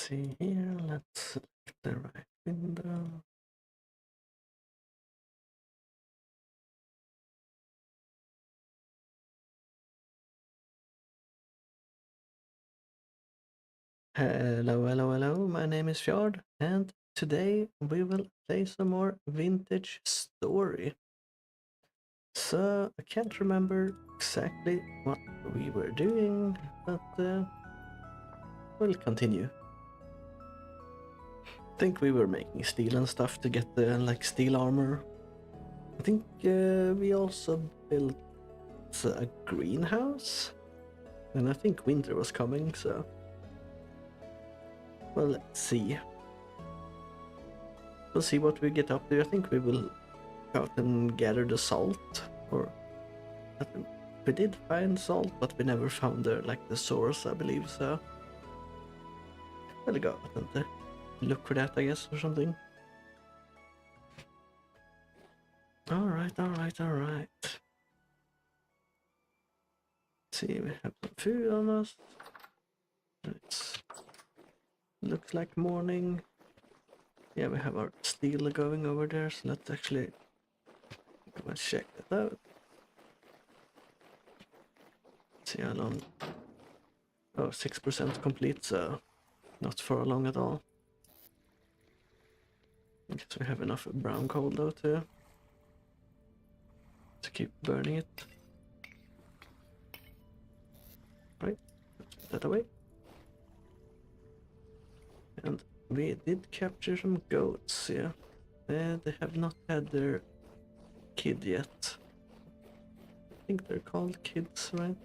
See here, let's select the right window. Hello, my name is Fjard, and today we will play some more Vintage Story. So, I can't remember exactly what we were doing, but we'll continue. I think we were making steel and stuff to get the steel armor. I think we also built a greenhouse, and I think winter was coming, so well, let's see. We'll see what we get up to. I think we will go out and gather the salt, or we did find salt, but we never found the source, I believe. So we'll go out and look for that, I guess, or something. All right. See, we have some food on us. It looks like morning. Yeah, we have our steel going over there, so let's actually go and check that out. See how long. Oh, 6% complete, so not for long at all. I guess we have enough brown coal though to keep burning it. Right, let's put that away. And we did capture some goats, yeah. They have not had their kid yet. I think they're called kids, right?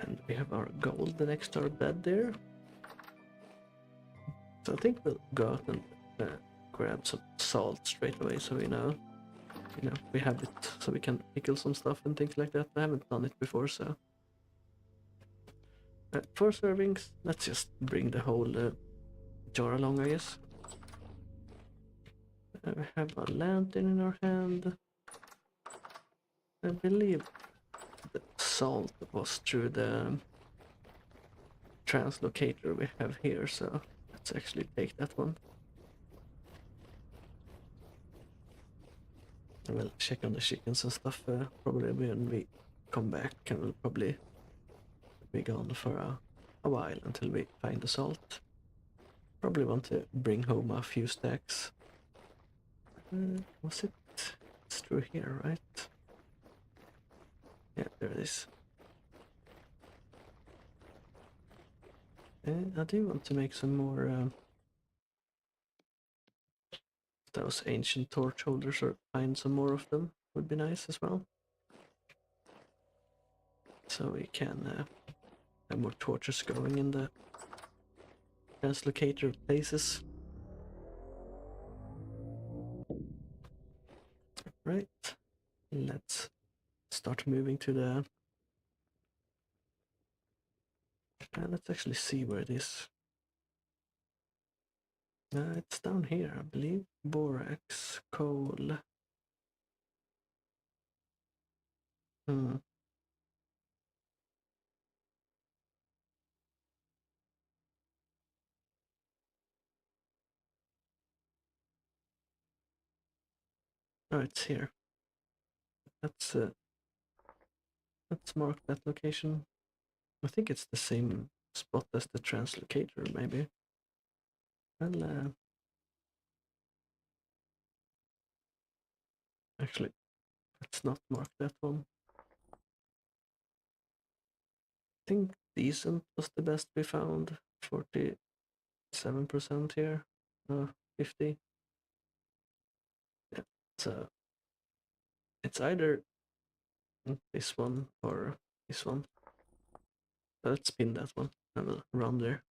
And we have our gold next to our bed there. So I think we'll go out and grab some salt straight away, so we know, we have it, so we can pickle some stuff and things like that. I haven't done it before, so 4 servings. Let's just bring the whole jar along, I guess. We have a lantern in our hand. I believe the salt was through the translocator we have here, so let's actually take that one. We'll check on the chickens and stuff probably when we come back, and we'll probably be gone for a while until we find the salt. Probably want to bring home a few stacks. Was it? It's through here, right? Yeah, there it is. I do want to make some more those ancient torch holders, or find some more of them. Would be nice as well. So we can have more torches going in the translocator places. Right. Let's start moving to the... let's actually see where it is. It's down here, I believe. Borax, coal. Hmm. Oh, it's here. Let's mark that location. I think it's the same spot as the translocator, maybe. Well, actually, let's not mark that one. I think decent was the best we found. 47% here. 50. Yeah, so it's either this one or this one. So let's spin that one. I will run there.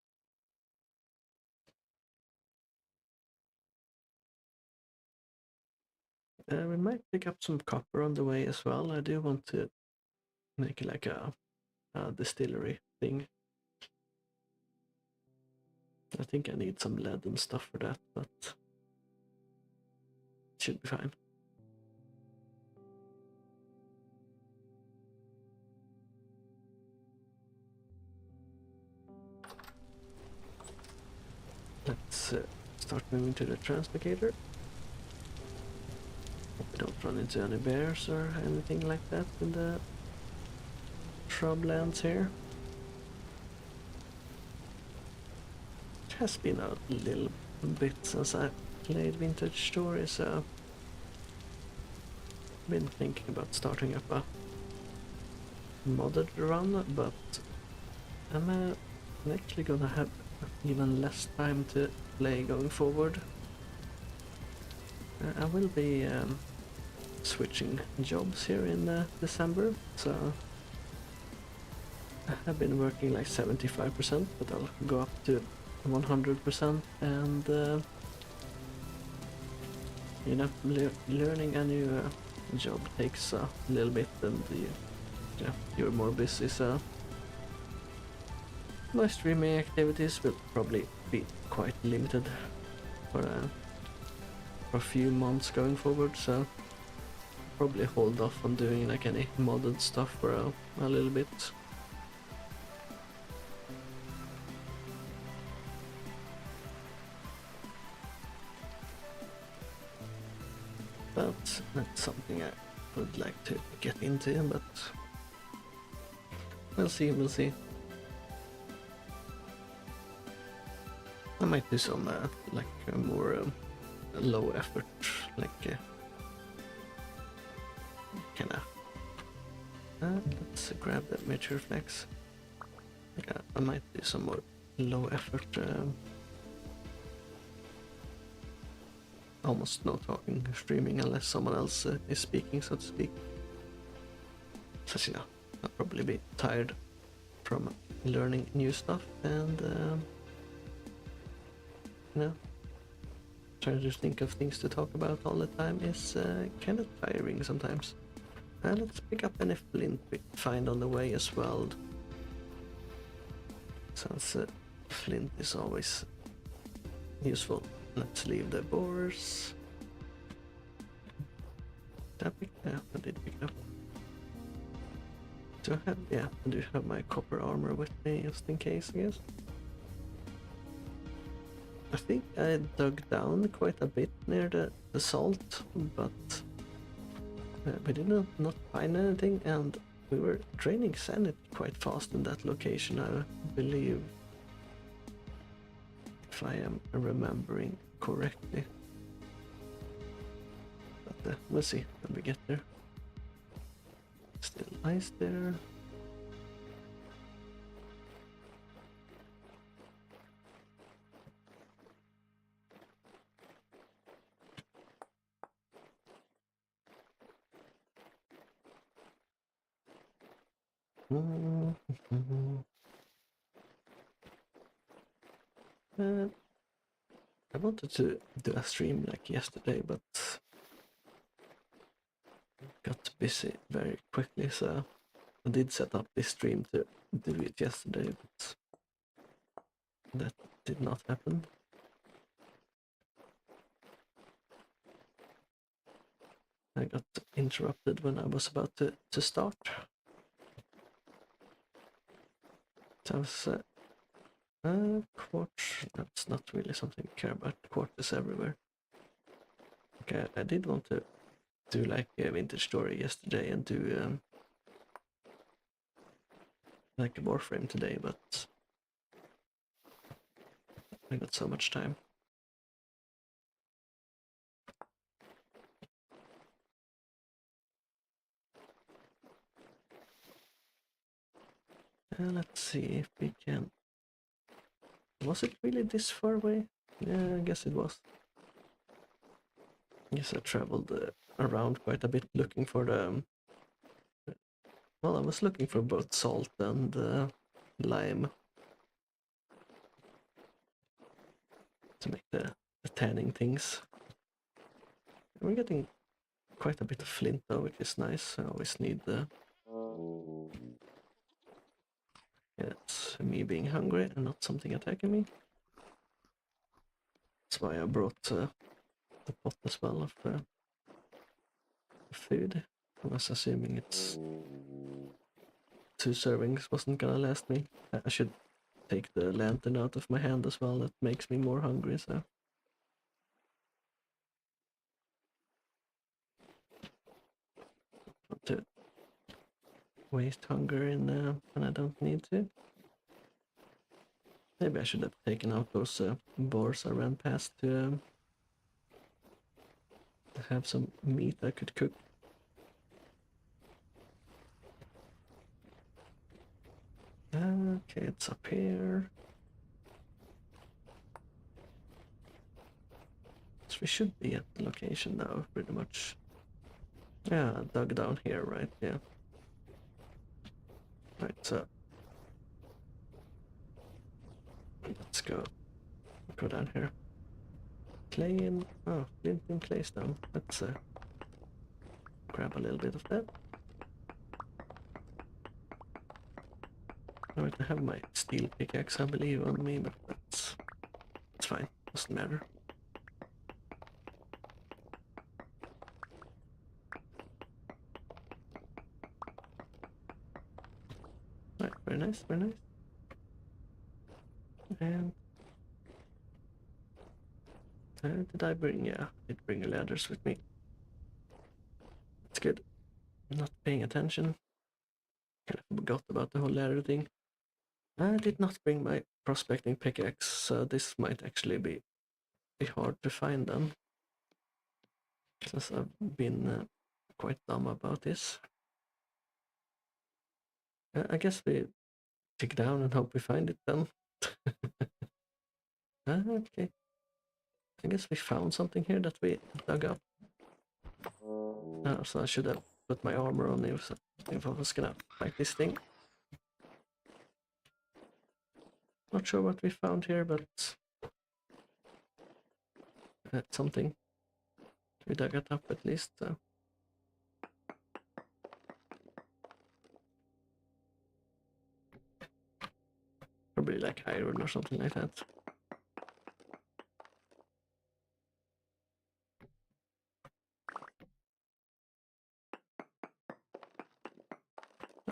We might pick up some copper on the way as well. I do want to make like a distillery thing. I think I need some lead and stuff for that, but it should be fine. let's start moving to the translocator. Hope we don't run into any bears or anything like that in the shrublands here. It has been a little bit since I played Vintage Story, so I've been thinking about starting up a modded run, but I'm actually gonna have even less time to play going forward. I will be switching jobs here in December, so I have been working like 75%, but I'll go up to 100%, and you know, learning a new job takes a little bit, and you're more busy, so my streaming activities will probably be quite limited for a few months going forward, so probably hold off on doing like any modded stuff for a little bit. But that's something I would like to get into, but we'll see. I might do some more low effort, kinda. Let's grab that mature flex. Yeah, I might do some more low effort. Almost no talking, streaming unless someone else is speaking, so to speak. So you know, I'll probably be tired from learning new stuff, and you know, trying to think of things to talk about all the time is kind of tiring sometimes. Let's pick up any flint we find on the way as well, since flint is always useful. Let's leave the boars. Did I pick? Yeah, I did pick it up. Do I have? Yeah, I do have my copper armor with me just in case, I guess. I think I dug down quite a bit near the salt, but we did not find anything, and we were draining sanity quite fast in that location, I believe, if I am remembering correctly. But we'll see when we get there. Still ice there. I wanted to do a stream like yesterday, but got busy very quickly, so I did set up this stream to do it yesterday, but that did not happen. I got interrupted when I was about to start. So I was quartz, that's not really something I care about. Quartz is everywhere. Okay, I did want to do like a Vintage Story yesterday and do like a Warframe today, but I got so much time. Let's see if we can... Was it really this far away? Yeah, I guess it was. I guess I traveled around quite a bit looking for the... Well, I was looking for both salt and lime to make the tanning things. We're getting quite a bit of flint though, which is nice. I always need the... Yeah, it's me being hungry and not something attacking me. That's why I brought the pot as well of food. I was assuming it's 2 servings wasn't gonna last me. I should take the lantern out of my hand as well. That makes me more hungry, so. Not to waste hunger in when I don't need to. Maybe I should have taken out those boars I ran past to have some meat I could cook. Okay, it's up here. So we should be at the location now, pretty much. Yeah, dug down here, right? Yeah. Right, so let's go down here. Clay in, oh, flint in claystone. Let's grab a little bit of that. Alright, I have my steel pickaxe, I believe, on me, but that's fine. Doesn't matter. Right, very nice, very nice. And did I bring? Yeah, I did bring ladders with me. That's good. I'm not paying attention. Kind of forgot about the whole ladder thing. I did not bring my prospecting pickaxe, so this might actually be hard to find then. Since I've been quite dumb about this. I guess we dig down and hope we find it then. Okay. I guess we found something here that we dug up. So I should have put my armor on if I was gonna fight this thing. Not sure what we found here, but something. We dug it up at least. Probably like iron or something like that.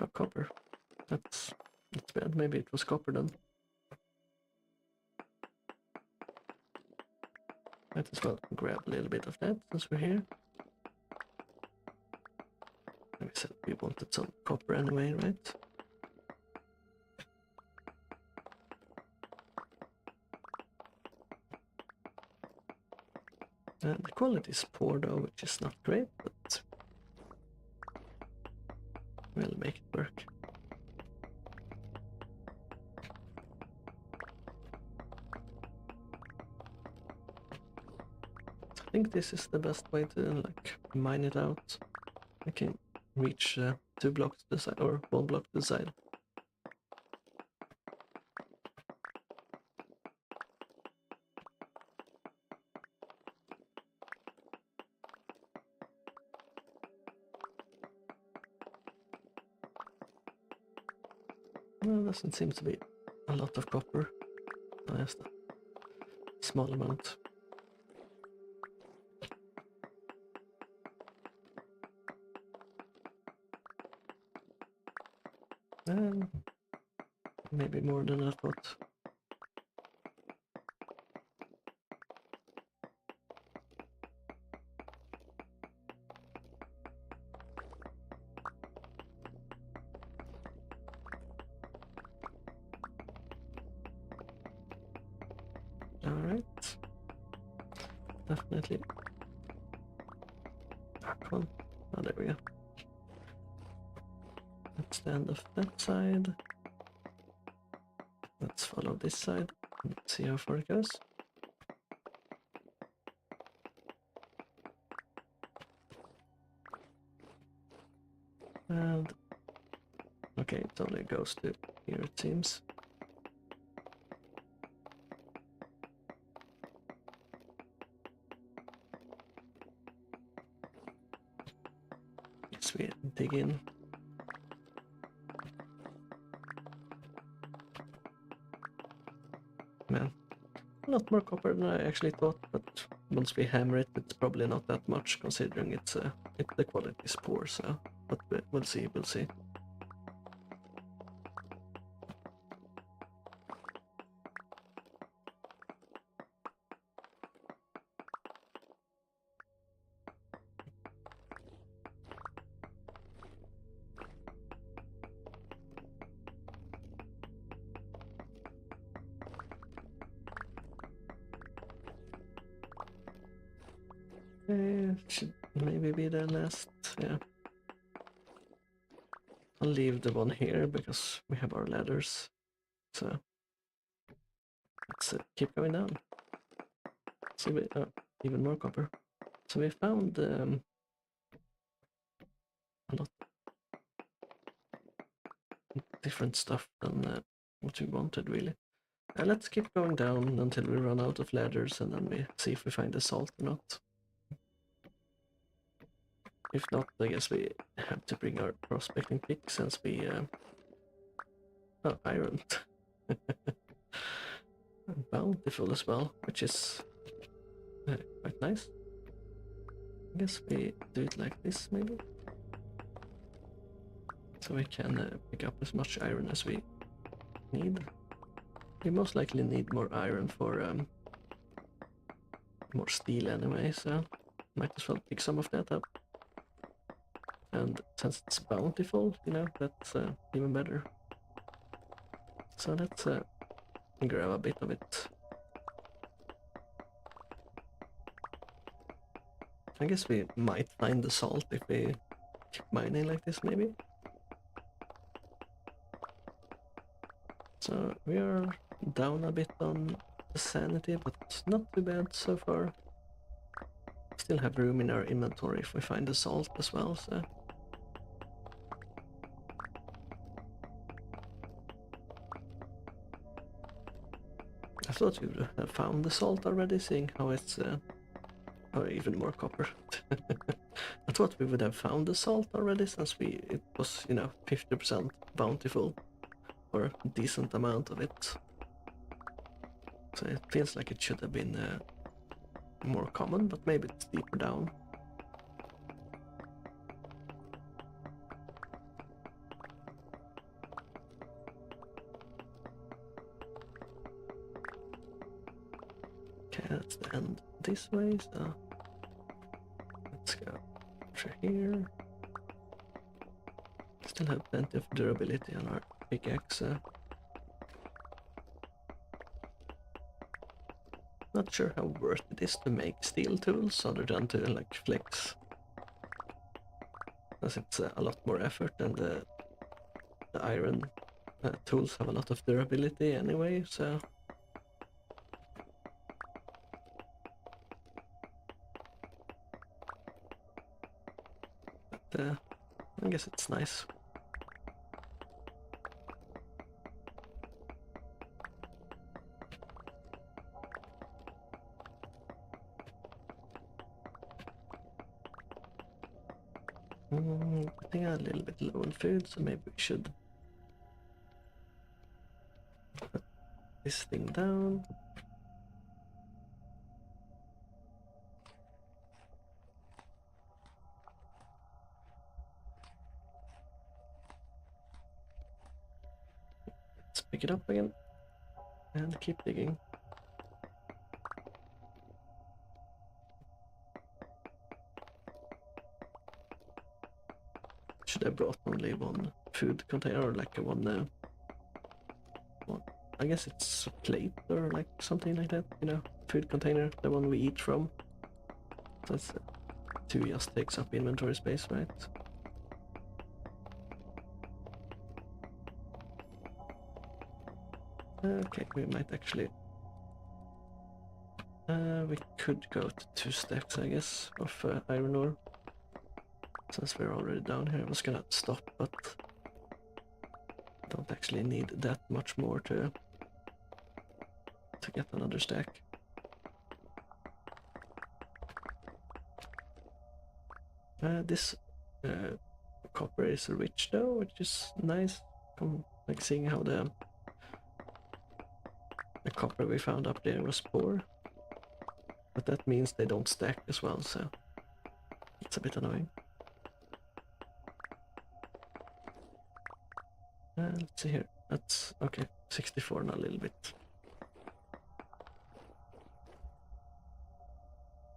Oh, copper. That's bad. Maybe it was copper then. Might as well grab a little bit of that since we're here. Like I said, we wanted some copper anyway, right? The quality is poor though, which is not great, but we'll make it work. I think this is the best way to like mine it out. I can reach 2 blocks to the side or 1 block to the side. Well, doesn't seem to be a lot of copper. Just a small amount. Maybe more than I thought. Alright. Definitely. Come on. Oh, there we go. That's the end of that side. Let's follow this side and see how far it goes. And okay, it only goes to here, it seems. Guess we dig in. Man, a lot more copper than I actually thought, but once we hammer it, it's probably not that much considering the quality is poor. So, but we'll see. We'll see. Should maybe be the last, yeah. I'll leave the one here because we have our ladders. So let's keep going down. See, even more copper. So we found a lot different stuff than what we wanted, really. Let's keep going down until we run out of ladders, and then we see if we find the salt or not. If not, I guess we have to bring our prospecting pick since we... oh, iron. Bountiful as well, which is quite nice. I guess we do it like this, maybe? So we can pick up as much iron as we need. We most likely need more iron for more steel anyway, so might as well pick some of that up. And since it's bountiful, you know, that's even better. So let's grab a bit of it. I guess we might find the salt if we keep mining like this, maybe. So we are down a bit on the sanity, but not too bad so far. Still have room in our inventory if we find the salt as well, so... I thought we would have found the salt already, seeing how it's... or even more copper. I thought we would have found the salt already, since it was, you know, 50% bountiful, or a decent amount of it. So it feels like it should have been more common, but maybe it's deeper down. Okay, that's the end this way, so let's go through here. Still have plenty of durability on our pickaxe. Not sure how worth it is to make steel tools other than to like flex, as it's a lot more effort, and the iron tools have a lot of durability anyway, so... But I guess it's nice. I think I'm a little bit low on food, so maybe we should put this thing down. Let's pick it up again and keep digging. Should have brought only one food container, or like one, I guess it's a plate or like something like that, you know, food container, the one we eat from. So that's 2 just takes up inventory space, right? Okay, we might actually... we could go to 2 stacks, I guess, of iron ore. Since we're already down here, I was gonna stop, but don't actually need that much more to get another stack. This copper is rich though, which is nice. Like seeing how the copper we found up there was poor, but that means they don't stack as well, so it's a bit annoying. Let's see here. That's okay. 64 now, a little bit.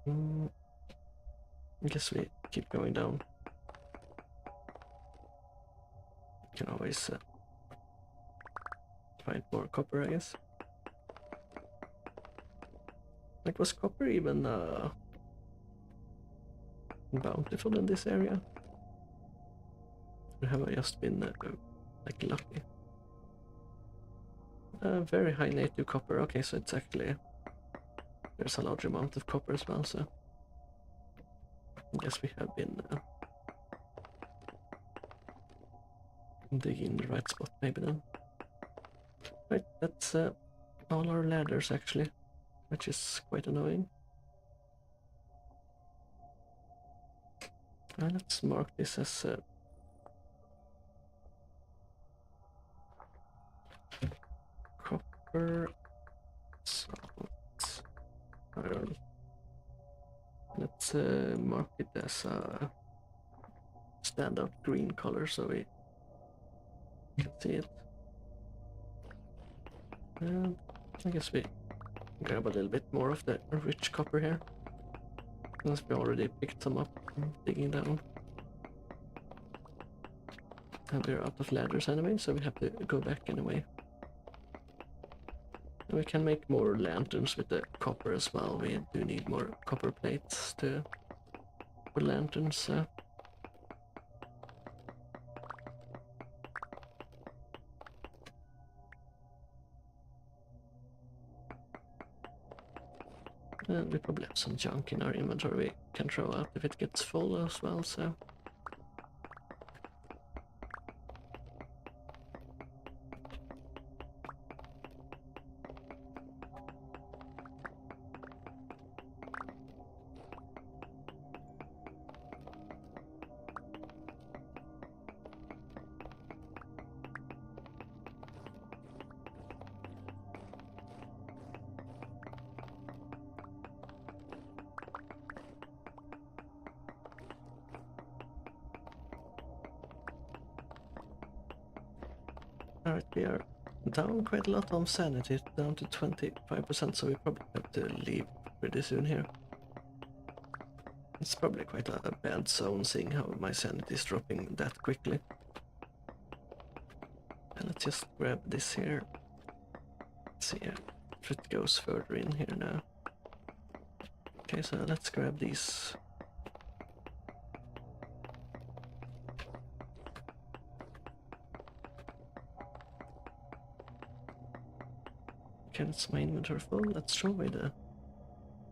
I guess we keep going down. We can always find more copper, I guess. Like, was copper even bountiful in this area? Or have I just been like lucky? Very high native copper. Okay, so it's actually there's a large amount of copper as well. So I guess we have been digging in the right spot, maybe then. Right, that's all our ladders actually, which is quite annoying. Let's mark this as copper, salt, iron. Let's mark it as a standout green color so we can see it. And I guess we grab a little bit more of the rich copper here, since we already picked some up digging down. And we're out of ladders anyway, so we have to go back anyway. And we can make more lanterns with the copper as well. We do need more copper plates for lanterns. And we probably have some junk in our inventory we can throw out if it gets full as well, so... Alright, we are down quite a lot on sanity, down to 25%, so we probably have to leave pretty soon here. It's probably quite a bad zone, seeing how my sanity is dropping that quickly. And let's just grab this here. Let's see if it goes further in here now. Okay, so let's grab these. Okay, that's my inventory full. Let's throw away the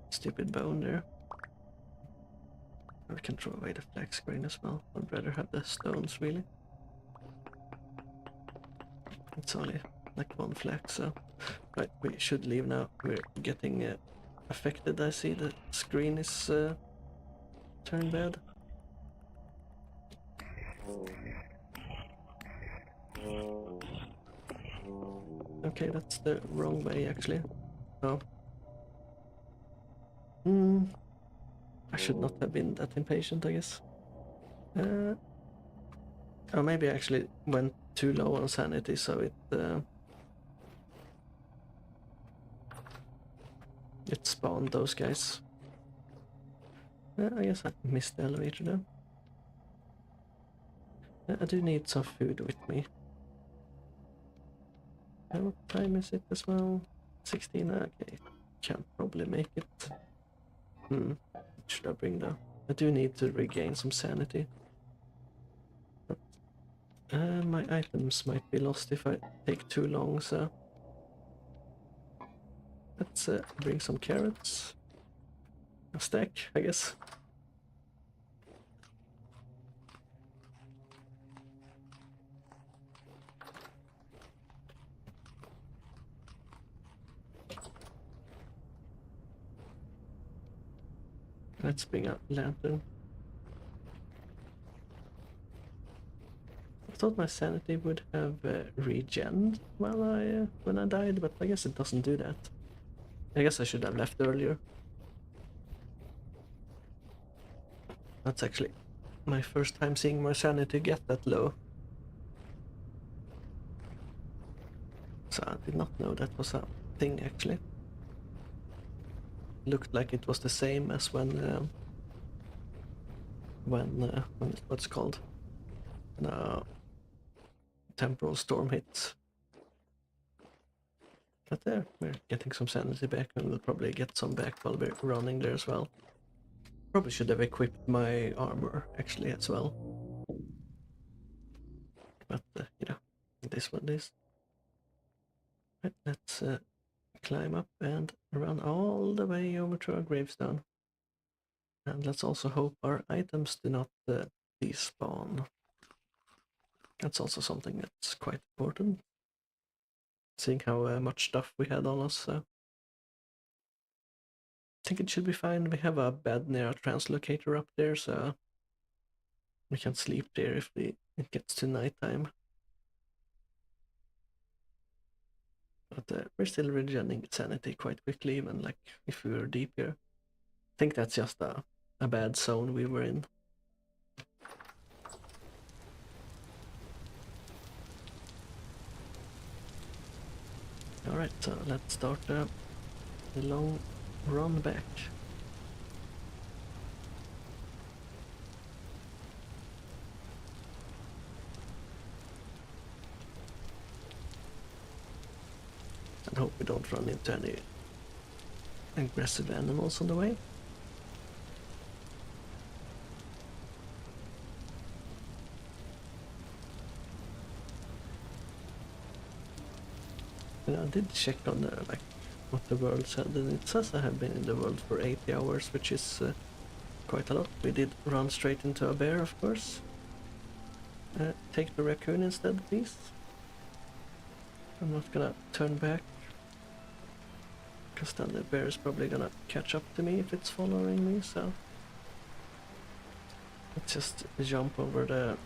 stupid bone there. Or we can throw away the flax grain as well. I'd rather have the stones, really. It's only like one flax, so... Right, we should leave now. We're getting affected. I see the screen is turned bad. Okay, that's the wrong way actually. Oh. I should not have been that impatient, I guess. Or maybe I actually went too low on sanity, so it spawned those guys. I guess I missed the elevator though. I do need some food with me. What time is it as well? 16, okay. Can't probably make it. What should I bring though? I do need to regain some sanity. But my items might be lost if I take too long, so... Let's bring some carrots. A stack, I guess. Let's bring a lantern. I thought my sanity would have regened when I died, but I guess it doesn't do that. I guess I should have left earlier. That's actually my first time seeing my sanity get that low. So I did not know that was a thing actually. Looked like it was the same as when what's it called? Temporal storm hits. But there, we're getting some sanity back, and we'll probably get some back while we're running there as well. Probably should have equipped my armor actually as well. But, you know, this one is. Right, let's climb up and run all the way over to our gravestone. And let's also hope our items do not despawn. That's also something that's quite important. Seeing how much stuff we had on us, so. I think it should be fine. We have a bed near a translocator up there, so we can sleep there if it gets to nighttime. But we're still regenerating sanity quite quickly, even like if we were deep here. I think that's just a bad zone we were in. Alright, so let's start the long run back. And hope we don't run into any aggressive animals on the way. And I did check on the, like, what the world said, and it says I have been in the world for 80 hours, which is quite a lot. We did run straight into a bear, of course. Take the raccoon instead, please. I'm not gonna turn back, because then the bear is probably gonna catch up to me if it's following me, so let's just jump over the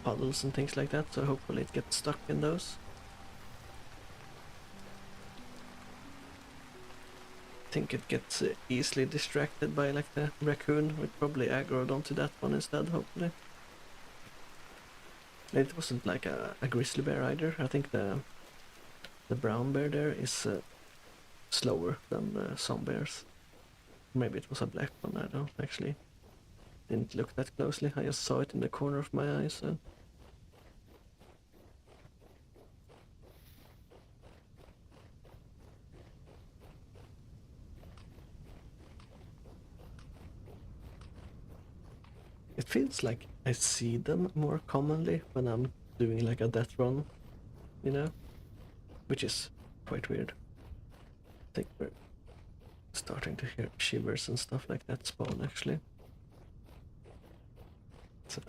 puddles and things like that, so hopefully it gets stuck in those. I think it gets easily distracted by like the raccoon. We'd probably aggroed onto that one instead, hopefully. It wasn't like a grizzly bear either. I think the brown bear there is slower than some bears. Maybe it was a black one, I don't actually. Didn't look that closely, I just saw it in the corner of my eye, so. It feels like I see them more commonly when I'm doing like a death run, you know? Which is quite weird. I think we're starting to hear shivers and stuff like that spawn actually. So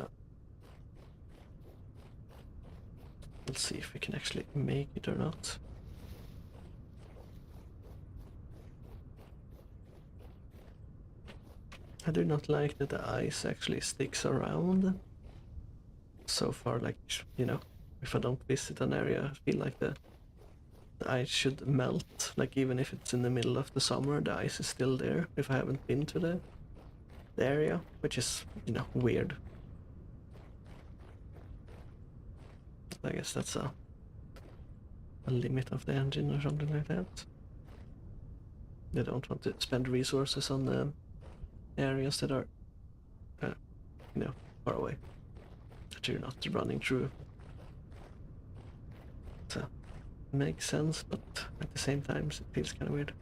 let's see if we can actually make it or not. I do not like that the ice actually sticks around. So far, like, you know, if I don't visit an area, I feel like the ice should melt. Like, even if it's in the middle of the summer, the ice is still there if I haven't been to the area, which is, you know, weird. I guess that's a limit of the engine or something like that. They don't want to spend resources on the areas that are, you know, far away, that you're not running through. So, makes sense, but at the same time, it feels kind of weird.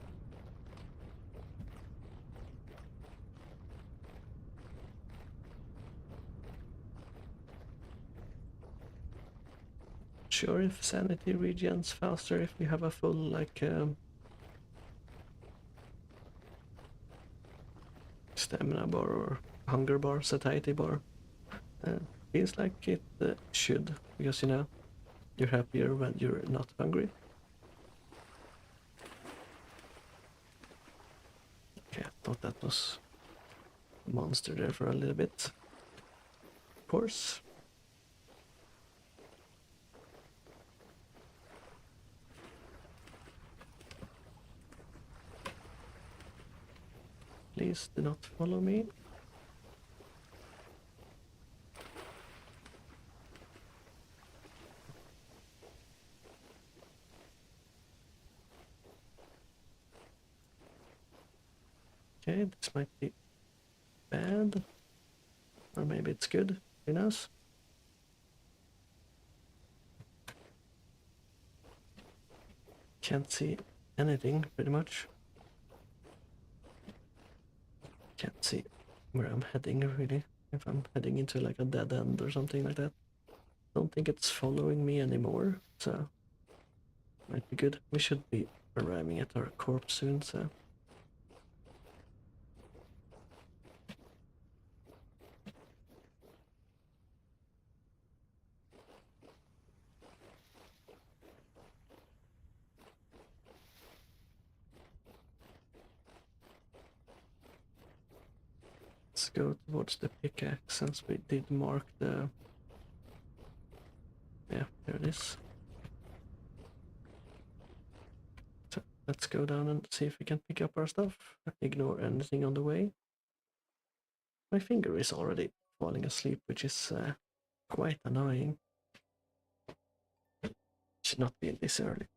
Sure, if sanity regens faster if we have a full, like, stamina bar or hunger bar, satiety bar. Feels like it should, because, you know, you're happier when you're not hungry. Okay, I thought that was a monster there for a little bit. Of course. Please do not follow me. Okay, this might be bad. Or maybe it's good. Who knows? Can't see anything, pretty much. Can't see where I'm heading really. If I'm heading into like a dead end or something like that. Don't think it's following me anymore, so might be good. We should be arriving at our corpse soon, so. Let's go towards the pickaxe since we did mark the... Yeah, there it is. So let's go down and see if we can pick up our stuff. Ignore anything on the way. My finger is already falling asleep, which is quite annoying. Should not be this early.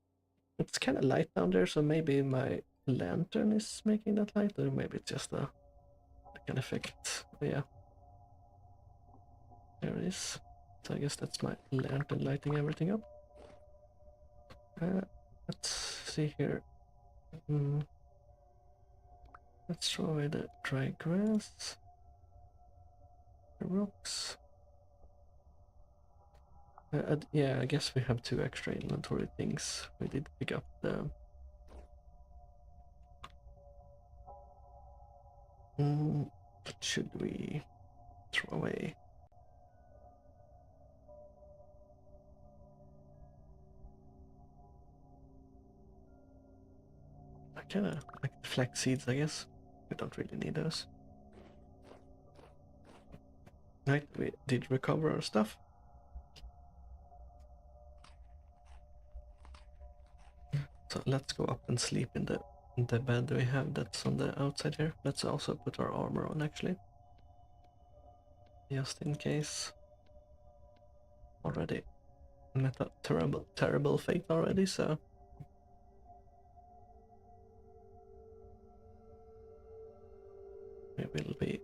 It's kind of light down there, so maybe my lantern is making that light, or maybe it's just like an effect. But yeah, there it is. So I guess that's my lantern lighting everything up. Let's see here. Let's throw away the dry grass, the rocks. Yeah, I guess we have 2 extra inventory things. We did pick up the... what should we throw away? I kinda like the flax seeds, I guess. We don't really need those. Right, we did recover our stuff. So let's go up and sleep in the bed we have that's on the outside here. Let's also put our armor on actually. Just in case. Already met a terrible fate already, so... We will be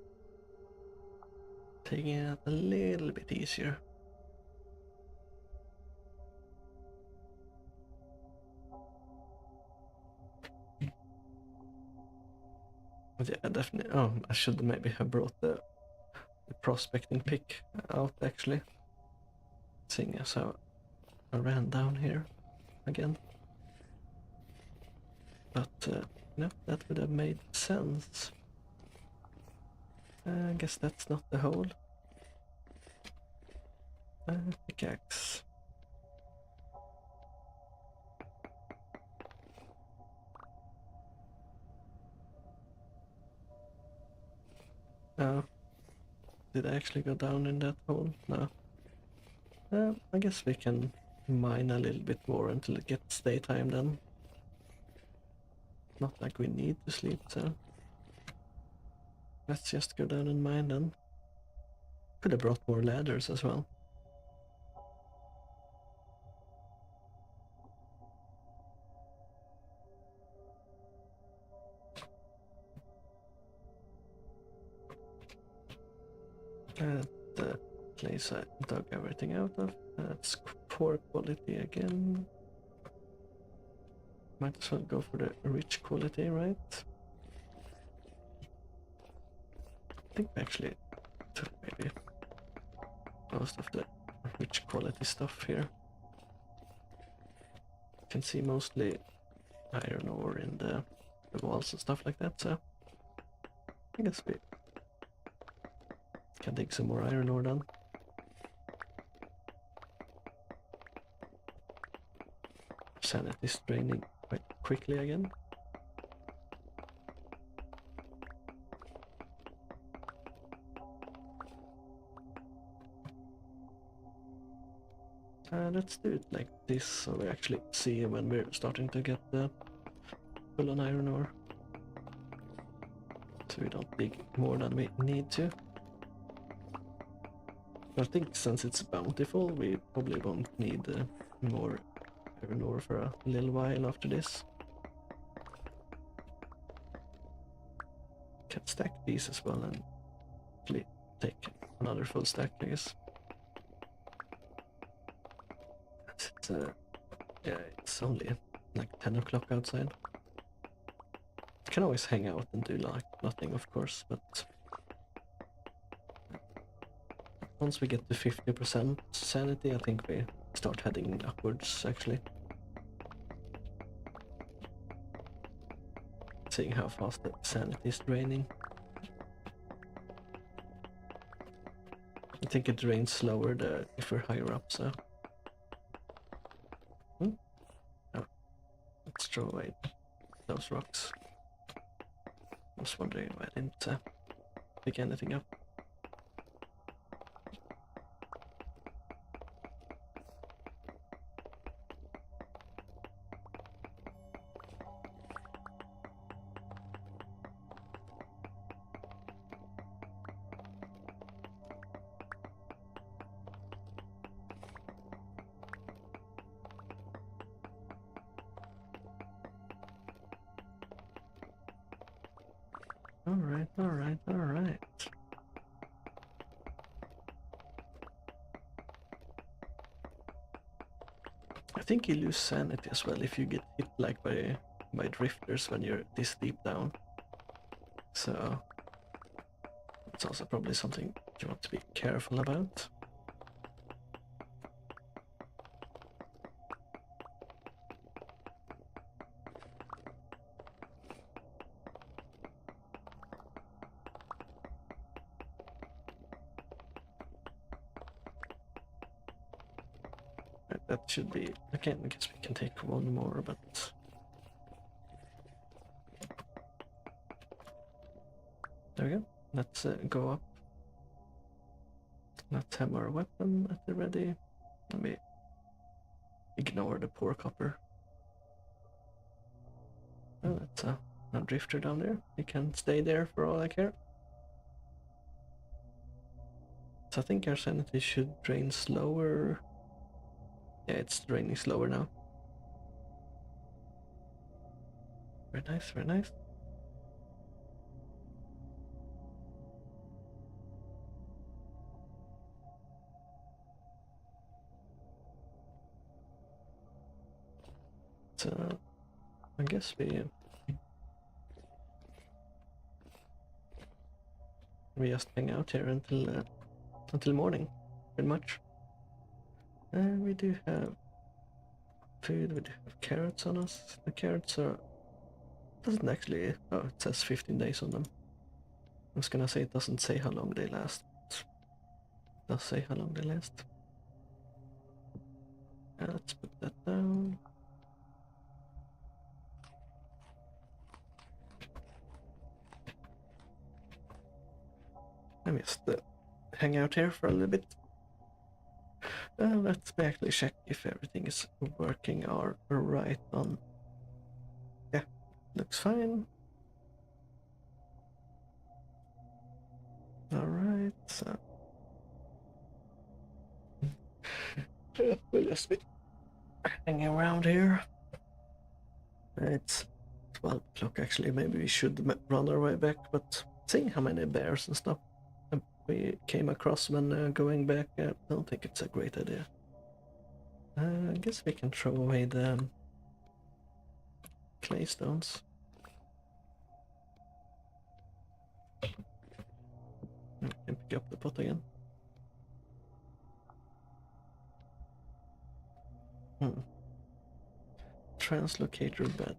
taking it a little bit easier. But yeah, definitely. Oh, I should maybe have brought the prospecting pick out actually. Seeing as how I ran down here again. But no, that would have made sense. I guess that's not the hole. Pickaxe. Oh, did I actually go down in that hole? No. I guess we can mine a little bit more until it gets daytime then. Not like we need to sleep, so let's just go down and mine then. Could have brought more ladders as well. The place I dug everything out of. That's poor quality again. Might as well go for the rich quality, right? I think we actually took maybe most of the rich quality stuff here. You can see mostly iron ore in the walls and stuff like that, so I guess we can dig some more iron ore then. Sanity is draining quite quickly again. Let's do it like this so we actually see when we're starting to get the full on iron ore. So we don't dig more than we need to. I think since it's bountiful, we probably won't need more iron ore for a little while after this. Can stack these as well and actually take another full stack, I guess. Yeah, it's only like 10 o'clock outside. Can always hang out and do like nothing, of course, but once we get to 50% sanity, I think we start heading upwards, actually. Seeing how fast the sanity is draining. I think it drains slower if we're higher up, so... Oh, let's throw away those rocks. I was wondering why I didn't pick anything up. Alright. I think you lose sanity as well if you get hit like by drifters when you're this deep down. So it's also probably something you want to be careful about. That should be... Okay, I guess we can take one more, but... There we go. Let's go up. Let's have our weapon at the ready. Let me ignore the poor copper. Oh, that's a drifter down there. He can stay there for all I care. So I think our sanity should drain slower. Yeah, it's draining slower now. Very nice, very nice. So I guess we just hang out here until morning, pretty much. We do have food, we do have carrots on us. The carrots are... doesn't actually... oh, it says 15 days on them. I was gonna say it doesn't say how long they last. It does say how long they last. Let's put that down. Let me just hang out here for a little bit. Let's actually check if everything is working or right on. Yeah, looks fine. Alright, so we'll just be hanging around here. It's 12 o'clock actually, maybe we should run our way back, but seeing how many bears and stuff we came across when going back, I don't think it's a great idea. I guess we can throw away the clay stones. We can pick up the pot again. Translocator bed.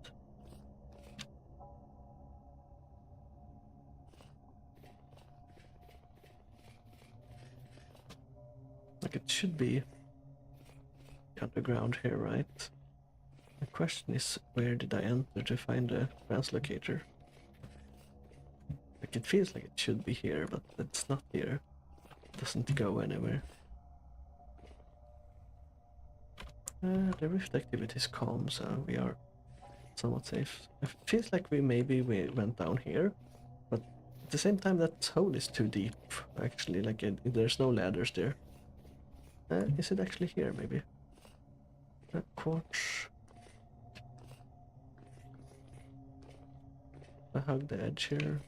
Like it should be underground here, right? The question is, where did I enter to find a translocator? Like it feels like it should be here, but it's not here. It doesn't go anywhere. The rift activity is calm, so we are somewhat safe. It feels like we went down here, but at the same time that hole is too deep, actually, like there's no ladders there. Is it actually here, maybe? Quartz. I hug the edge here.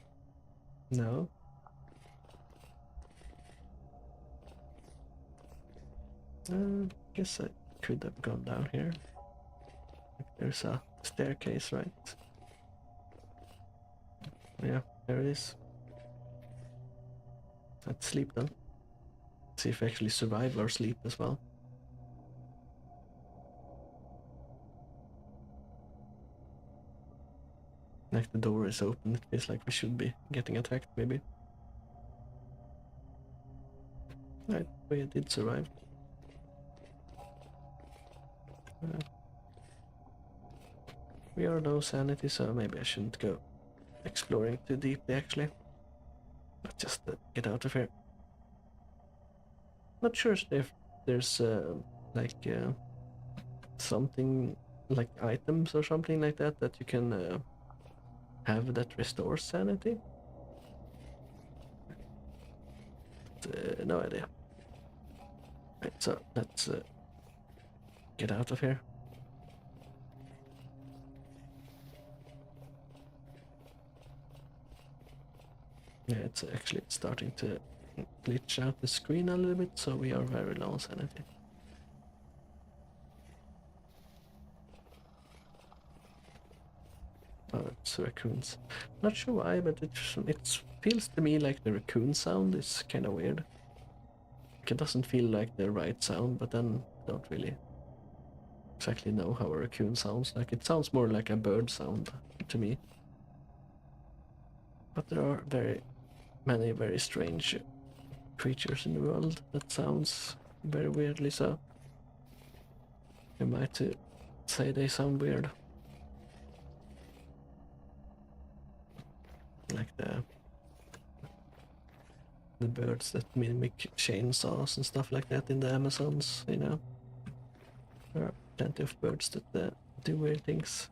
No. Guess I could have gone down here. There's a staircase, right? Yeah, there it is. Let's sleep then. See if we actually survive our sleep as well. Like the door is open, it feels like we should be getting attacked maybe. Right, we did survive. We are low sanity, so maybe I shouldn't go exploring too deeply actually. Let's just get out of here. Not sure if there's like something like items or something like that that you can have that restores sanity. But, no idea. Right, so let's get out of here. Yeah, it's actually starting to glitch out the screen a little bit, so we are very low on sanity. Oh, it's raccoons. Not sure why, but it feels to me like the raccoon sound is kind of weird. It doesn't feel like the right sound, but then don't really exactly know how a raccoon sounds. Like it sounds more like a bird sound to me. But there are very many very strange creatures in the world that sounds very weirdly, so you might say they sound weird. Like the birds that mimic chainsaws and stuff like that in the Amazons, you know. There are plenty of birds that do weird things.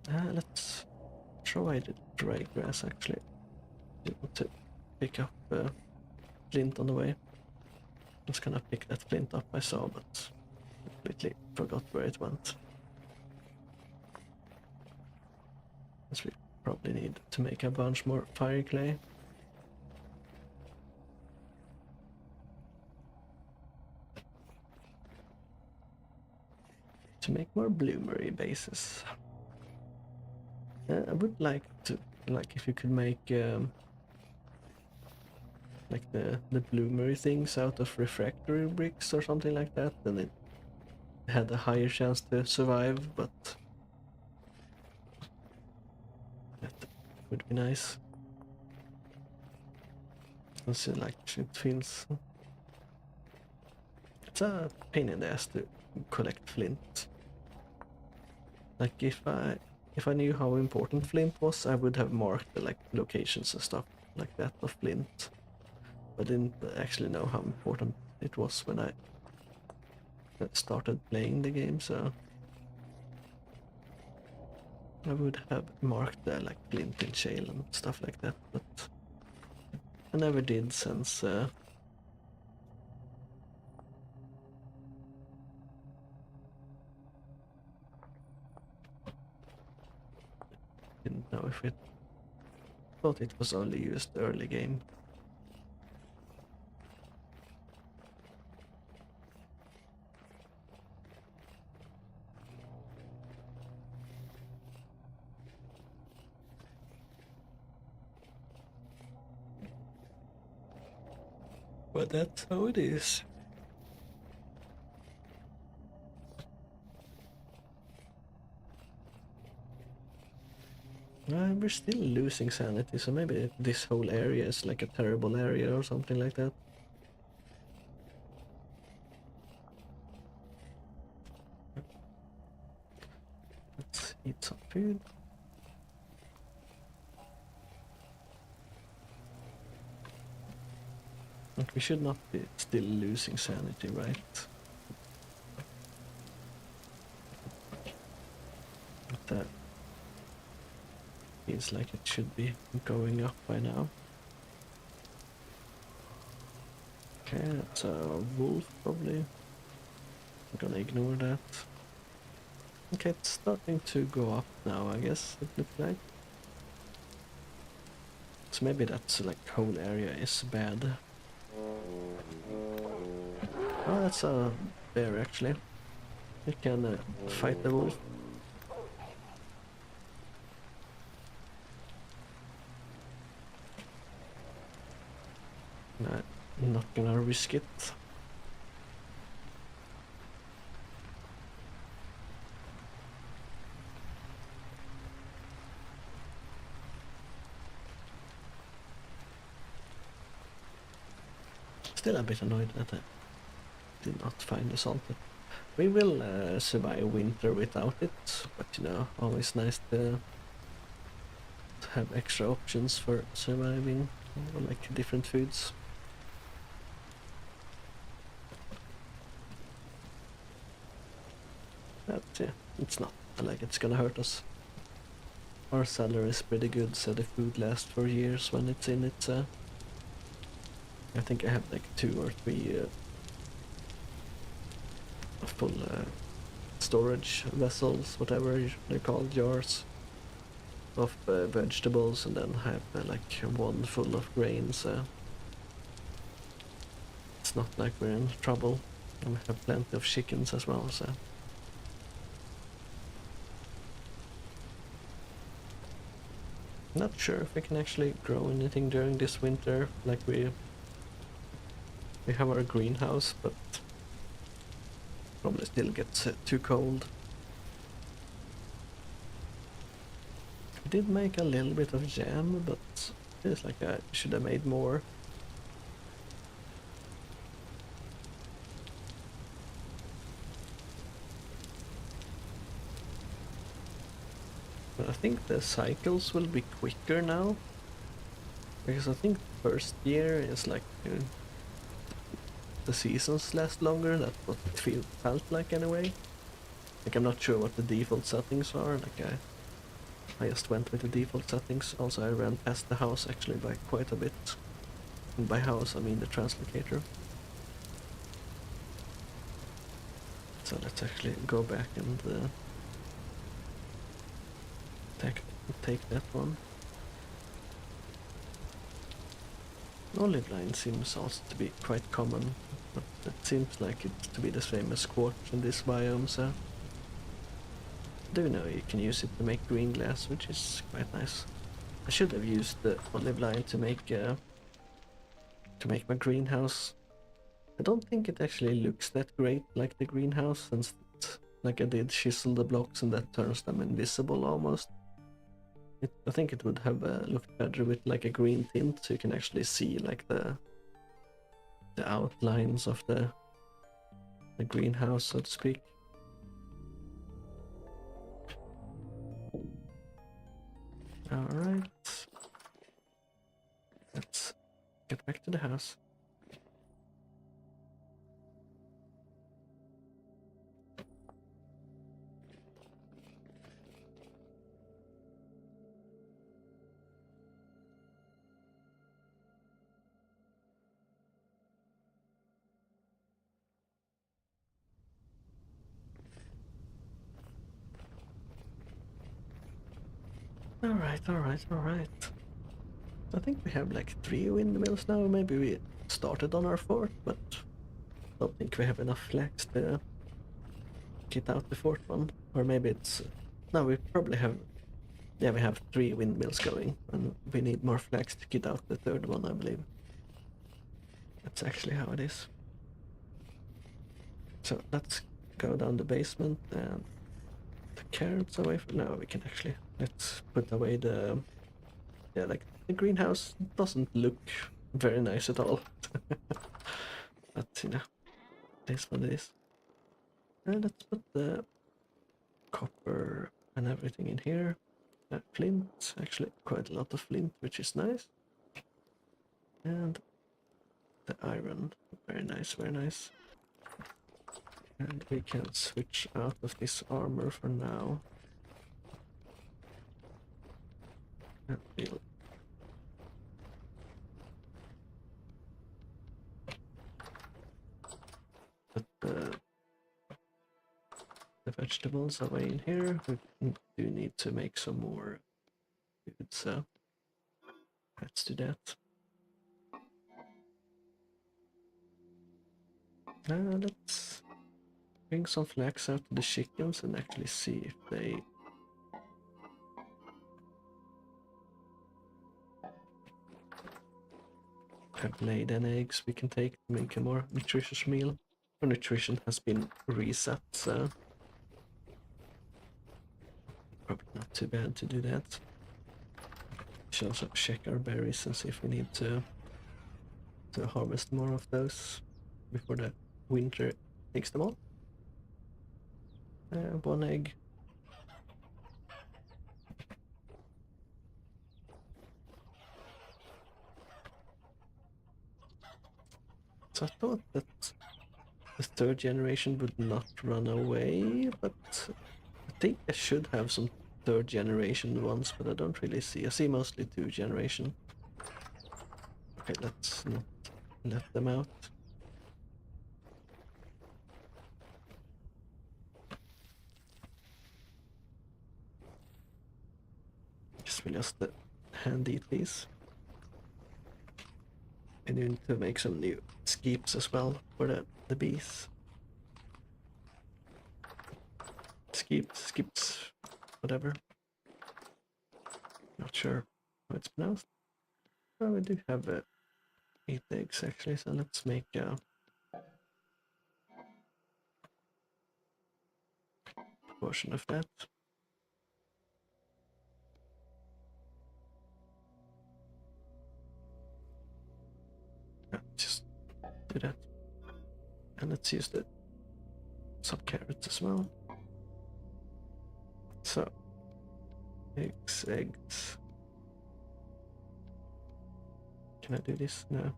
Let's try the dry grass actually. I want to pick up flint on the way. I was gonna pick that flint up I saw, but completely forgot where it went. As we probably need to make a bunch more fire clay. To make more bloomery bases. I would like to, like if you could make like the bloomery things out of refractory bricks or something like that, then it had a higher chance to survive, but that would be nice. Also, like it feels it's a pain in the ass to collect flint. Like if I knew how important flint was, I would have marked the like locations and stuff like that of flint. But I didn't actually know how important it was when I started playing the game, so I would have marked the like flint in shale and stuff like that, but I never did since didn't know if it thought it was only used early game. But that's how it is. We're still losing sanity, so maybe this whole area is like a terrible area or something like that. Let's eat some food. But we should not be still losing sanity, right? But that feels like it should be going up by now. Okay, that's a wolf probably. I'm gonna ignore that. Okay, it's starting to go up now, I guess, it looks like. So maybe that's like whole area is bad. Oh, that's a bear actually. We can fight the wolf. I'm not gonna risk it. Still a bit annoyed that I did not find the salt. We will survive winter without it, but you know, always nice to have extra options for surviving, like different foods. But yeah, it's not like it's gonna hurt us. Our salary is pretty good, so the food lasts for years when it's in it. I think I have like 2 or 3 full storage vessels, whatever they're called, jars of vegetables, and then have like 1 full of grains. It's not like we're in trouble, and we have plenty of chickens as well. So not sure if we can actually grow anything during this winter. Like we have our greenhouse, but probably still gets too cold. I did make a little bit of jam, but feels like I should have made more. But I think the cycles will be quicker now, because I think the first year is like the seasons last longer. That's what it felt like anyway. Like I'm not sure what the default settings are. Like I just went with the default settings. Also, I ran past the house actually by quite a bit. And by house, I mean the translocator. So let's actually go back and take that one. Olive line seems also to be quite common, but it seems like it to be the same as quartz in this biome, so I do know you can use it to make green glass, which is quite nice. I should have used the olive line to make my greenhouse. I don't think it actually looks that great like the greenhouse, since like I did chisel the blocks and that turns them invisible almost. I think it would have looked better with like a green tint, so you can actually see like the outlines of the greenhouse, so to speak. Alright. Let's get back to the house. Alright. I think we have like 3 windmills now. Maybe we started on our 4th, but I don't think we have enough flax to get out the 4th one. Or maybe it's... no, we probably have... yeah, we have 3 windmills going, and we need more flax to get out the 3rd one, I believe. That's actually how it is. So let's go down the basement and the carrots away from... no, we can actually... let's put away the... yeah, like the greenhouse doesn't look very nice at all. But you know, it is what it is. And let's put the copper and everything in here. Flint, actually quite a lot of flint, which is nice. And the iron, very nice, very nice. And we can switch out of this armor for now. And we'll put the vegetables away in here. We do need to make some more food, so let's do that. Let's bring some flax out to the chickens and actually see if they... have laid any eggs we can take to make a more nutritious meal. Our nutrition has been reset, so probably not too bad to do that. We should also check our berries and see if we need to harvest more of those before the winter takes them all. One egg. So I thought that the third generation would not run away, but I think I should have some third generation ones, but I don't really see. I see mostly 2 generation. Okay, let's not let them out. Guess we'll just hand eat these. And we need to make some new skeeps as well for the bees. Skips, whatever. Not sure how it's pronounced. Oh, we do have 8 eggs actually, so let's make a portion of that. Yeah, just do that. And let's use some carrots as well. So, eggs. Can I do this? No.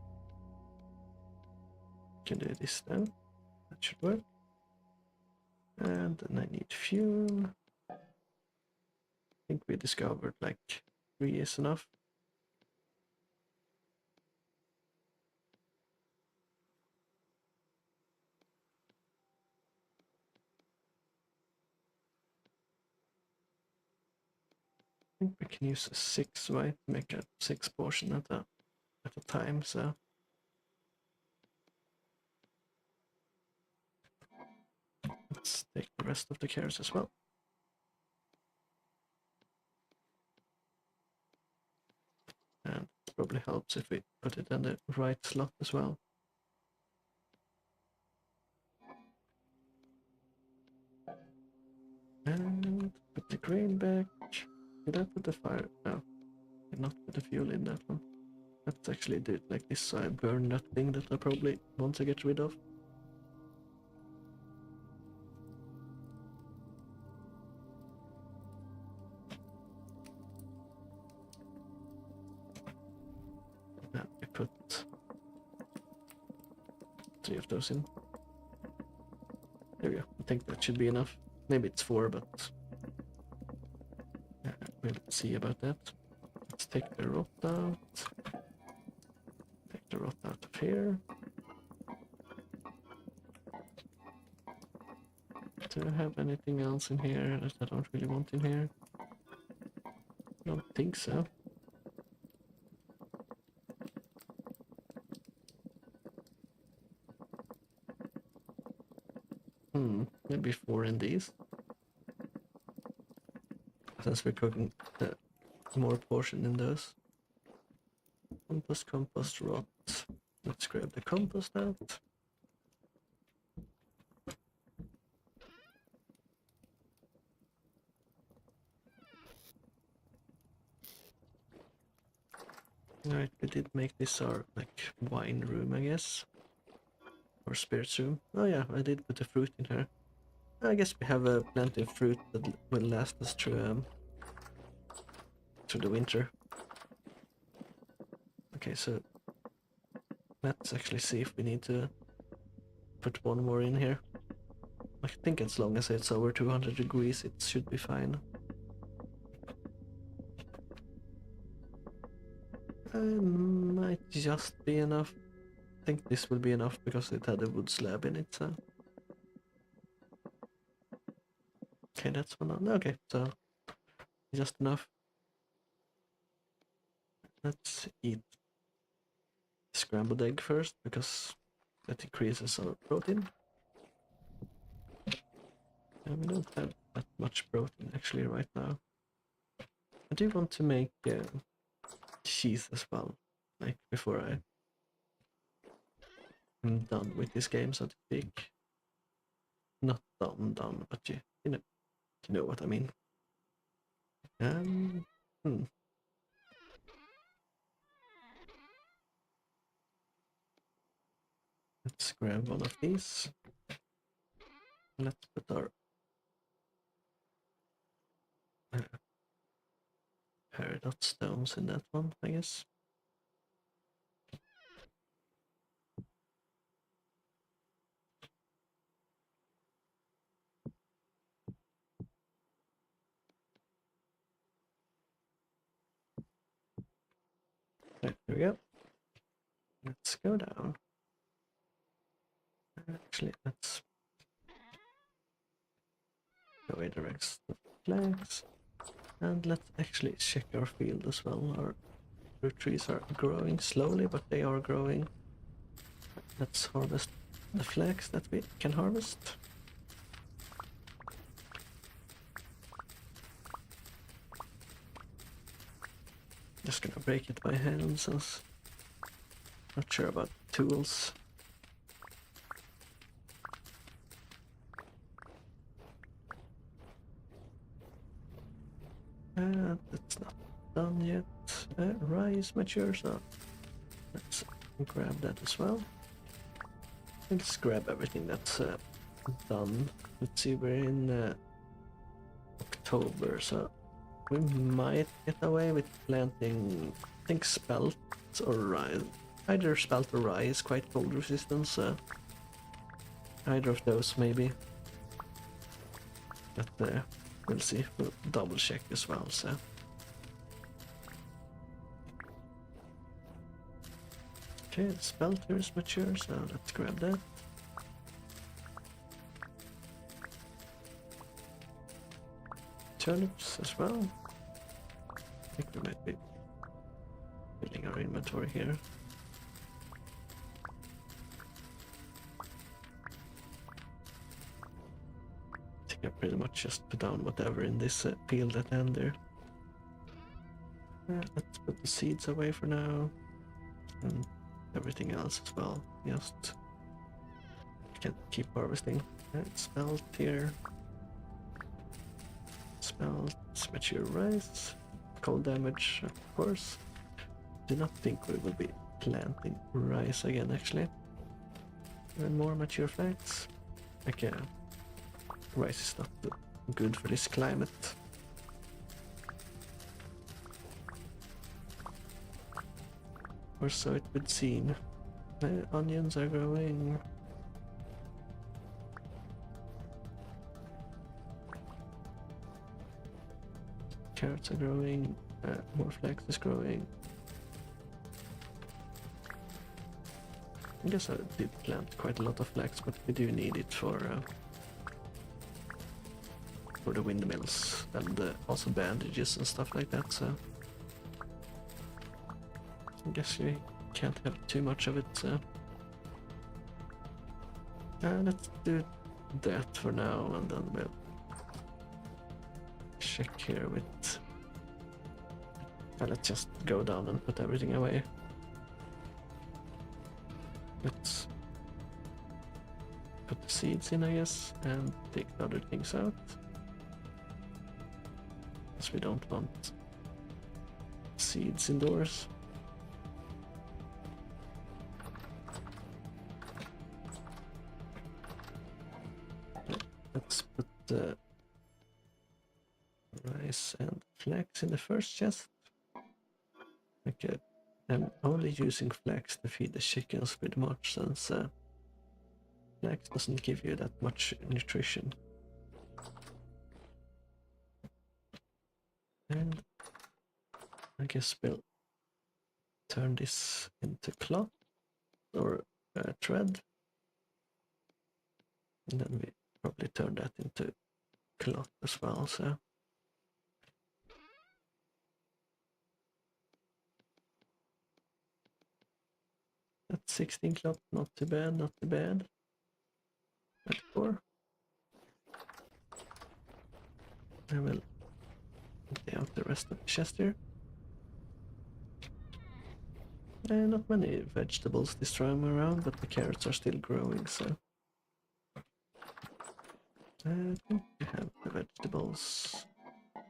Can do this now. That should work. And then I need fuel. I think we discovered like 3 is enough. I think we can use a 6, right? Make a 6 portion at a time, so let's take the rest of the carrots as well. And it probably helps if we put it in the right slot as well. And put the grain back. Did I put the fire? No, did not put the fuel in that one. Let's actually do it like this so I burn that thing that I probably want to get rid of. And we put 3 of those in. There we go. I think that should be enough. Maybe it's 4, but we'll see about that. Let's take the rot out. Take the rot out of here. Do I have anything else in here that I don't really want in here? I don't think so. Maybe 4 in these. Since we're cooking more portion in those. Compost, rot. Let's grab the compost out. Alright, we did make this our like wine room, I guess. Or spirits room. Oh yeah, I did put the fruit in here. I guess we have plenty of fruit that will last us through the winter. Okay, so let's actually see if we need to put one more in here. I think as long as it's over 200 degrees, it should be fine. Might just be enough. I think this will be enough because it had a wood slab in it, so. Okay, that's one on. Okay, so just enough. Let's eat scrambled egg first because that increases our protein. And we don't have that much protein actually right now. I do want to make cheese as well, like before I I'm done with this game, so to speak. Not done, but you know what I mean. Um, hmm. Let's grab one of these. Let's put our peridot stones in that one, I guess. Right, there we go. Let's go down. Actually, let's go away the rest of the flags. And let's actually check our field as well. Our fruit trees are growing slowly, but they are growing. Let's harvest the flags that we can harvest. Just gonna break it by hand since not sure about tools. That's not done yet. Rye is mature, so let's grab that as well. Let's grab everything that's done. Let's see, we're in October, so we might get away with planting, I think, spelt or rye. Either spelt or rye is quite cold resistance, so either of those maybe. But we'll see. We'll double check as well, so. Okay, the spelt here is mature, so let's grab that. Turnips as well. I think we might be filling our inventory here. I think I pretty much just put down whatever in this field at the end there. Let's put the seeds away for now. And everything else as well. Just can keep harvesting. Spelt here. Spelt, mature rice. Cold damage, of course. Do not think we will be planting rice again, actually. And more mature flags. Okay. Rice is not good for this climate. Or so it would seem. Onions are growing. Carrots are growing. More flax is growing. I guess I did plant quite a lot of flax, but we do need it for the windmills and also bandages and stuff like that, so I guess we can't have too much of it, so let's do that for now, and then we'll check here with let's just go down and put everything away. Let's put the seeds in, I guess, and take the other things out. Because we don't want seeds indoors. Let's put the rice and flax in the first chest. Okay, I'm only using flax to feed the chickens pretty much, since flax doesn't give you that much nutrition. And I guess we'll turn this into cloth or thread. And then we probably turn that into cloth as well, so. That's 16 cloth, not too bad, not too bad. 24. I will empty out the rest of the chest here. Not many vegetables this time around, but the carrots are still growing, so... I think we have the vegetables. I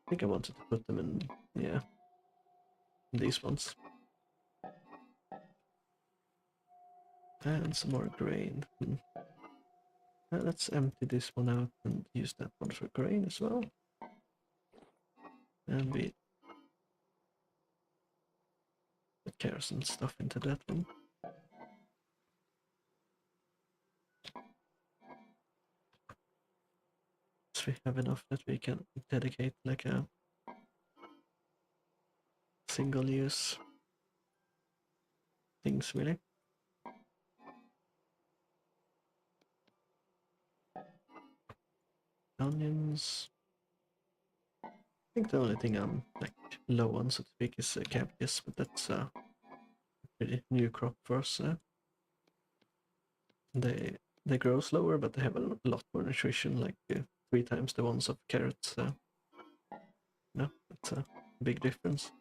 think I wanted to put them in, yeah, these ones. And some more grain. Let's empty this one out and use that one for grain as well. And we put carrots and stuff into that one. So we have enough that we can dedicate like a single use things really. Onions. I think the only thing I'm like low on, so to speak, is cabbages, but that's a pretty new crop for us. They grow slower, but they have a lot more nutrition, like 3 times the ones of carrots. No, it's a big difference.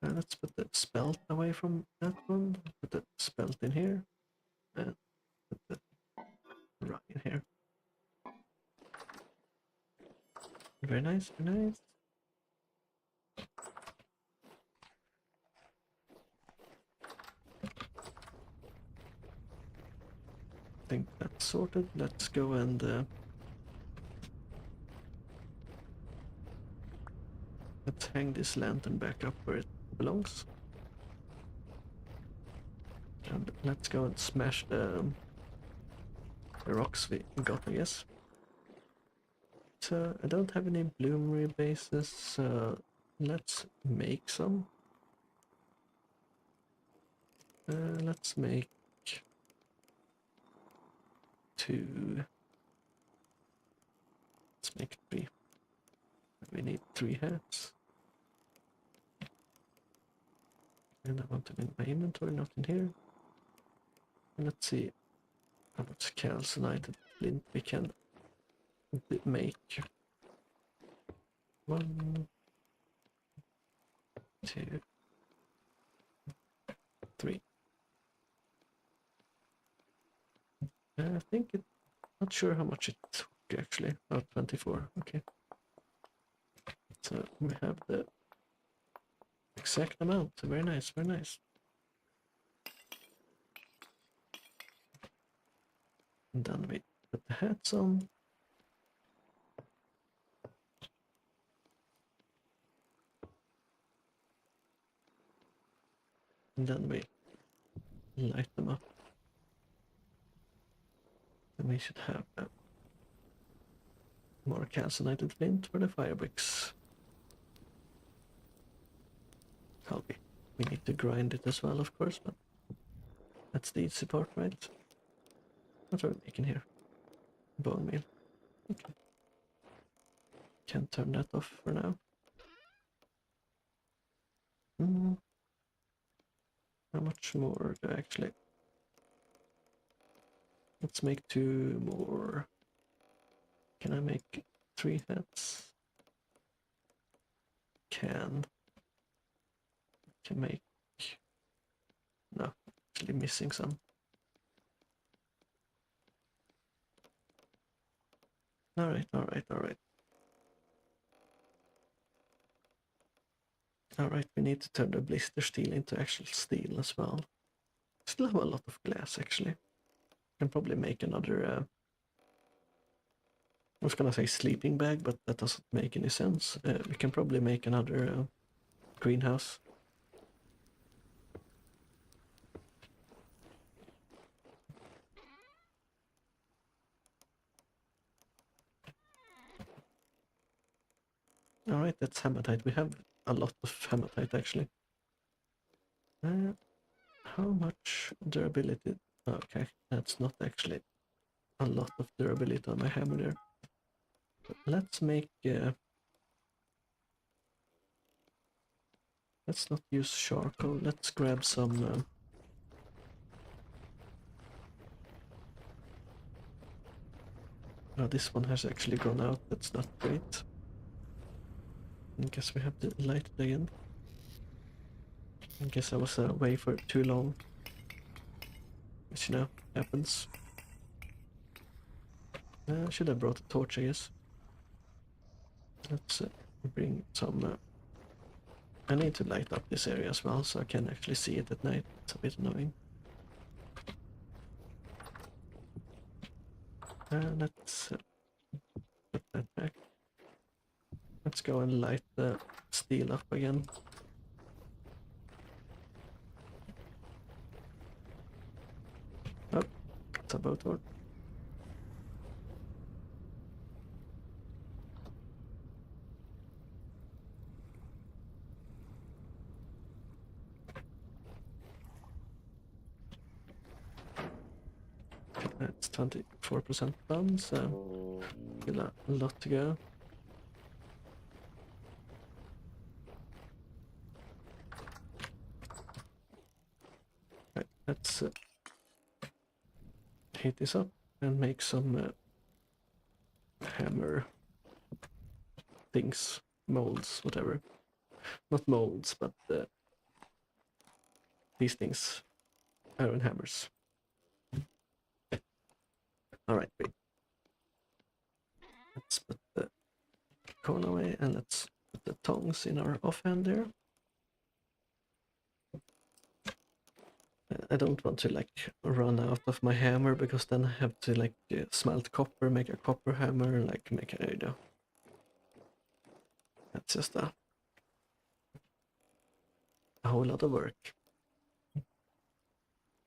Let's put the spelt away from that one. Put the spelt in here, and put the rye in here. Very nice, very nice. I think that's sorted. Let's go and let's hang this lantern back up where it belongs. And let's go and smash the rocks we got, I guess. So I don't have any bloomery bases, so let's make some. Let's make 2. Let's make 3. We need 3 hats. And I want them in my inventory, not in here. And let's see how much calcinated flint we can make. 1, 2, 3. I think it. Not sure how much it took actually. Oh, 24. Okay. So we have the exact amount. Very nice, very nice. And then we put the hats on. And then we light them up. Then we should have more calcinated flint for the fire bricks. We need to grind it as well, of course, but that's the easy part, right? What are we making here? Bone meal. Okay. Can't turn that off for now. How much more do I actually... Let's make 2 more. Can I make 3 hats? Can make... No, actually missing some. Alright. Alright, we need to turn the blister steel into actual steel as well. Still have a lot of glass actually. Can probably make another... I was gonna say sleeping bag, but that doesn't make any sense. We can probably make another greenhouse. Alright, that's hematite. We have a lot of hematite actually. How much durability? Okay, that's not actually a lot of durability on my hammer there. But let's make... let's not use charcoal. Let's grab some... Oh, this one has actually gone out. That's not great. I guess we have to light it again. I guess I was away for too long. Which, you know, happens. I should have brought a torch, I guess. Let's bring some... I need to light up this area as well, so I can actually see it at night. It's a bit annoying. Let's put that back. Let's go and light the steel up again. Oh, it's a boat door. It's 24% done, so still a lot to go. Right, let's heat this up and make some hammer things, molds, whatever. Not molds, but these things, iron hammers. Alright, wait. Let's put the cone away and let's put the tongs in our offhand there. I don't want to like run out of my hammer because then I have to like smelt copper, make a copper hammer, and like make a, you know. That's just a whole lot of work.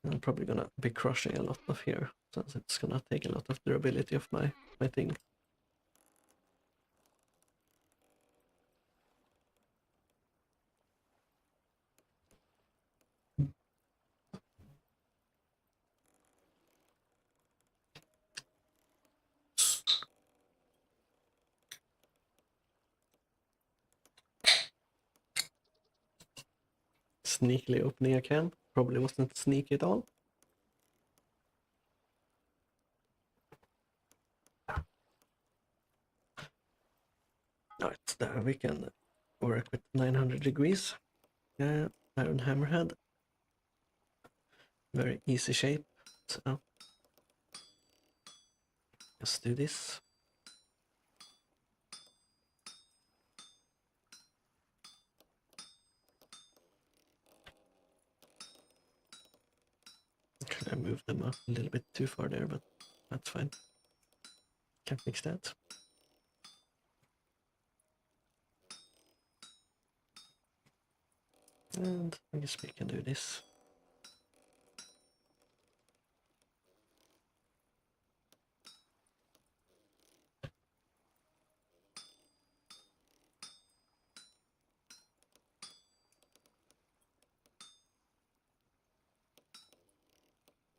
I'm probably gonna be crushing a lot of here, since it's gonna take a lot of durability of my thing. Sneakily opening a can. Probably wasn't sneaky at all. Alright, there we can work with 900 degrees. Iron hammerhead. Very easy shape. So let's do this. I moved them up a little bit too far there, but that's fine. Can fix that. And I guess we can do this.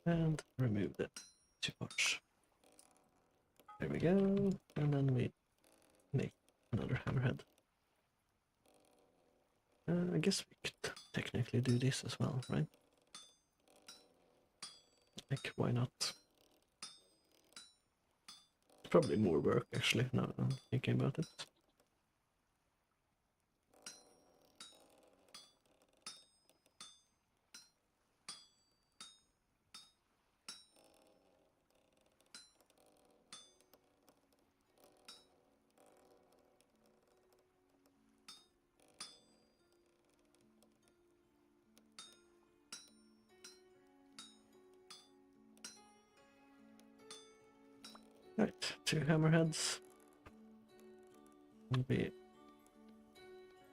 And remove the 2 parts. There we go. And then we make another hammerhead. I guess we could technically do this as well, right? Like, why not? It's probably more work, actually, now I'm thinking about it. Right, 2 hammerheads. And we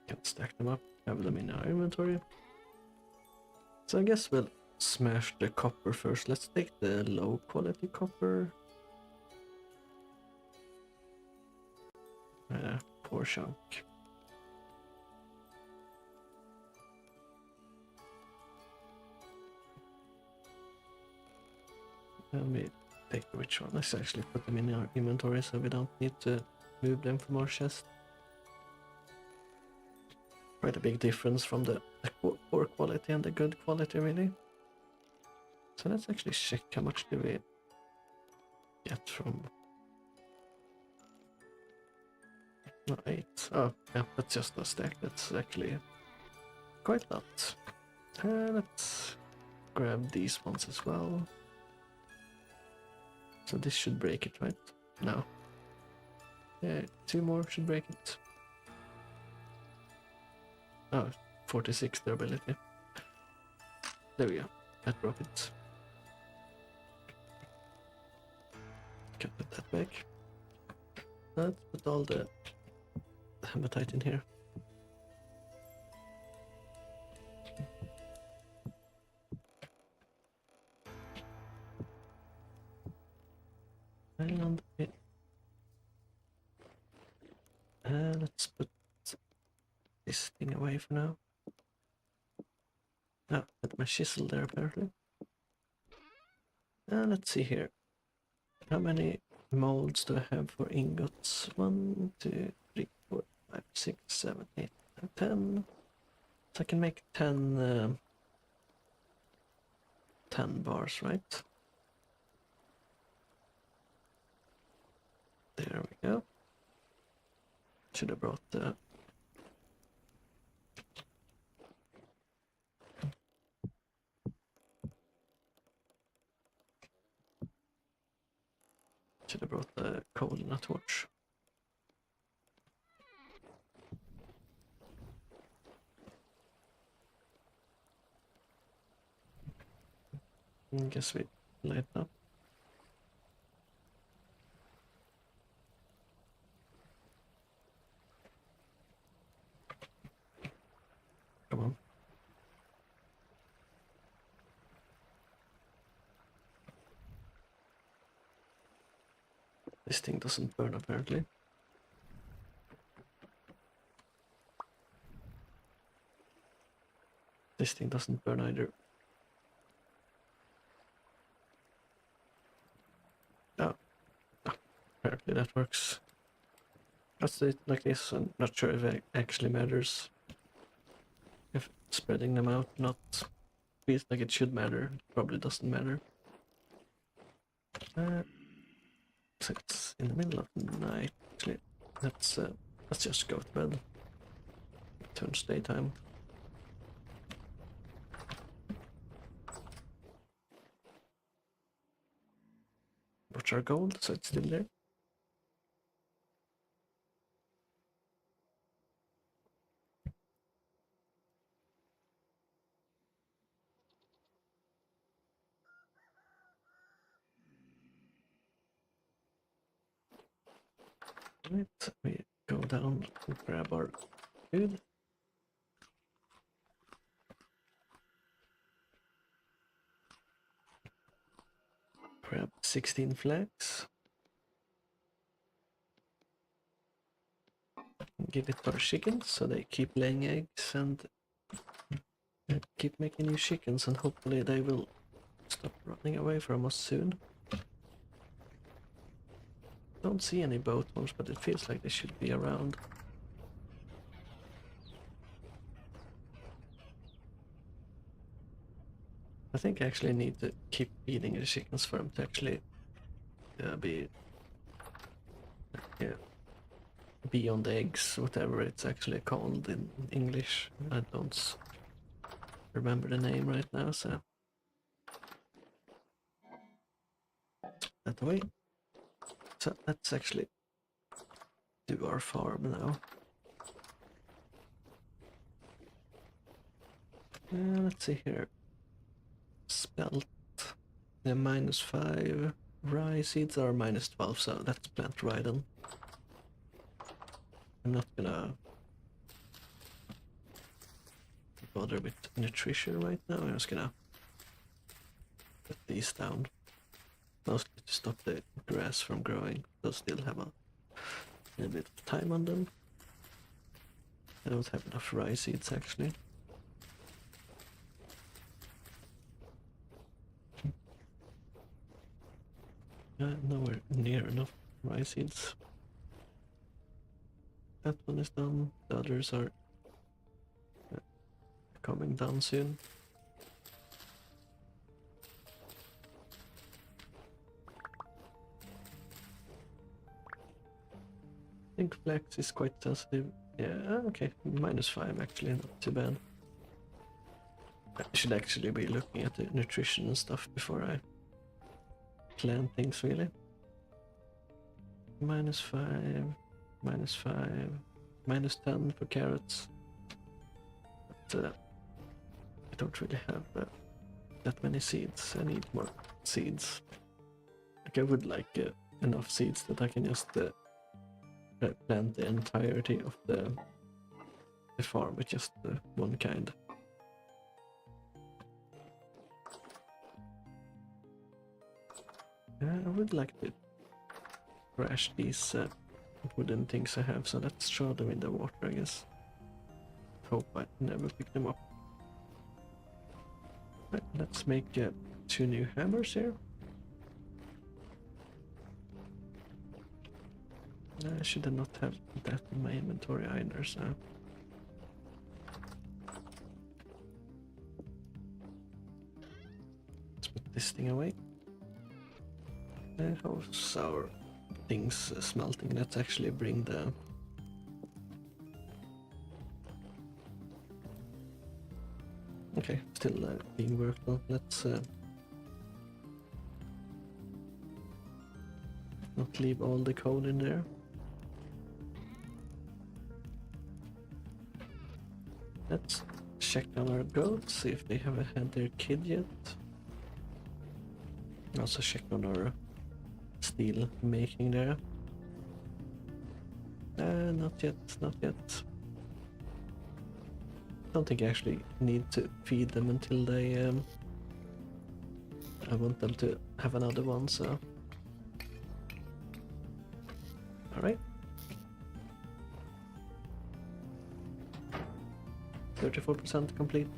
can stack them up, have them in our inventory. So I guess we'll smash the copper first. Let's take the low quality copper. Poor chunk. And we take the rich one. Let's actually put them in our inventory so we don't need to move them from our chest. Quite a big difference from the poor quality and the good quality, really. So let's actually check how much do we get from... No, 8. Oh, yeah, that's just a stack. That's actually quite a lot. Let's grab these ones as well. So this should break it, right? No. Yeah, 2 more should break it. Oh, 46 durability. There we go. That broke it. Can put that back. Let's put all the hematite in here. And let's put this thing away for now. Oh, put my chisel there apparently. Let's see here. How many molds do I have for ingots? 1, 2, 3, 4, 5, 6, 7, 8, 9, 10. So I can make 10 bars, right? There we go. Should have brought the coal in a torch. I guess we light up. Come on. This thing doesn't burn apparently. This thing doesn't burn either. Oh, apparently that works. That's it like this. I'm not sure if it actually matters. If spreading them out not feels like it should matter, it probably doesn't matter. So it's in the middle of the night actually. Let's just go to bed. It turns daytime. Watch our gold, so it's still there. Right, we go down and grab our food. Grab 16 flags. Give it to our chickens so they keep laying eggs and keep making new chickens, and hopefully they will stop running away from us soon. Don't see any boat ones, but it feels like they should be around. I think I actually need to keep feeding the chickens for them to actually be on the eggs, whatever it's actually called in English. I don't remember the name right now, so that way. So let's actually do our farm now. Let's see here. Spelt. They're -5. Rye seeds are -12, so let's plant rye then. I'm not gonna bother with nutrition right now. I'm just gonna put these down. Mostly to stop the grass from growing. They'll still have a little bit of time on them. I don't have enough rye seeds actually. Nowhere near enough rye seeds. That one is done. The others are coming down soon. I think flax is quite sensitive. Yeah, okay, -5 actually, not too bad. I should actually be looking at the nutrition and stuff before I plan things, really. -5, -5, -10 for carrots. But I don't really have that many seeds. I need more seeds. Like I would like enough seeds that I can just plant the entirety of the farm with just one kind. I would like to crash these wooden things I have, so let's throw them in the water, I guess. Hope I never pick them up. Right, let's make 2 new hammers here. I should not have that in my inventory either, so... Let's put this thing away. How's our things smelting? Let's actually bring the... Okay, still being worked on. Let's not leave all the code in there. Let's check on our goats, see if they haven't had their kid yet. Also check on our steel making there. Not yet, not yet. Don't think I actually need to feed them until they I want them to have another one, so... Alright. 34% complete,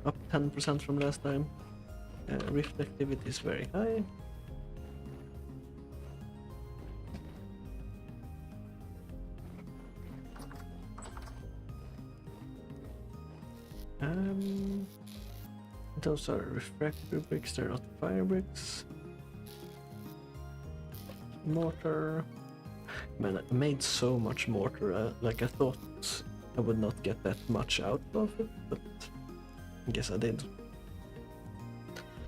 up 10% from last time. Rift activity is very high. Those are refractory bricks, they're not fire bricks. Mortar. Man, I made so much mortar, like I thought I would not get that much out of it, but I guess I did.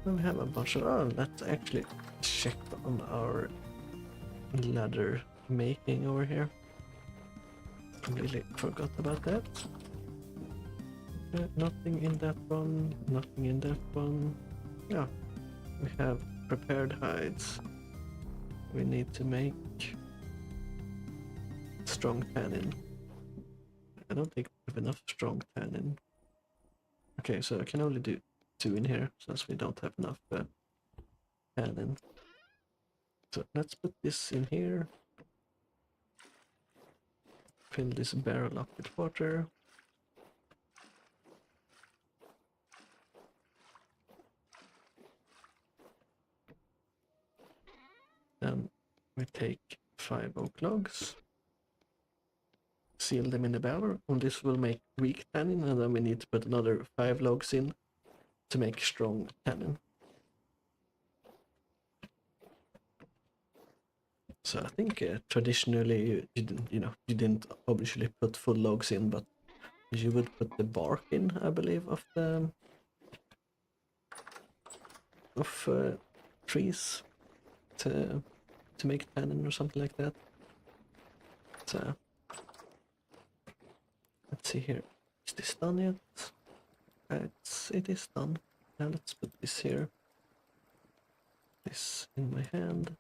We have a bunch of... Oh, let's actually check on our ladder making over here. Completely forgot about that. Nothing in that one, nothing in that one. Yeah, we have prepared hides. We need to make strong tannin. I don't think we have enough strong tannin. Okay, so I can only do 2 in here since we don't have enough tannin. So let's put this in here. Fill this barrel up with water. Then we take 5 oak logs, seal them in the barrel, and this will make weak tannin, and then we need to put another 5 logs in to make strong tannin. So I think traditionally you didn't obviously put full logs in, but you would put the bark in, I believe, of the trees to make tannin or something like that. So let's see here. Is this done yet? It is done. Now let's put this here. This in my hand.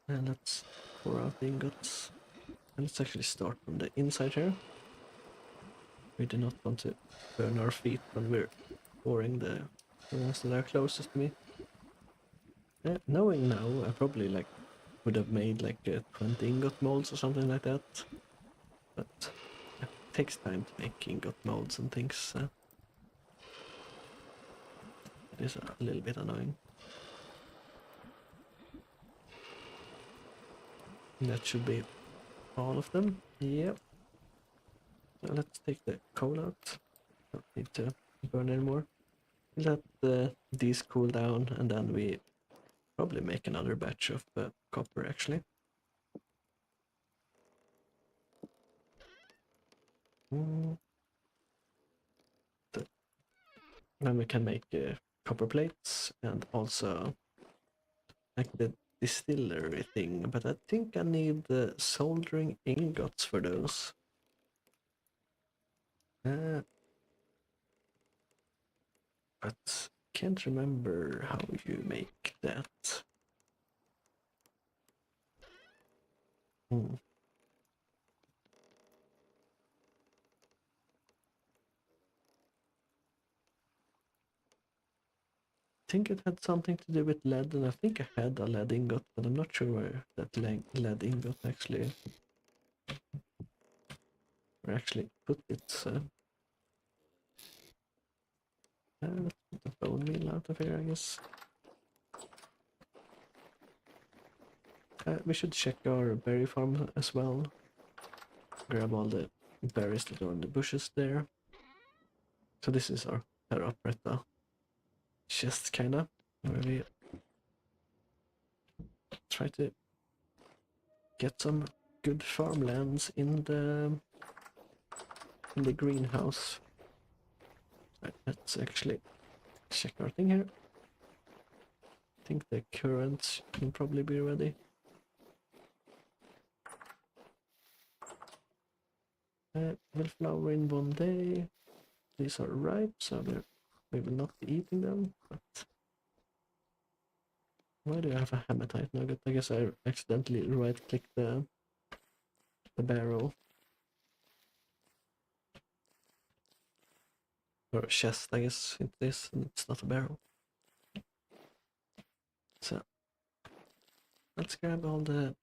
And let's pour out the ingots. And let's actually start from the inside here. We do not want to burn our feet when we're pouring the ones that are closest to me. Knowing now, I probably would have made 20 ingot molds or something like that. But it takes time to make ingot molds and things. It is a little bit annoying. That should be all of them. Yep. So let's take the coal out. Don't need to burn anymore. Let these cool down, and then we probably make another batch of copper actually. The Then we can make copper plates and also like the distillery thing, but I think I need the soldering ingots for those. But can't remember how you make that. Hmm. I think it had something to do with lead, and I think I had a lead ingot, but I'm not sure where that lead ingot actually put it. So let's put the bone meal out of here, I guess. We should check our berry farm as well. Grab all the berries that are on the bushes there. So this is our terra operetta chest, kinda, where we try to get some good farmlands in the greenhouse. Right, let's actually check our thing here. I think the currants can probably be ready. Will flower in 1 day. These are ripe, so we will not be eating them. But why do I have a hematite nugget? I guess I accidentally right-clicked the barrel. Or a chest, I guess it is, and it's not a barrel. So let's grab all the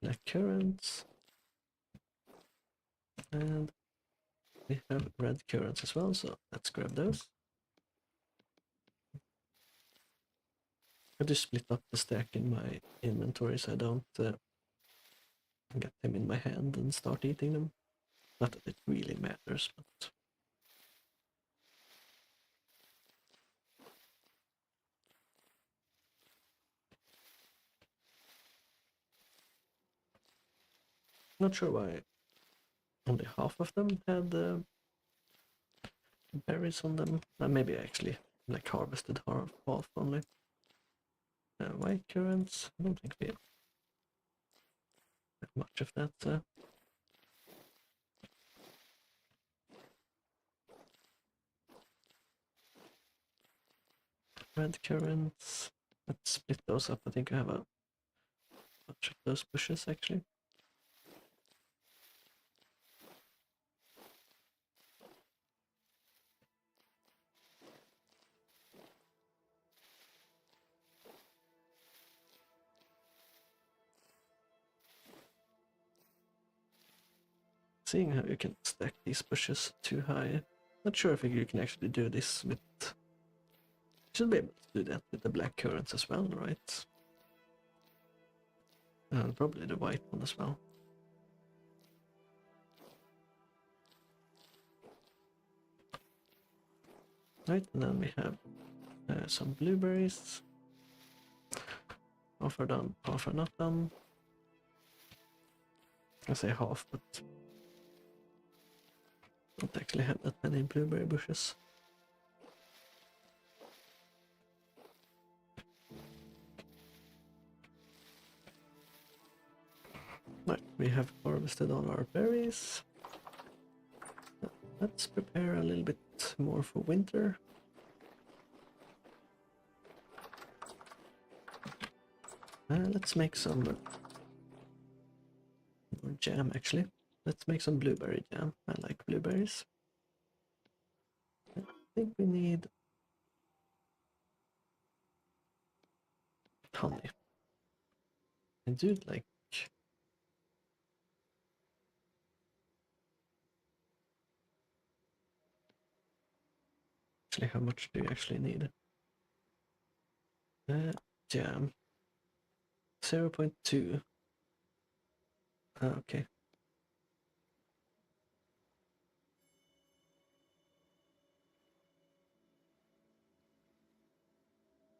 black currants. And we have red currants as well, so let's grab those. I just split up the stack in my inventory so I don't get them in my hand and start eating them. Not that it really matters, but not sure why only half of them had berries on them. Maybe I actually like harvested half only. White currants, I don't think we have much of that. Red currants, let's split those up. I think I have a bunch of those bushes actually. Seeing how you can stack these bushes too high. Not sure if you can actually do this with... Should be able to do that with the black currants as well, right? And probably the white one as well. Right, and then we have some blueberries. Half are done, half are not done. I say half, but don't actually have that many blueberry bushes. Right, we have harvested all our berries. Let's prepare a little bit more for winter. Let's make some more jam actually. Let's make some blueberry jam. I like blueberries. I think we need honey. I do like... Actually, how much do you actually need? Jam. 0.2. Okay.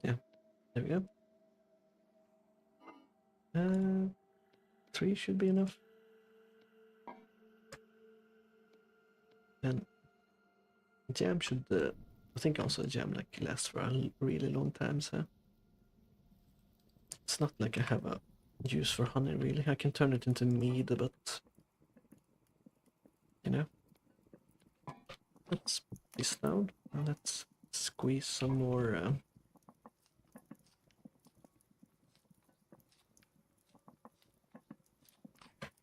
Yeah, there we go. 3 should be enough. And jam should I think also a jam like lasts for a really long time, so it's not like I have a use for honey really. I can turn it into mead, but you know. Let's put this down and let's squeeze some more.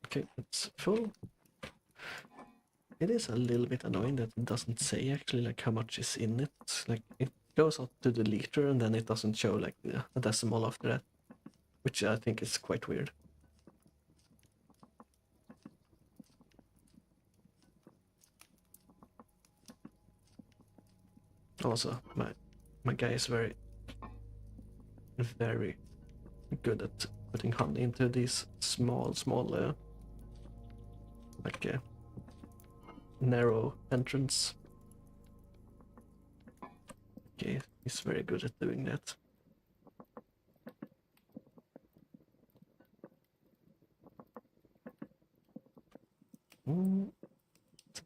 Okay, it's full. It is a little bit annoying that it doesn't say actually like how much is in it. Like it goes out to the liter and then it doesn't show like a decimal after that, which I think is quite weird. Also, my guy is very good at putting honey into these small like narrow entrance. Okay, he's very good at doing that.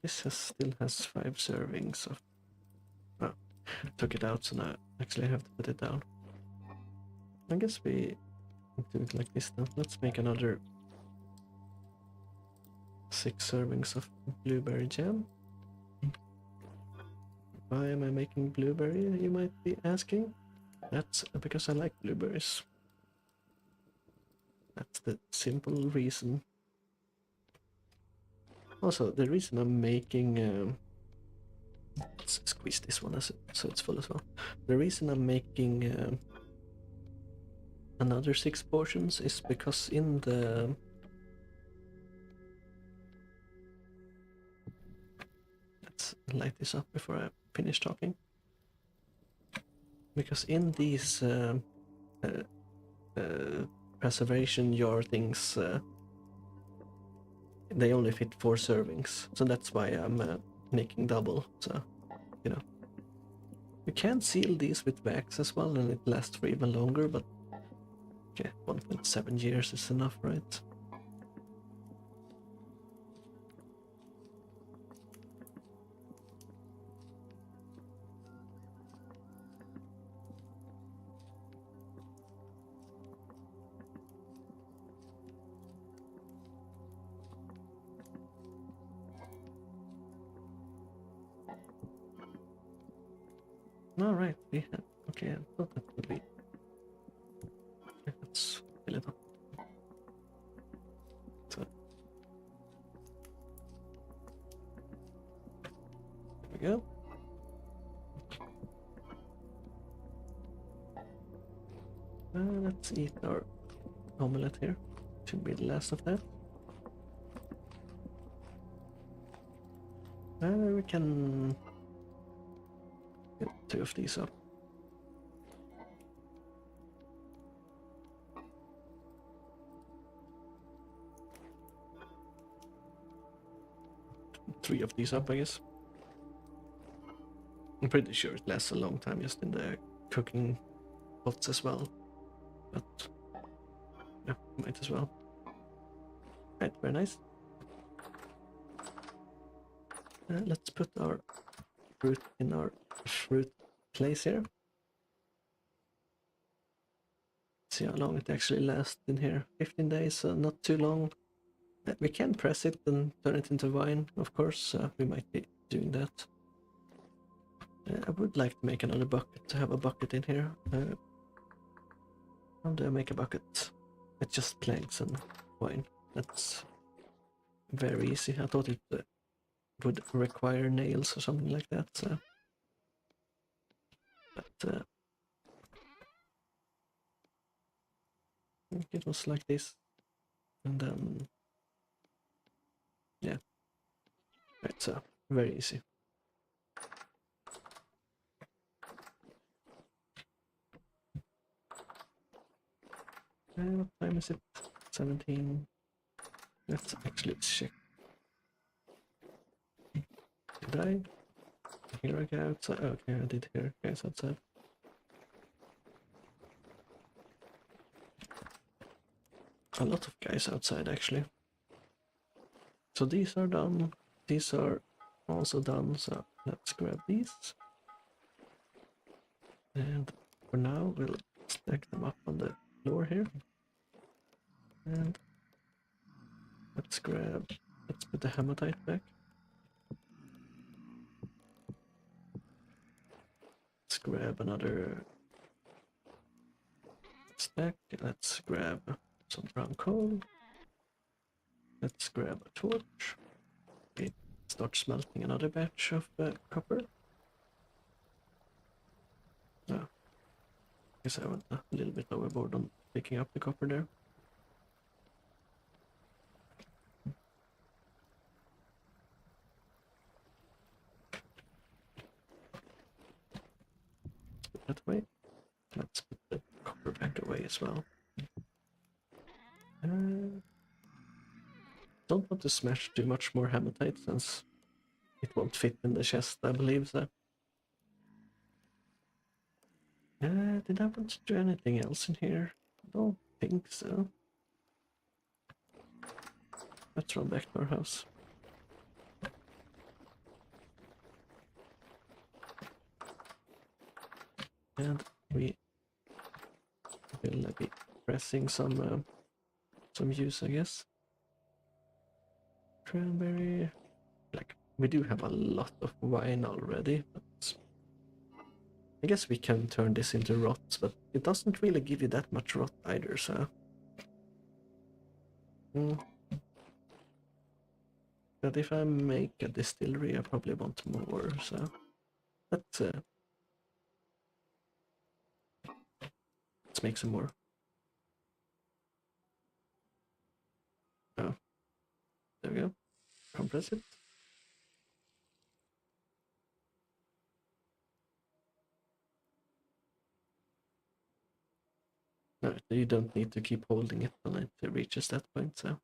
This still has 5 servings of. Oh, took it out, so now I actually have to put it down. I guess we do it like this now. Let's make another 6 servings of blueberry jam. Why am I making blueberry, you might be asking? That's because I like blueberries. That's the simple reason. Also, the reason I'm making... let's squeeze this one so it's full as well. The reason I'm making another 6 portions is because in the... Let's light this up before I finish talking. Because in these preservation jar things, they only fit 4 servings, so that's why I'm making double. So, you know, you can seal these with wax as well, and it lasts for even longer. But okay, 1.7 years is enough, right? All right, we have. Okay, I thought that would be. Okay, let's fill it up. So, there we go. Let's eat our omelette here. Should be the last of that. We can get 2 of these up. Three of these up, I guess. I'm pretty sure it lasts a long time just in the cooking pots as well. But yeah, might as well. Right, very nice. Let's put our fruit in our fruit place here. See how long it actually lasts in here. 15 days, so not too long. We can press it and turn it into wine, of course. We might be doing that. I would like to make another bucket, to have a bucket in here. How do I make a bucket? It's just planks and wine. That's very easy. I thought it would require nails or something like that. So. But I think it was like this. And then... yeah. Right, so very easy. What time is it? 17. Let's actually check. Did I? Here I go outside. Okay, I did hear guys outside. A lot of guys outside actually. So these are done. These are also done. So let's grab these. And for now, we'll stack them up on the floor here. And let's put the hematite back. Let's grab another stack. Let's grab some brown coal. Let's grab a torch. Okay, start smelting another batch of copper. Oh, guess I went a little bit overboard on picking up the copper there. Put that away. Let's put the copper back away as well. Don't want to smash too much more hematite since it won't fit in the chest, I believe so. Did I want to do anything else in here? I don't think so. Let's run back to our house. And we will be pressing some juice, I guess. Cranberry. Like, we do have a lot of wine already, but I guess we can turn this into rot, but it doesn't really give you that much rot either, so. But if I make a distillery, I probably want more, so let's make some more. Oh, there we go. Compress it. No, you don't need to keep holding it until it reaches that point, so.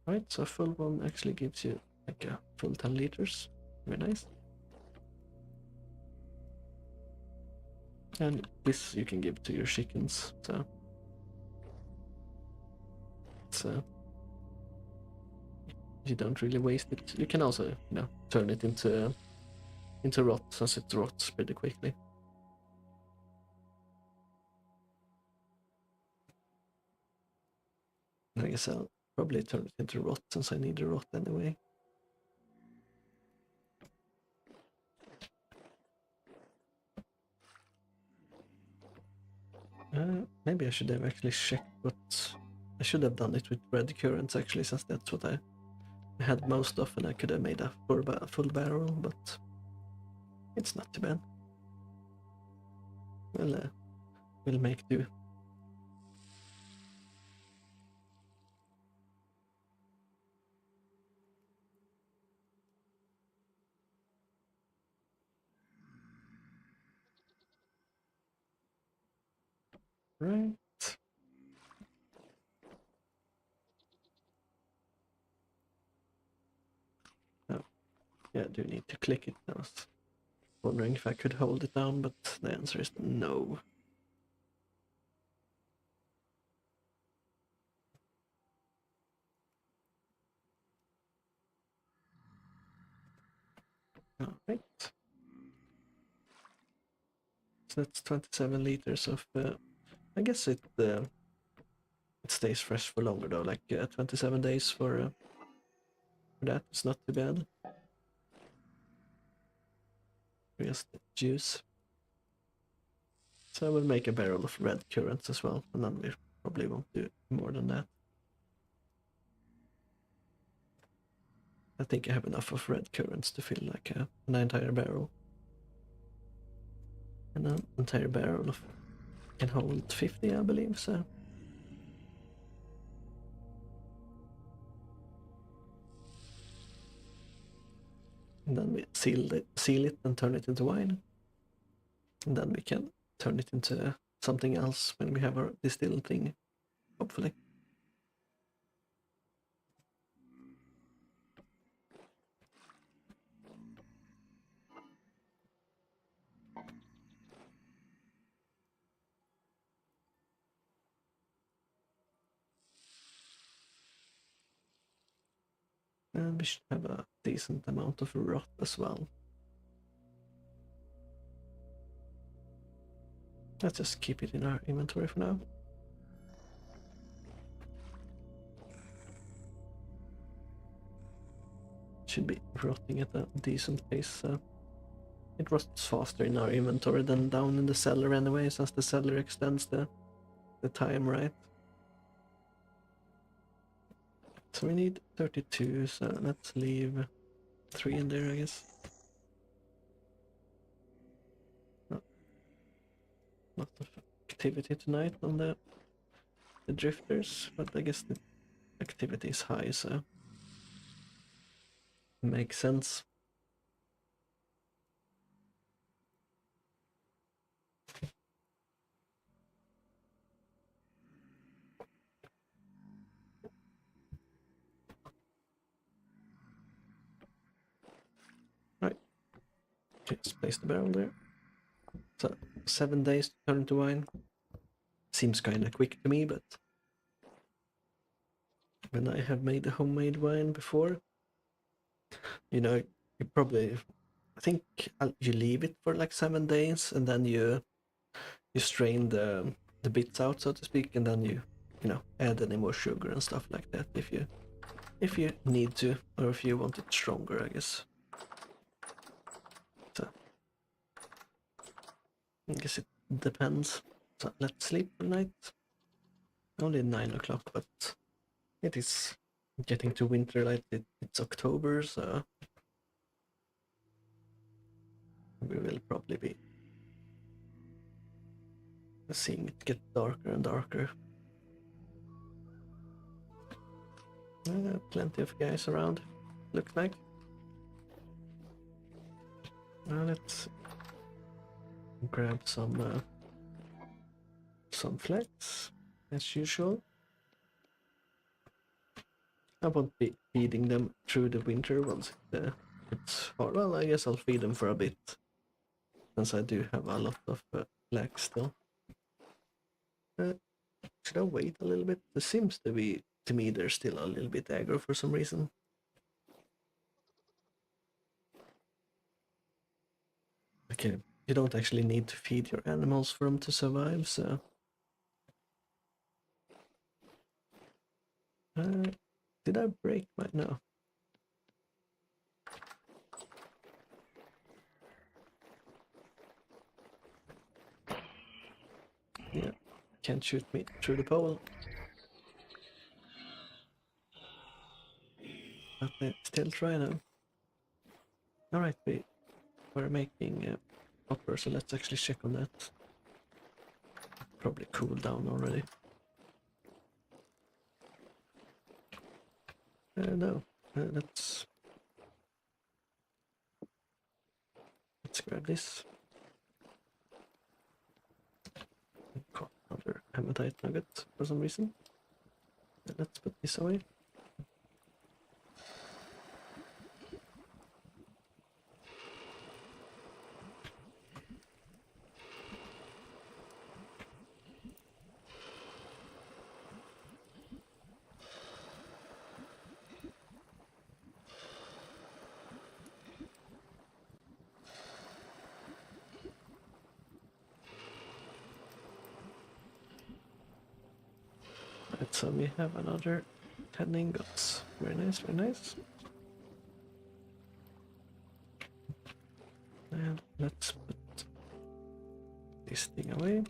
Right, so a full one actually gives you like a full 10 liters. Very nice. And this you can give to your chickens, so. It's, you don't really waste it. You can also, turn it into rot, since it rots pretty quickly. I guess I'll probably turn it into rot since I need a rot anyway. Maybe I should have actually checked what... I should have done it with red currants actually, since that's what I had most of, and I could have made a full barrel, but it's not too bad. Well, we'll make do. Right. Oh, yeah, I do need to click it. I was wondering if I could hold it down, but the answer is no. Alright. So that's 27 liters of... I guess it stays fresh for longer though, like 27 days for that. It's not too bad. Just juice. So I will make a barrel of red currants as well, and then we probably won't do more than that. I think I have enough of red currants to fill like an entire barrel. And an entire barrel of can hold 50, I believe, so. And then we seal it and turn it into wine. And then we can turn it into something else when we have our distilled thing, hopefully. And we should have a decent amount of rot as well. Let's just keep it in our inventory for now. Should be rotting at a decent pace. It rots faster in our inventory than down in the cellar anyway, since the cellar extends the time, right? So we need 32, so let's leave 3 in there, I guess. Lot of activity tonight on the drifters, but I guess the activity is high, so makes sense. Right, just place the barrel there. So 7 days to turn to wine. Seems kind of quick to me, but when I have made the homemade wine before, you know, you probably, I think you leave it for like 7 days, and then you strain the bits out, so to speak, and then you know, add any more sugar and stuff like that if you need to, or if you want it stronger, I guess. So I guess it depends. So let's sleep tonight. Only 9 o'clock, but it is getting to winter. Like it's October, so we will probably be seeing it get darker and darker. Plenty of guys around, looks like. Let's grab some flax, as usual. I won't be feeding them through the winter once it's hard. Well, I guess I'll feed them for a bit, since I do have a lot of flax still. Should I wait a little bit? There seems to be, to me, they're still a little bit aggro for some reason. Okay, you don't actually need to feed your animals for them to survive, so... did I break my... No. Yeah, can't shoot me through the pole. But still try now. Alright, we're making copper, so let's actually check on that. Probably cooled down already. No, let's grab this. Got another hematite nugget for some reason. Let's put this away. Right, so we have another 10 ingots. Very nice, very nice. And let's put this thing away.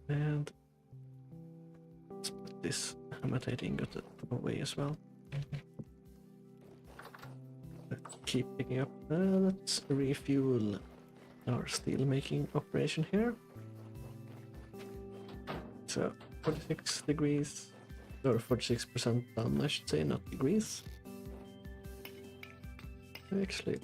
And let's put this hematite ingot away as well. Let's keep picking up. Let's refuel our steel making operation here. So 46 degrees, or 46% done, I should say, not degrees. Actually,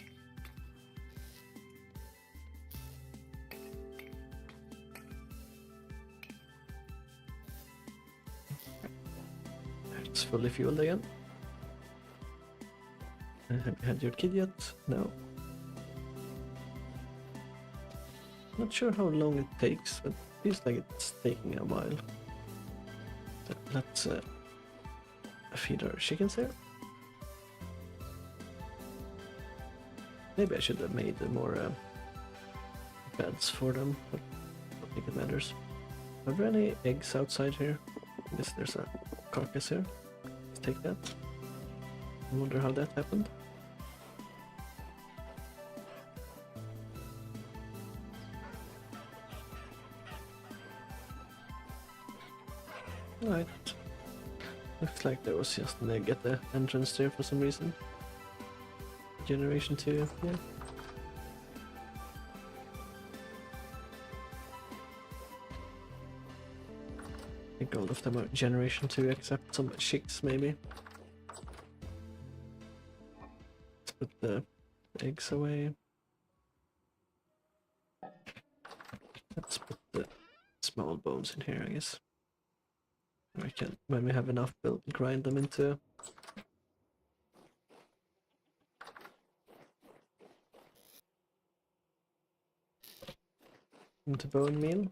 it's fully fueled again. Have you had your kid yet? No. Not sure how long it takes, but it feels like it's taking a while. So let's feed our chickens here. Maybe I should have made more beds for them, but I don't think it matters. Are there any eggs outside here? I guess there's a carcass here. Let's take that. I wonder how that happened. Right. Looks like there was just an egg at the entrance there for some reason. Generation 2, yeah. I think all of them are Generation 2 except some chicks maybe. Let's put the eggs away. Let's put the small bones in here, I guess. We can, when we have enough, we'll grind them into bone meal.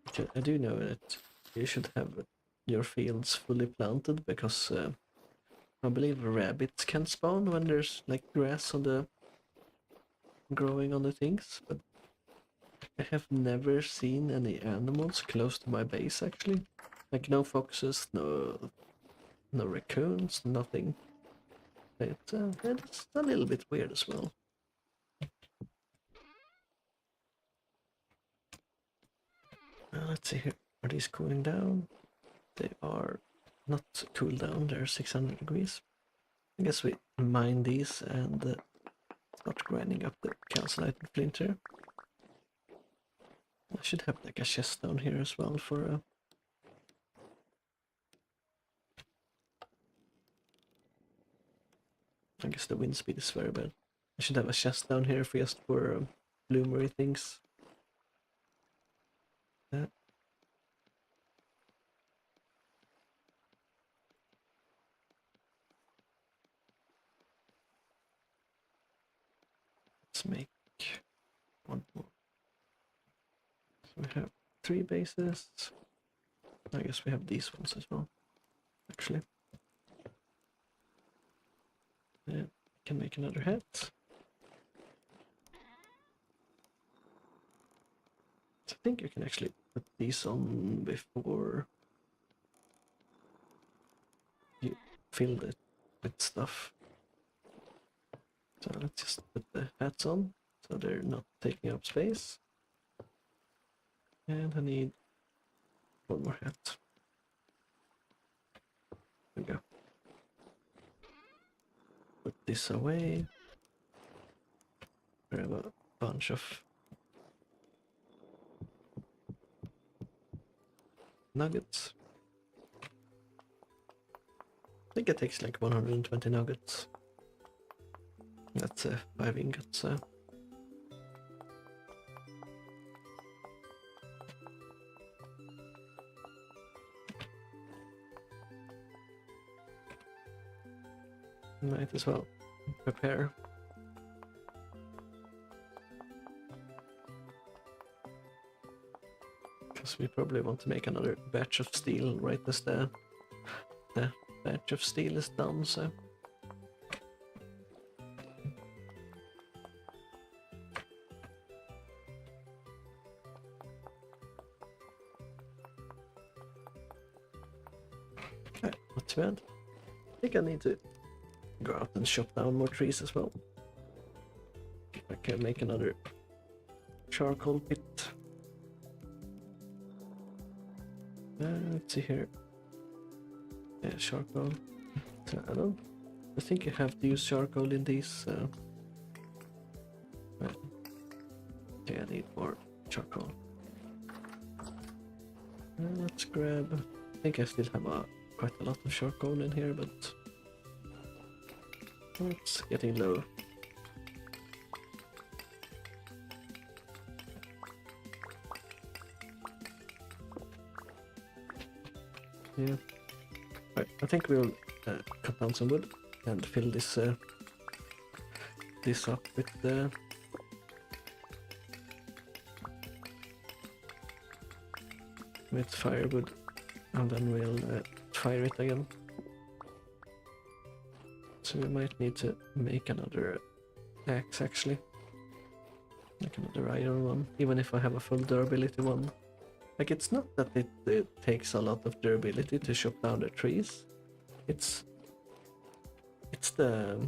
Okay, I do know that you should have your fields fully planted because I believe rabbits can spawn when there's like grass on the growing on the things, but I have never seen any animals close to my base actually. Like no foxes, no raccoons, nothing. It's a little bit weird as well. Let's see here. Are these cooling down? They are not cooled down. They're 600 degrees. I guess we mine these and start grinding up the calcined flint here. I should have like a chest down here as well for I guess the wind speed is very bad. I should have a chest down here for just for bloomery things. Let's make one more. So we have 3 bases. I guess we have these ones as well, actually. Yeah, can make another hat. I think you can actually put these on before you fill it with stuff. So let's just put the hats on so they're not taking up space. And I need one more hat. There we go. Put this away. Grab a bunch of nuggets. I think it takes like 120 nuggets. That's 5 ingots. Might as well prepare. Because we probably want to make another batch of steel right as the batch of steel is done, so. Okay, not too bad. I think I need to go out and chop down more trees as well. I can make another charcoal pit. Let's see here. Yeah, charcoal. I think you have to use charcoal in these. Right. Okay, I need more charcoal. Let's grab. I think I still have quite a lot of charcoal in here, but it's getting low. Yeah. Right, I think we'll cut down some wood and fill this up with firewood, and then we'll fire it again. So we might need to make another axe actually. Like another iron one, even if I have a full durability one. Like, it's not that it takes a lot of durability to chop down the trees. It's the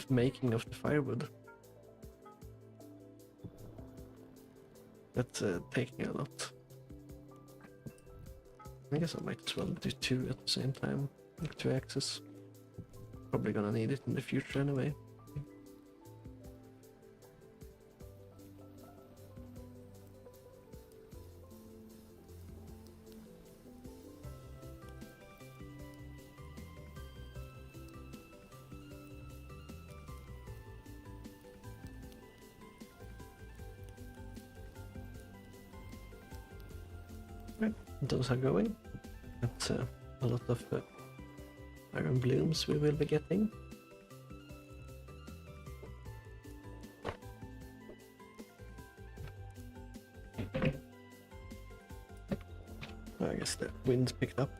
making of the firewood that's taking a lot. I guess I might as well do two at the same time, like 2 axes. Probably gonna need it in the future anyway. Right, those are going. That's a lot of iron blooms we will be getting. I guess the wind's picked up.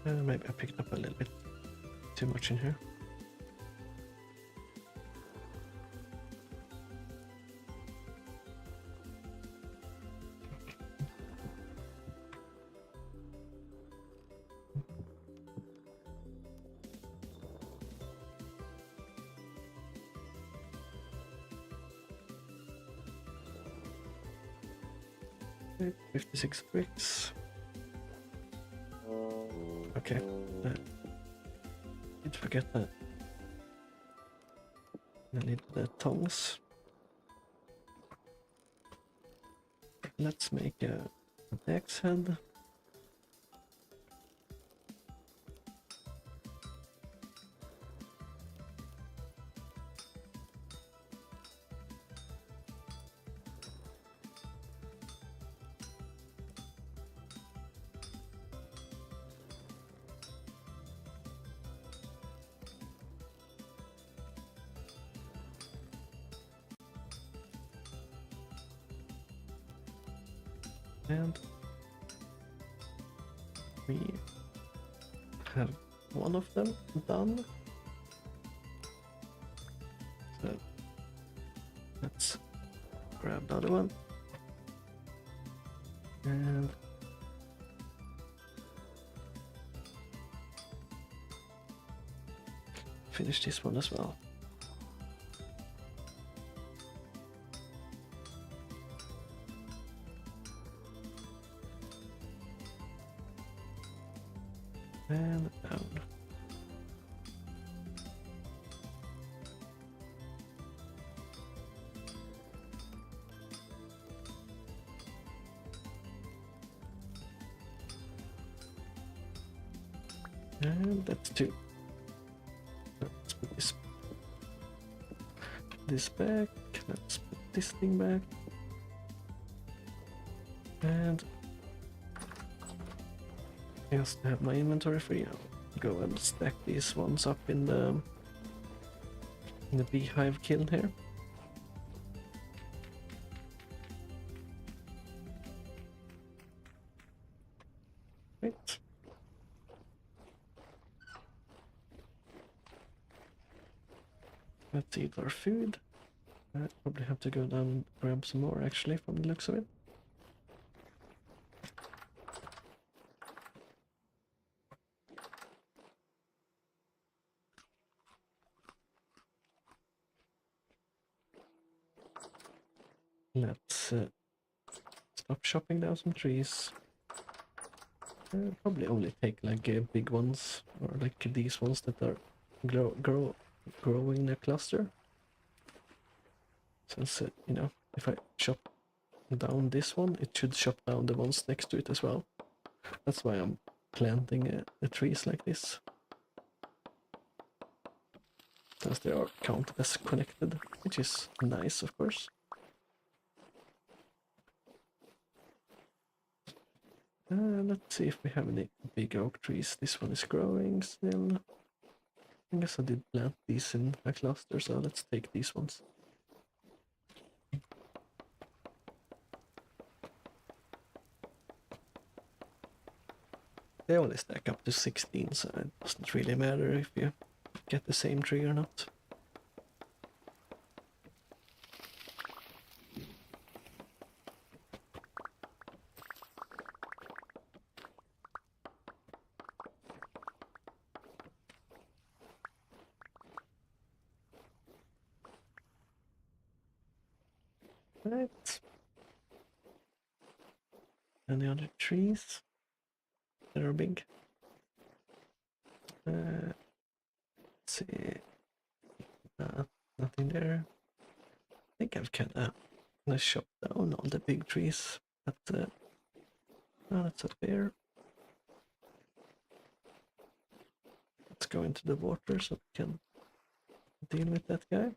Maybe I picked up a little bit too much in here. Okay, 56 bricks. Okay, did forget that. I need the tongs. Let's make a axe head. And we have one of them done. So let's grab the other one. And finish this one as well. And down. And that's 2. Let's put this back. Let's put this thing back. And just to have my inventory free, I'll go and stack these ones up in the beehive kiln here. Right. Let's eat our food. I probably have to go down and grab some more actually from the looks of it. Let's stop chopping down some trees. Probably only take like big ones, or like these ones that are growing in a cluster. Since you know, if I chop down this one, it should chop down the ones next to it as well. That's why I'm planting the trees like this, since they are counted as connected, which is nice, of course. Let's see if we have any big oak trees. This one is growing still. I guess I did plant these in a cluster, so let's take these ones. They only stack up to 16, so it doesn't really matter if you get the same tree or not. Right. Any other trees that are big? Let's see. Nothing there. I think I've kind of chopped down all the big trees, but oh, that's a bear. Let's go into the water so we can deal with that guy.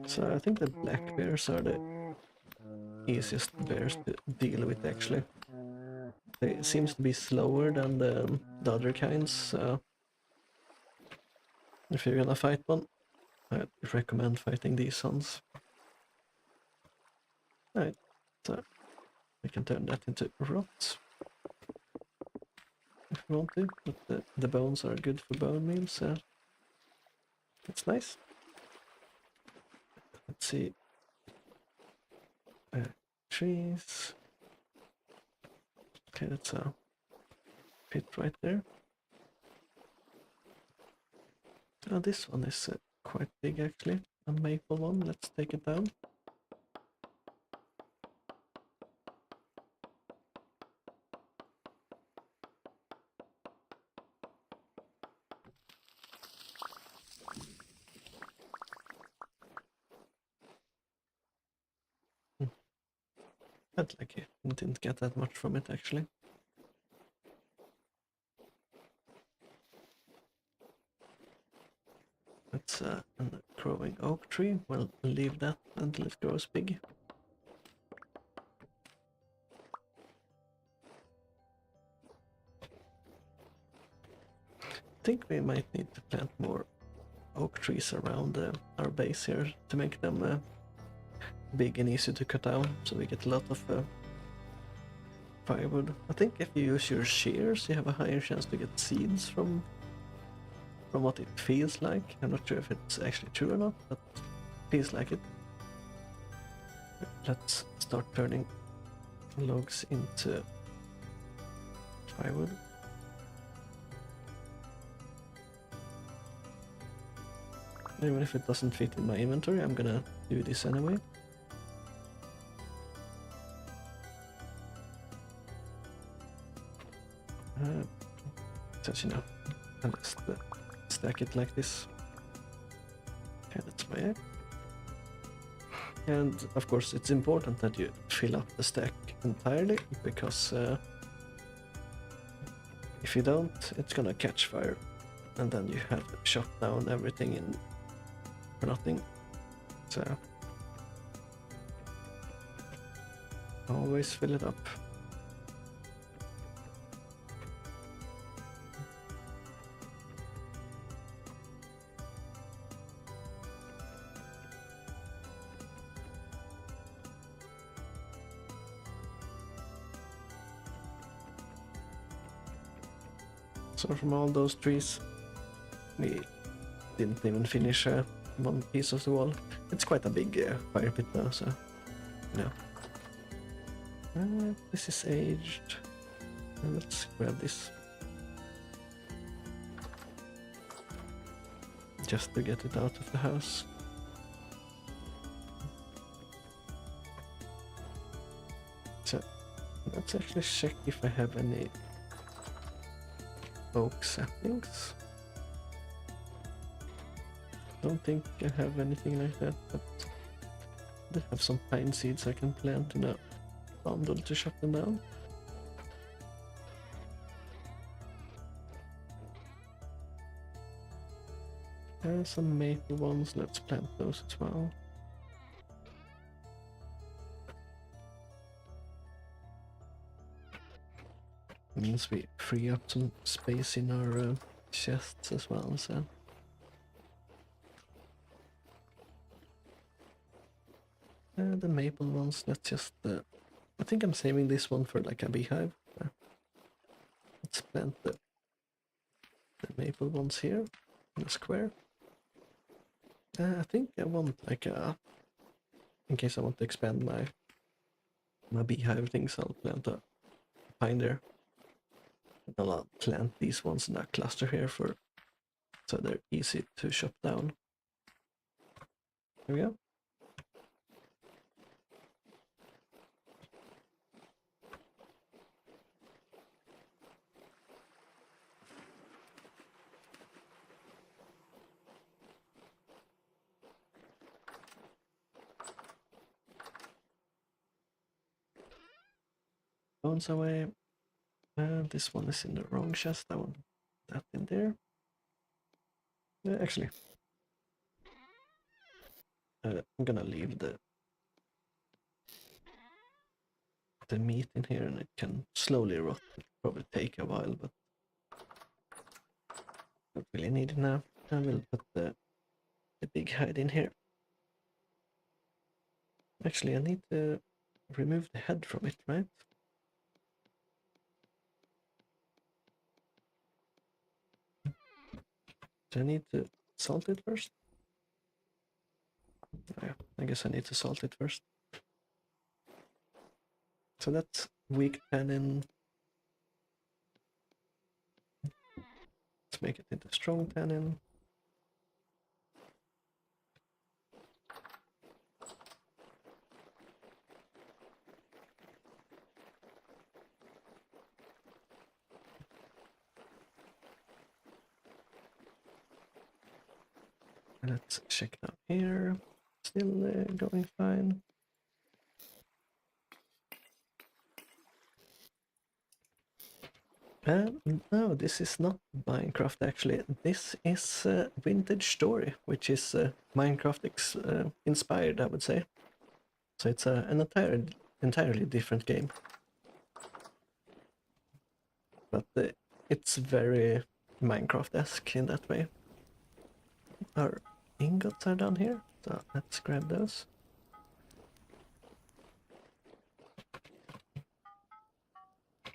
So I think the black bears are the easiest bears to deal with actually. They seems to be slower than the other kinds, so if you're gonna fight one, I'd recommend fighting these ones. Right, so we can turn that into rot if we want to, but the bones are good for bone meal, so that's nice. Let's see. Trees. Okay, that's a pit right there. Oh, this one is quite big actually. A maple one. Let's take it down. Felt like it didn't get that much from it actually. That's a growing oak tree. We'll leave that until it grows big. I think we might need to plant more oak trees around our base here to make them big and easy to cut down, so we get a lot of firewood. I think if you use your shears, you have a higher chance to get seeds from what it feels like. I'm not sure if it's actually true or not, but it feels like it. Let's start turning logs into firewood. Even if it doesn't fit in my inventory, I'm gonna do this anyway. As you know, I'll just stack it like this. Okay, that's my egg. And of course, it's important that you fill up the stack entirely, because if you don't, it's gonna catch fire, and then you have shot down everything in for nothing. So always fill it up. So from all those trees, we didn't even finish one piece of the wall. It's quite a big fire pit now, so you know. This is aged. Let's grab this. Just to get it out of the house. So let's actually check if I have any oak saplings. Don't think I have anything like that, but I have some pine seeds I can plant in a bundle to chop them down. Some maple ones, let's plant those as well. Means we free up some space in our chests as well, so. The maple ones, let's just. I think I'm saving this one for like a beehive. Let's plant the maple ones here in a square. I think I want like a. In case I want to expand my beehive things, I'll plant a pine there. And I'll plant these ones in a cluster here for so they're easy to chop down. There we go. Bones away. This one is in the wrong chest. I want that in there. Actually, I'm gonna leave the meat in here, and it can slowly rot. It'll probably take a while, but don't really need it now. I will put the big hide in here. Actually, I need to remove the head from it, right? Do I need to salt it first? Yeah, I guess I need to salt it first. So that's weak tannin. Let's make it into strong tannin. Let's check down here. Still going fine. No, this is not Minecraft actually. This is Vintage Story, which is Minecraft inspired, I would say. So it's an entirely different game. But it's very Minecraft-esque in that way. Our ingots are down here, so let's grab those.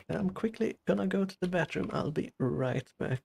I'm quickly gonna go to the bathroom. I'll be right back.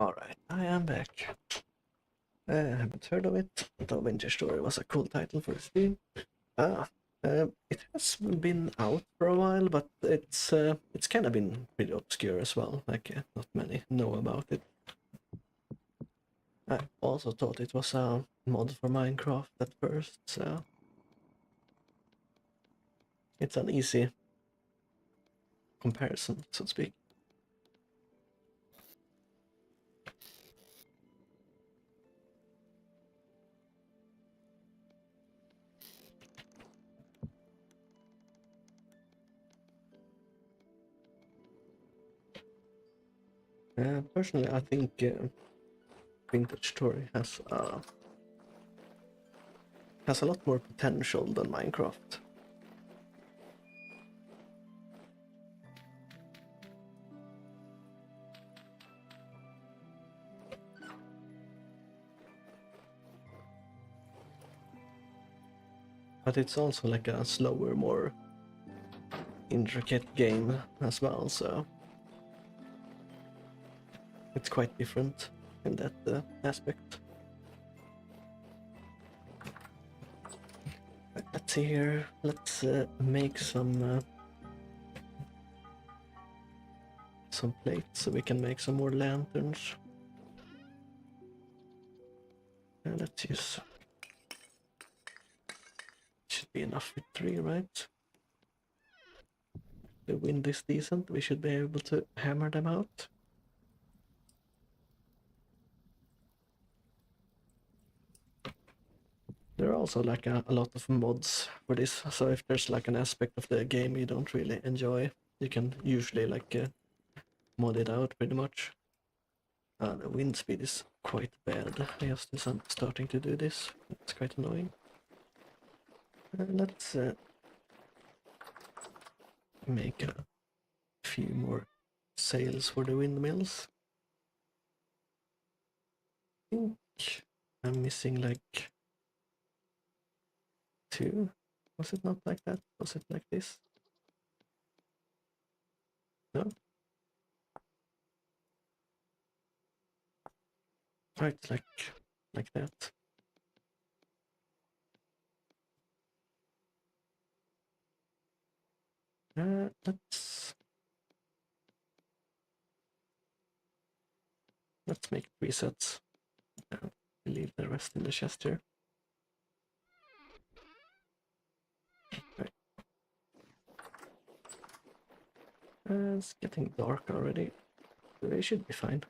Alright, I am back. I haven't heard of it. The Winter Story was a cool title for this game. Ah, it has been out for a while, but it's kind of been pretty obscure as well. Like not many know about it. I also thought it was a mod for Minecraft at first, so it's an easy comparison, so to speak. Personally, I think Vintage Story has a lot more potential than Minecraft. But it's also like a slower, more intricate game as well, so it's quite different in that aspect. Let's see here. Let's make some plates so we can make some more lanterns. Let's use. Should be enough with 3, right? The wind is decent. We should be able to hammer them out. There are also like a lot of mods for this, so if there's like an aspect of the game you don't really enjoy, you can usually like mod it out pretty much. The wind speed is quite bad. Just as I'm starting to do this, it's quite annoying. Let's make a few more sails for the windmills. I think I'm missing like 2. Was it not like that? Was it like this? No? Right, like that. Let's make 3 sets. Leave the rest in the chest here. Right. It's getting dark already. They should be fine.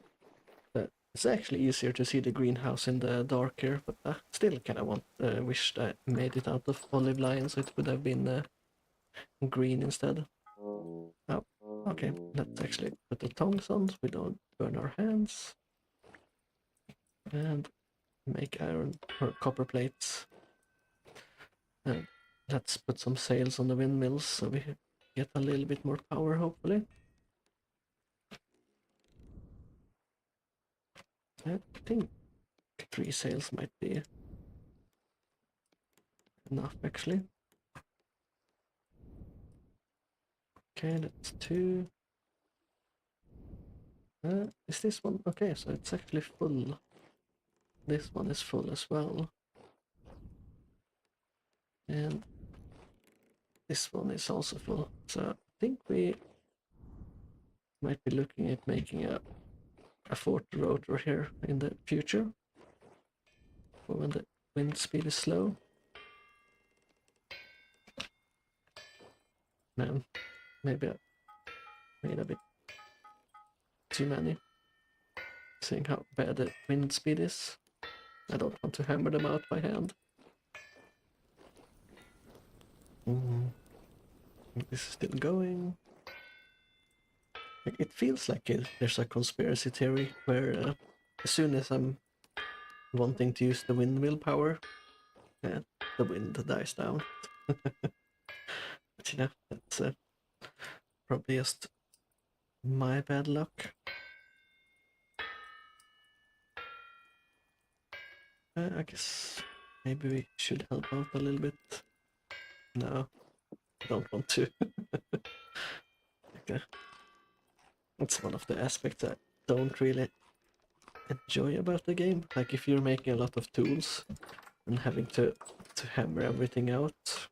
It's actually easier to see the greenhouse in the dark here, but I still kind of wished I made it out of olive line, so it would have been green instead. Oh, okay. Let's actually put the tongs on so we don't burn our hands. And make iron or copper plates. And let's put some sails on the windmills so we get a little bit more power, hopefully. I think 3 sails might be enough, actually. Okay, that's 2. Is this one? Okay, so it's actually full. This one is full as well. And this one is also full. So I think we might be looking at making a 4th rotor here in the future. For when the wind speed is slow. Man, maybe I made a bit too many. Seeing how bad the wind speed is. I don't want to hammer them out by hand. This is still going. It feels like there's a conspiracy theory where as soon as I'm wanting to use the windmill power, the wind dies down. But you know, that's probably just my bad luck. I guess maybe we should help out a little bit. No, I don't want to. Okay. That's one of the aspects I don't really enjoy about the game. Like if you're making a lot of tools and having to hammer everything out,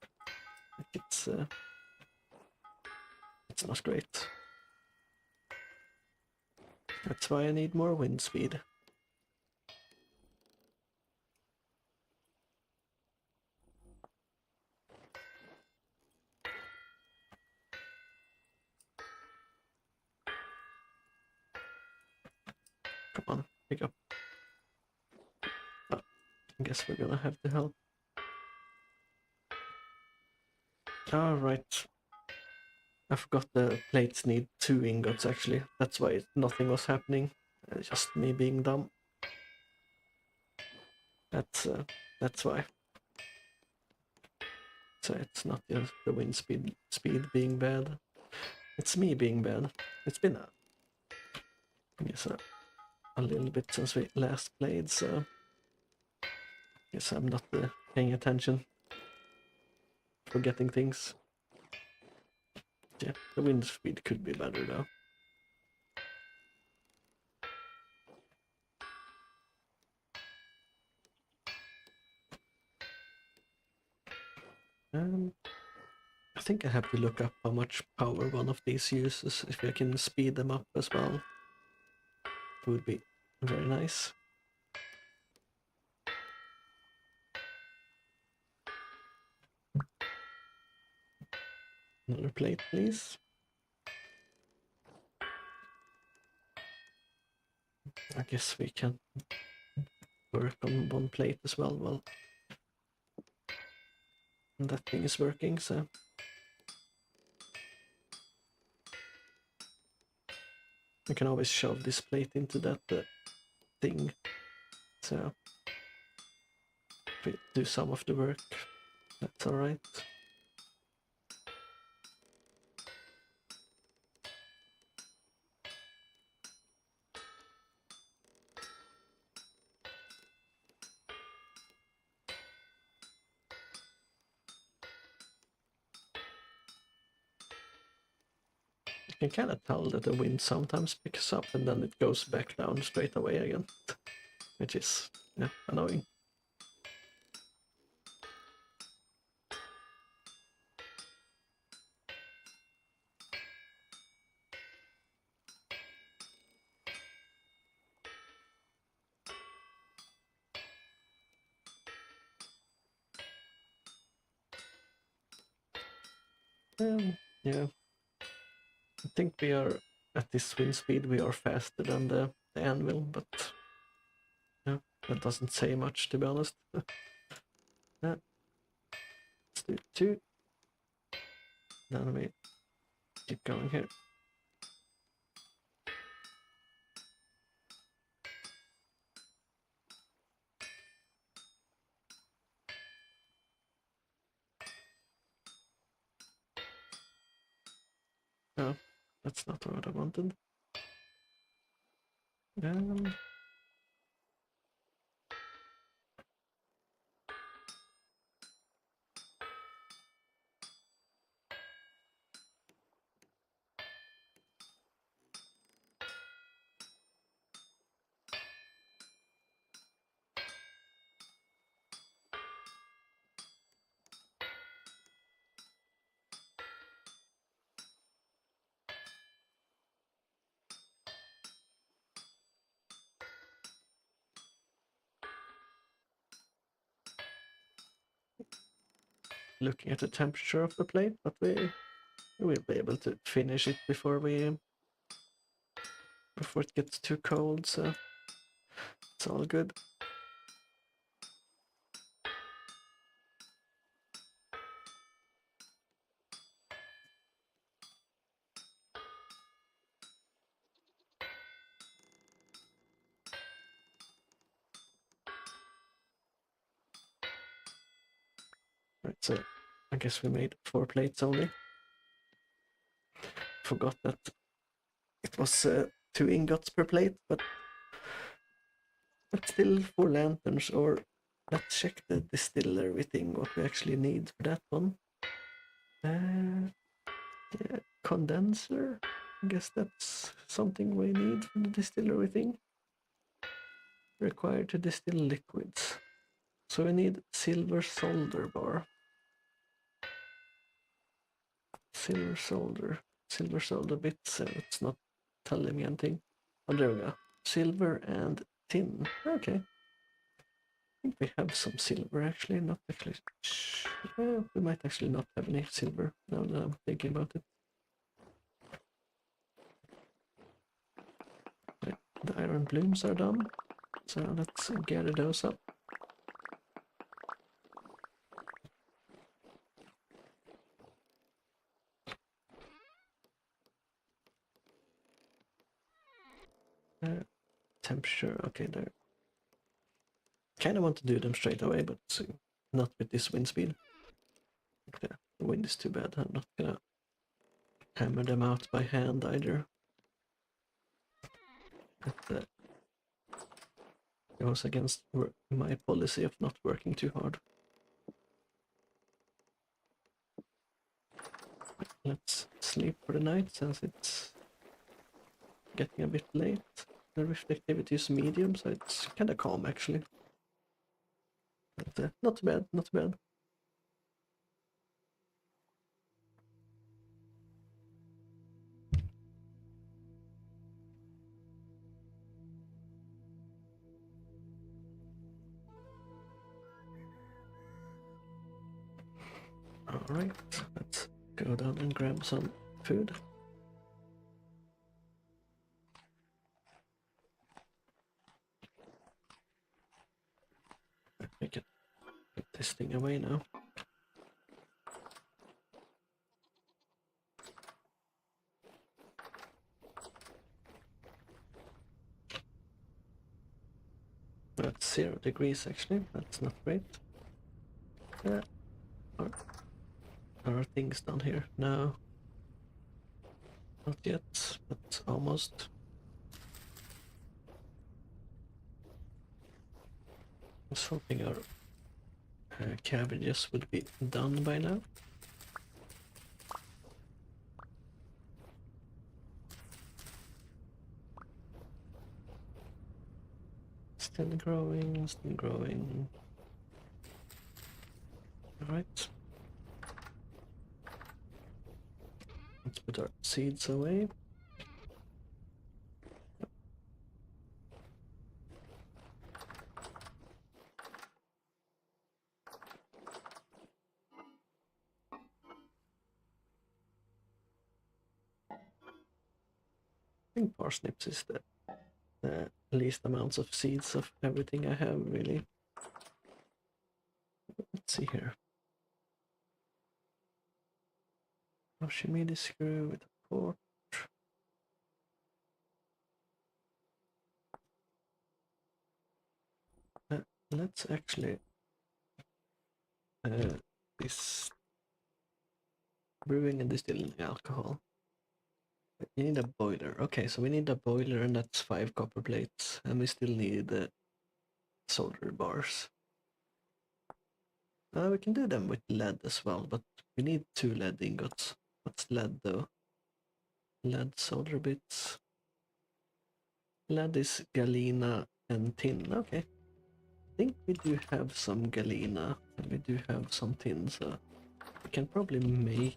like it's not great. That's why I need more wind speed. Come on, pick up. Oh, I guess we're gonna have to help. Alright. I forgot the plates need 2 ingots actually. That's why nothing was happening. Just me being dumb. That's why. So it's not just the wind speed being bad. It's me being bad. It's been I guess a little bit since we last played, so I guess I'm not paying attention, forgetting things. Yeah, the wind speed could be better though. I think I have to look up how much power one of these uses, if I can speed them up as well. It would be very nice. Another plate, please. I guess we can work on one plate as well. Well, that thing is working, so we can always shove this plate into that thing. So if we do some of the work, that's alright. You can kind of tell that the wind sometimes picks up and then it goes back down straight away again, which is, yeah, annoying. Yeah, I think we are at this wind speed. We are faster than the anvil, but yeah, that doesn't say much to be honest. Yeah, let's do 2. Then we keep going here. No, that's not what I wanted. Um, looking at the temperature of the plate, but we will be able to finish it before it gets too cold, so it's all good. Right, so I guess we made 4 plates only. Forgot that it was 2 ingots per plate, but still 4 lanterns. Or let's check the distillery thing, what we actually need for that one. Yeah, condenser. I guess that's something we need for the distillery thing. required to distill liquids. So we need silver solder bar. Silver solder bits, so it's not telling me anything. Oh, there we go. Silver and tin. Okay. I think we have some silver actually, not actually. We might actually not have any silver now that I'm thinking about it. Right. The iron blooms are done, so let's gather those up. Temperature, okay, there. Kind of want to do them straight away, but not with this wind speed. Okay, the wind is too bad. I'm not gonna hammer them out by hand either. It goes against my policy of not working too hard. Let's sleep for the night since it's getting a bit late. The rift activity is medium, so it's kind of calm actually. But not too bad, not too bad. Alright, let's go down and grab some food. I can put this thing away now. That's 0 degrees actually, that's not great. Are things down here? No. Not yet, but almost. I was hoping our cabbages would be done by now. Still growing, still growing. Alright. Let's put our seeds away. I think parsnips is the least amounts of seeds of everything I have, really. Let's see here. Archimedes screw with a port. Let's actually this brewing and distilling alcohol. You need a boiler. Okay, so we need a boiler, and that's 5 copper plates, and we still need solder bars. We can do them with lead as well, but we need 2 lead ingots. What's lead though? Lead solder bits. Lead is galena and tin. Okay. I think we do have some galena and we do have some tin, so we can probably make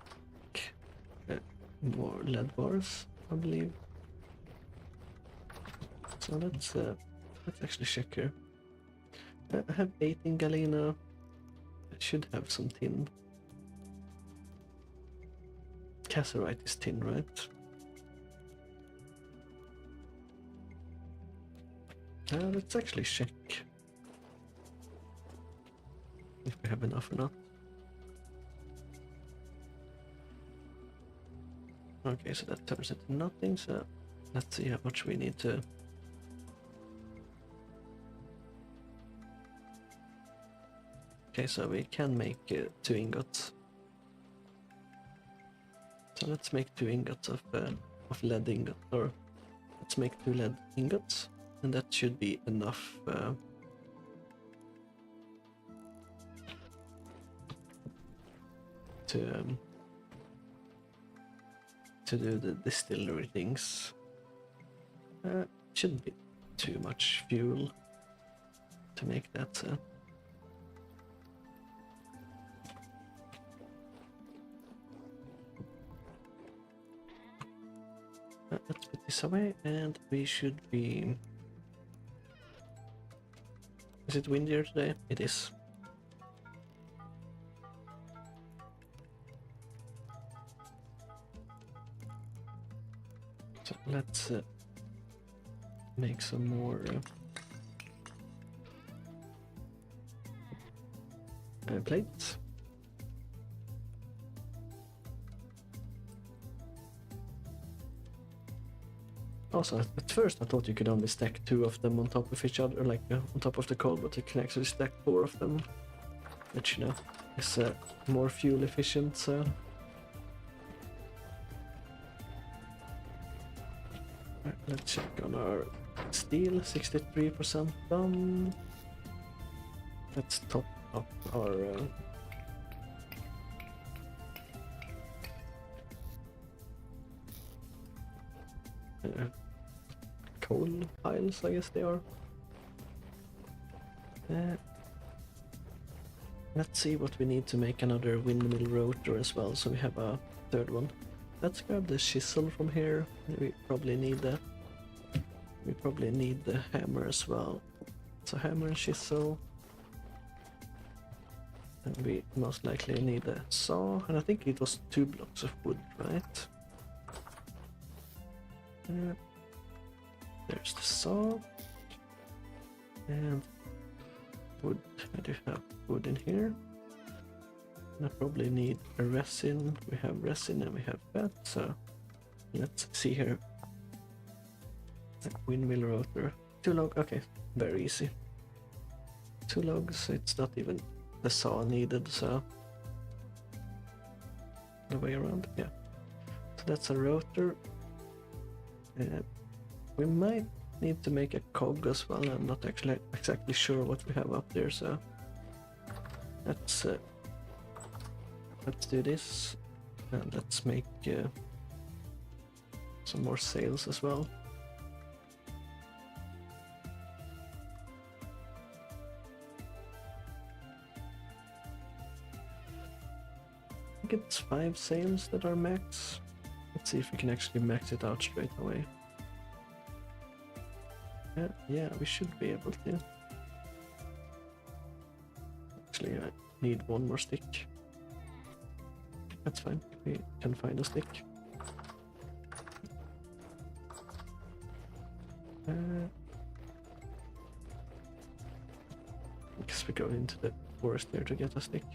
more lead bars, I believe. So let's actually check here. I have 18 galena. I should have some tin. Cassiterite is tin, right? Let's actually check if we have enough or not. Okay, so that turns into nothing, so let's see how much we need to... Okay, so we can make 2 ingots. So let's make 2 ingots of lead ingot, or let's make 2 lead ingots, and that should be enough to do the distillery things. Shouldn't be too much fuel. to make that, so... let's put this away, and we should be... Is it windier today? It is. So let's make some more plates. Also, at first I thought you could only stack 2 of them on top of each other, like on top of the coal, but you can actually stack 4 of them, which, you know, is more fuel efficient, so... Right, let's check on our steel, 63% done. Let's top up our... coal piles, I guess they are. Let's see what we need to make another windmill rotor as well, so we have a 3rd one. Let's grab the chisel from here. We probably need the hammer as well. So hammer and chisel. And we most likely need a saw, and I think it was 2 blocks of wood, right? There's the saw, and wood. I do have wood in here. And I probably need a resin. We have resin and we have that, so let's see here. Windmill rotor. 2 logs, okay, very easy. 2 logs, it's not even the saw needed, so... The way around, yeah. So that's a rotor. We might need to make a cog as well. I'm not actually exactly sure what we have up there, so let's do this, and let's make some more sails as well. I think it's 5 sails that are max. Let's see if we can actually max it out straight away. Yeah, we should be able to. Actually, I need 1 more stick. That's fine, we can find a stick. I guess we go into the forest there to get a stick.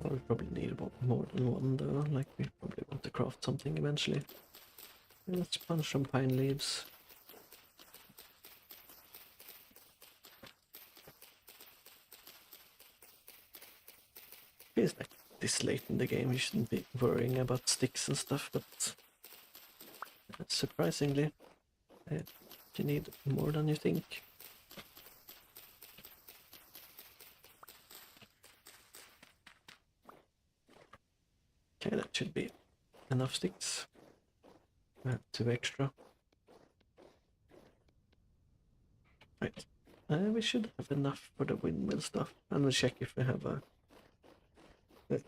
We probably need more than 1 though, like we probably want to craft something eventually. Let's punch some pine leaves. Feels like this late in the game you shouldn't be worrying about sticks and stuff, but surprisingly you need more than you think. Okay, that should be enough sticks. 2 extra. Right. We should have enough for the windmill stuff. And we'll check if we have a...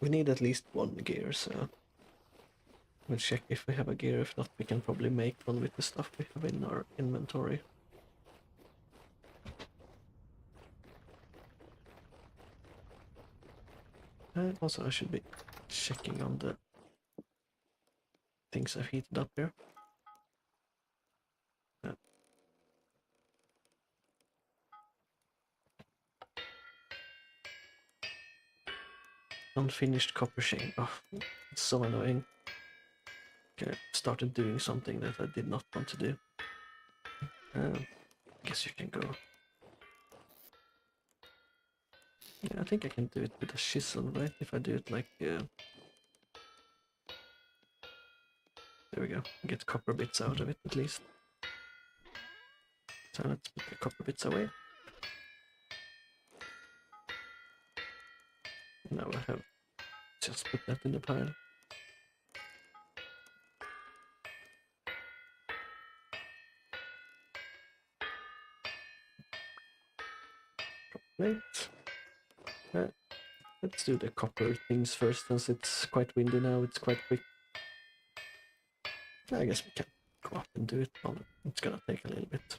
We need at least 1 gear, so... We'll check if we have a gear. If not, we can probably make one with the stuff we have in our inventory. Also, I should be checking on the things I've heated up here. Unfinished copper chain. Oh, it's so annoying. Okay, I started doing something that I did not want to do. I guess you can go. Yeah, I think I can do it with a chisel, right? If I do it like... There we go. Get copper bits out of it at least. So let's put the copper bits away. Now I have just put that in the pile. Right. Let's do the copper things first, since it's quite windy now. It's quite quick. I guess we can go up and do it. Well, it's gonna take a little bit.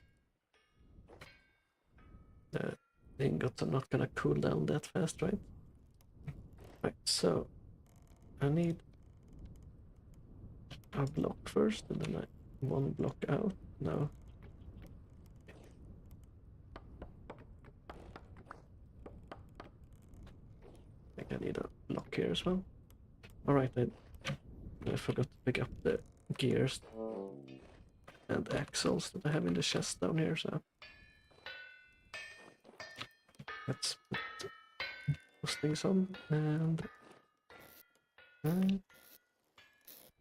The ingots are not gonna cool down that fast, right? Right, so I need a block first, and then one block out. Now I think I need a block here as well. Alright, I forgot to pick up the gears and axles that I have in the chest down here, so let's put those things on. And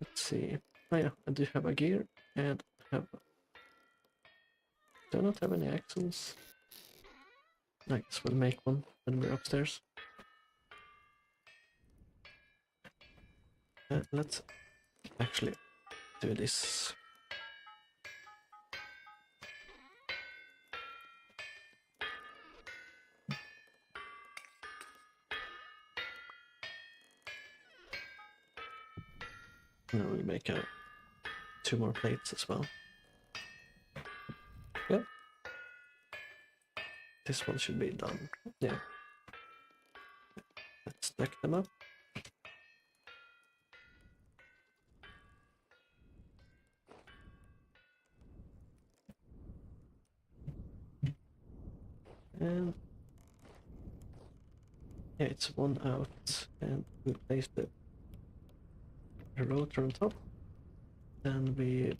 let's see. Oh yeah, I do have a gear and do I not have any axles? I guess we'll make one when we're upstairs. Let's actually do this. Now we'll make 2 more plates as well. Yep. This one should be done. Yeah. Let's stack them up. And yeah, it's one out, and we place the rotor on top. Then we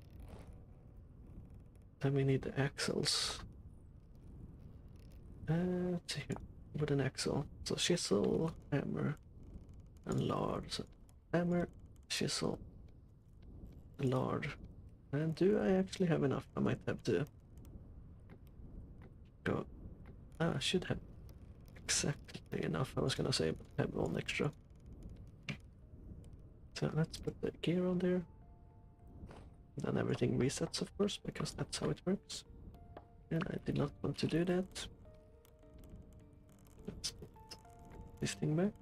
need the axles. Let's see here. With an axle. So chisel, hammer, and lard. So hammer, chisel, lard. And do I actually have enough? I might have to go. I should have exactly enough. I was gonna say, but I have one extra. So let's put the gear on there. Then everything resets, of course, because that's how it works. And I did not want to do that. Let's put this thing back.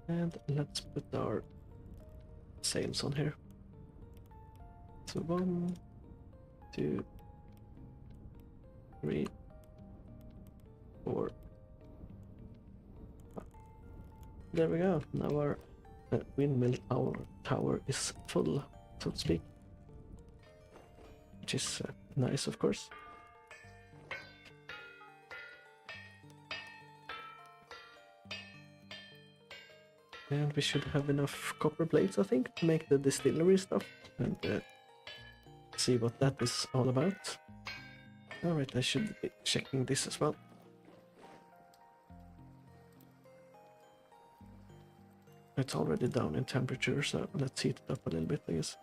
And let's put our sails on here. So 1, 2, 3, 4, 5. There we go. Now our windmill tower is full, so to speak. Which is nice, of course. And we should have enough copper plates, I think, to make the distillery stuff. And see what that is all about. Alright, I should be checking this as well. It's already down in temperature, so let's heat it up a little bit, I guess.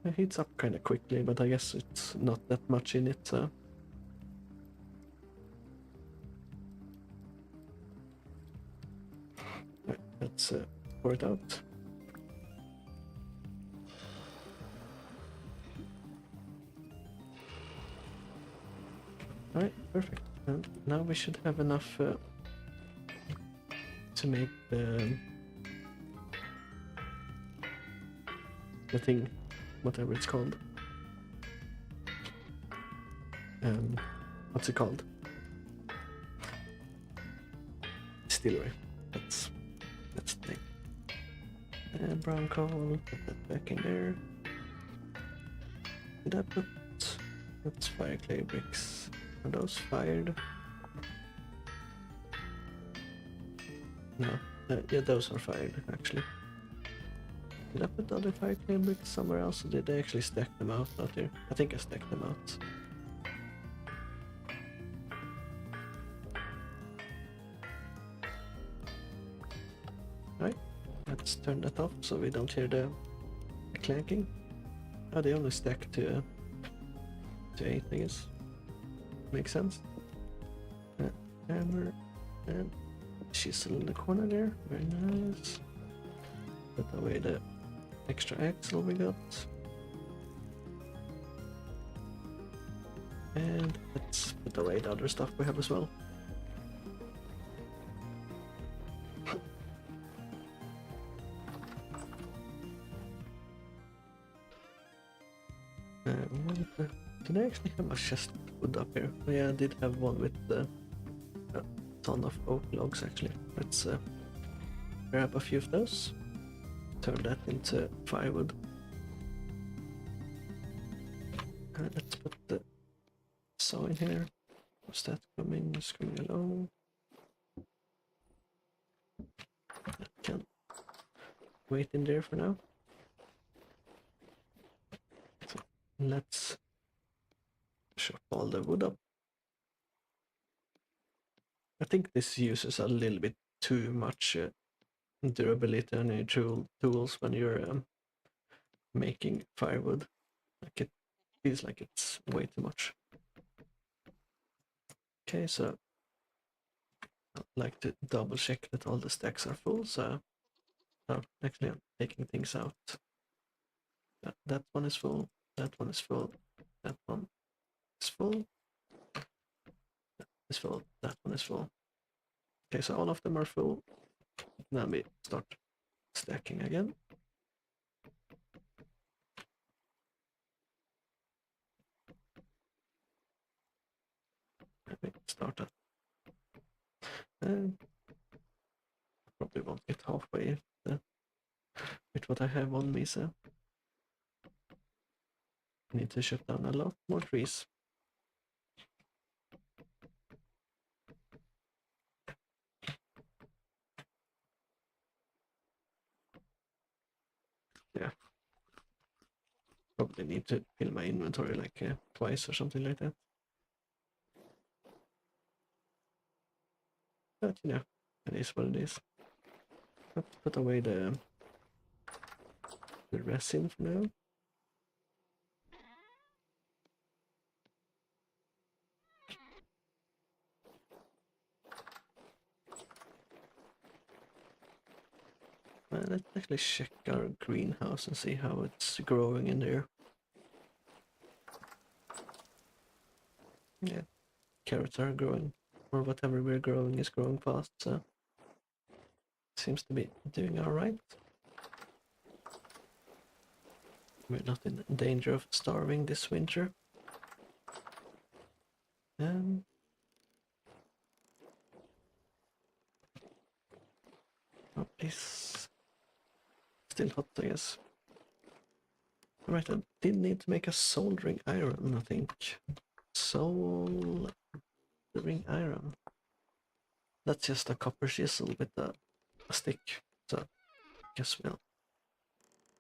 It heats up kind of quickly, but I guess it's not that much in it, so... Right, let's pour it out. Alright, perfect. And now we should have enough to make the thing, whatever it's called. What's it called? Distillery. That's the thing. And brown coal, put that back in there. Did I put... That's fire clay bricks. Are those fired? No. Yeah, those are fired, actually. Did I put the other fire clay bricks somewhere else, or did I actually stack them out here? I think I stacked them out. Right, that Let's turn that off so we don't hear the clanking. Oh, they only stack to 8, I guess. Makes sense. Hammer and chisel in the corner there. Very nice. Put away the extra axle we got. And let's put away the other stuff we have as well. Did I actually have a chest of wood up here? Oh, yeah, I did have one with a ton of oak logs actually. Let's grab a few of those. Turn that into firewood. Let's put the saw in here. What's that coming? It's coming along. That can wait in there for now. So let's chop all the wood up. I think this uses a little bit too much durability on your tools when you're making firewood. Like it feels like it's way too much. Okay, so I'd like to double check that all the stacks are full. So actually I'm taking things out. That one is full. That one is full. That one is full. That is full. That one is full. Okay, so all of them are full. Now we start stacking again. Let me start that. And probably won't get halfway with what I have on me, so I need to chop down a lot more trees. Yeah. Probably need to fill my inventory like twice or something like that. But you know, it is what it is. Let's put away the resin for now. Let's actually check our greenhouse and see how it's growing in there. Yeah, carrots are growing, or whatever we're growing is growing fast, so seems to be doing alright. We're not in danger of starving this winter. Oh, please. Still hot, I guess. Right, I did need to make a soldering iron, I think. Soldering iron. That's just a copper chisel with a stick. So I guess we'll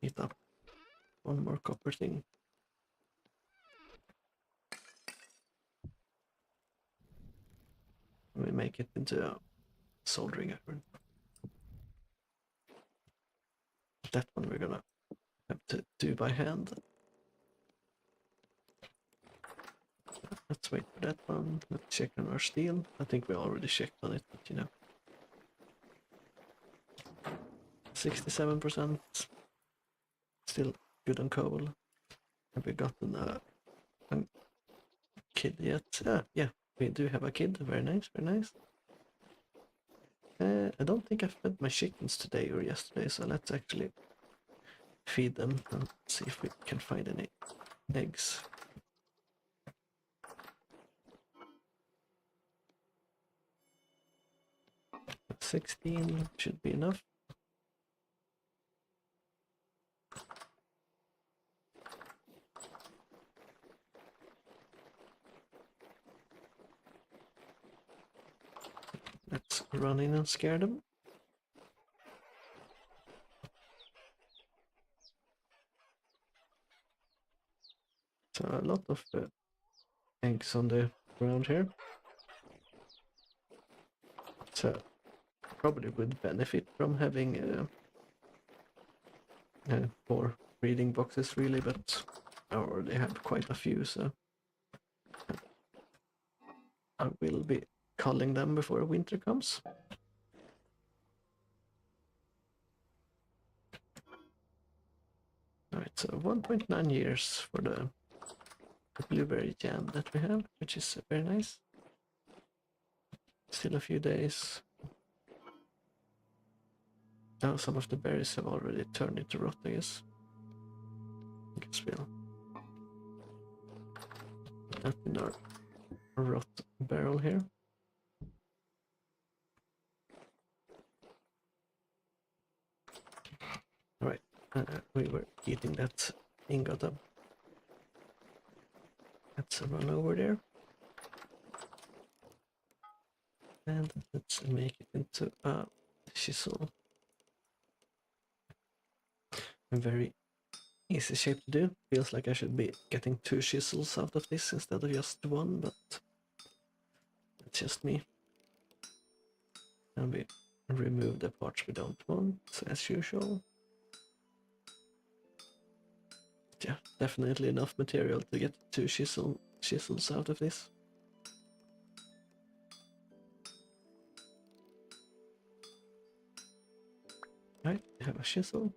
heat up one more copper thing. We make it into a soldering iron. That one we're gonna have to do by hand. Let's wait for that one. Let's check on our steel. I think we already checked on it, but you know. 67%. Still good on coal. Have we gotten a kid yet? Yeah, we do have a kid. Very nice, very nice. I don't think I fed my chickens today or yesterday, so let's actually feed them and see if we can find any eggs. 16 should be enough. Let's run in and scare them. So a lot of eggs on the ground here. So probably would benefit from having 4 breeding boxes really, but I already have quite a few, so I will be culling them before winter comes. Alright, so 1.9 years for the blueberry jam that we have, which is very nice. Still a few days. Now some of the berries have already turned into rot, I guess. I guess we'll put that in our rot barrel here. Alright, we were eating that ingot up. Let's run over there. And let's make it into a chisel. A very easy shape to do. Feels like I should be getting 2 chisels out of this instead of just 1, but that's just me. And we remove the parts we don't want, as usual. Yeah, definitely enough material to get 2 chisels out of this. Right, we have a chisel.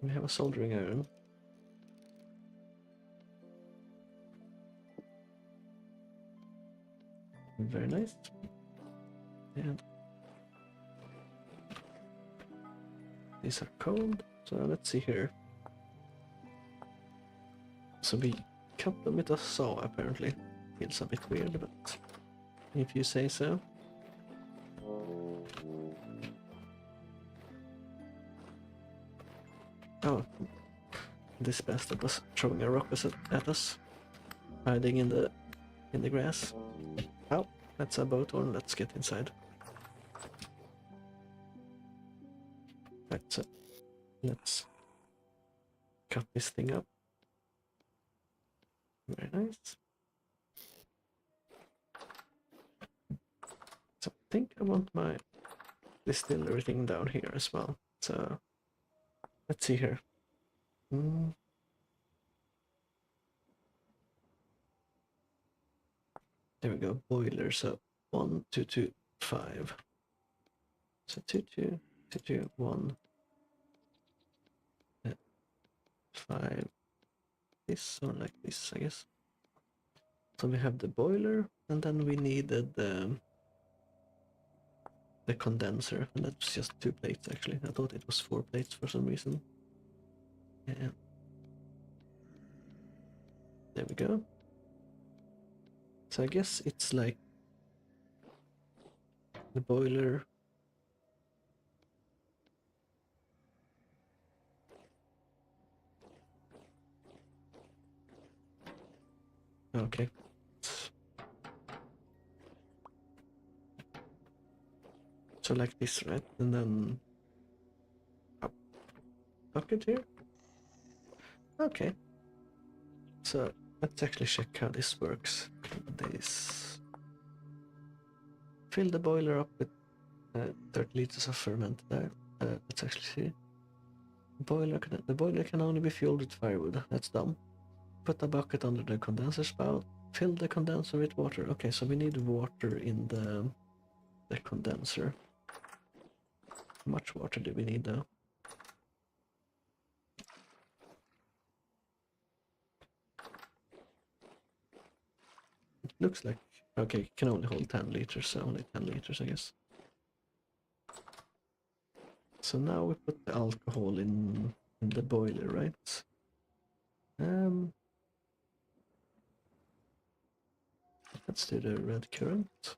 We have a soldering iron. Very nice. And these are cold, so let's see here. So we cut them with a saw, apparently. Feels a bit weird, but if you say so. Oh, this bastard was throwing a rock at us, hiding in the grass. Oh, that's a boat horn. Let's get inside. Right, so let's cut this thing up. Very nice. So I think I want my distillery thing down here as well. So let's see here. There we go, boiler, so 1, 2, 2, 5. So 2, 2, 2, 2, 1, 5. This or like this, I guess. So we have the boiler, and then we needed the condenser, and that's just 2 plates actually. I thought it was 4 plates for some reason. And there we go. So I guess it's like the boiler. Okay. So like this, right? And then a bucket here. Okay. So let's actually check how this works. This fill the boiler up with 30 liters of fermented air. Let's actually see. The boiler can only be fueled with firewood. That's dumb. Put a bucket under the condenser spout. Fill the condenser with water. Okay, so we need water in the condenser. How much water do we need though? It looks like, okay, it can only hold 10 liters, so only 10 liters, I guess. So now we put the alcohol in the boiler, right? Let's do the red currant.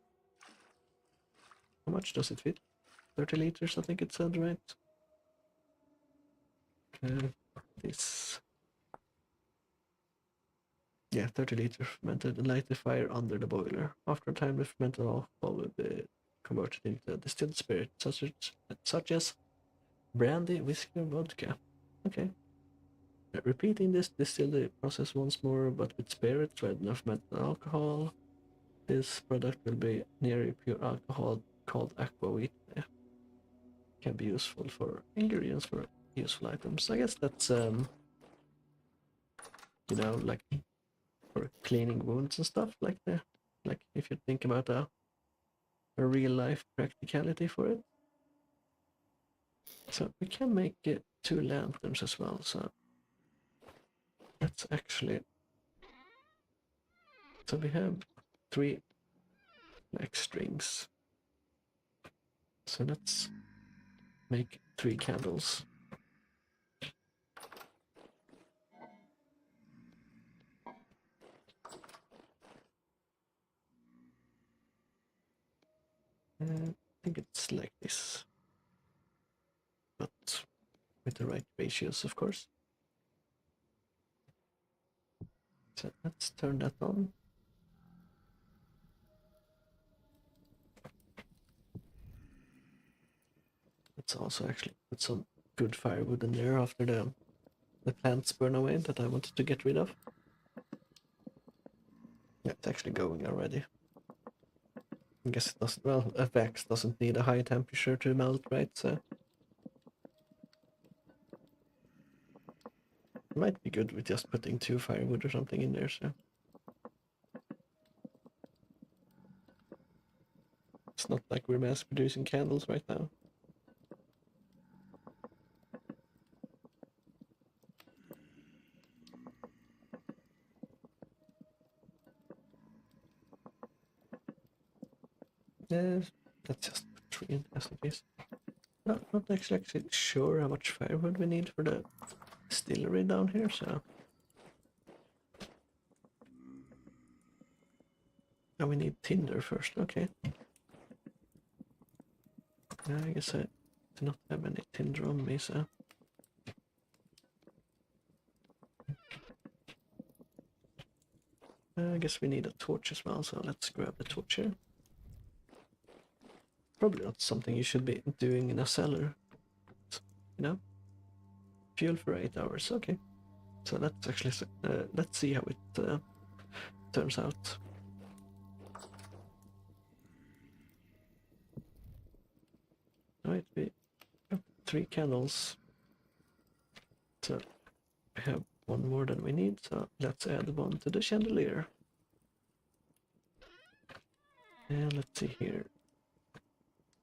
How much does it fit? 30 liters, I think it said, right? This. Yeah, 30 liters fermented and light the fire under the boiler. After a time, the fermented alcohol will be converted into distilled spirit, such as brandy, whiskey, or vodka. Okay. Repeating this distilled process once more, but with spirits rather than fermented alcohol. This product will be nearly pure alcohol called aquavit. Yeah. can be useful for ingredients for useful items. I guess that's you know, like for cleaning wounds and stuff like that. Like if you think about a real life practicality for it. So we can make 2 lanterns as well. So that's actually, so we have 3 black strings. So let's make 3 candles. I think it's like this, but with the right ratios, of course. So let's turn that on. Let's also actually put some good firewood in there after the plants burn away that I wanted to get rid of. Yeah, it's actually going already. I guess it doesn't, well, a wax doesn't need a high temperature to melt, right? So it might be good with just putting 2 firewood or something in there, so it's not like we're mass producing candles right now. Let's just put 3 in as it is. Not actually sure how much firewood we need for the distillery down here, so. Oh, we need tinder first, okay. I guess I do not have any tinder on me, so. I guess we need a torch as well, so let's grab the torch here. Probably not something you should be doing in a cellar, you know? Fuel for 8 hours, okay. So let's actually, let's see how it turns out. Alright, we have 3 candles. So we have 1 more than we need, so let's add 1 to the chandelier. And let's see here.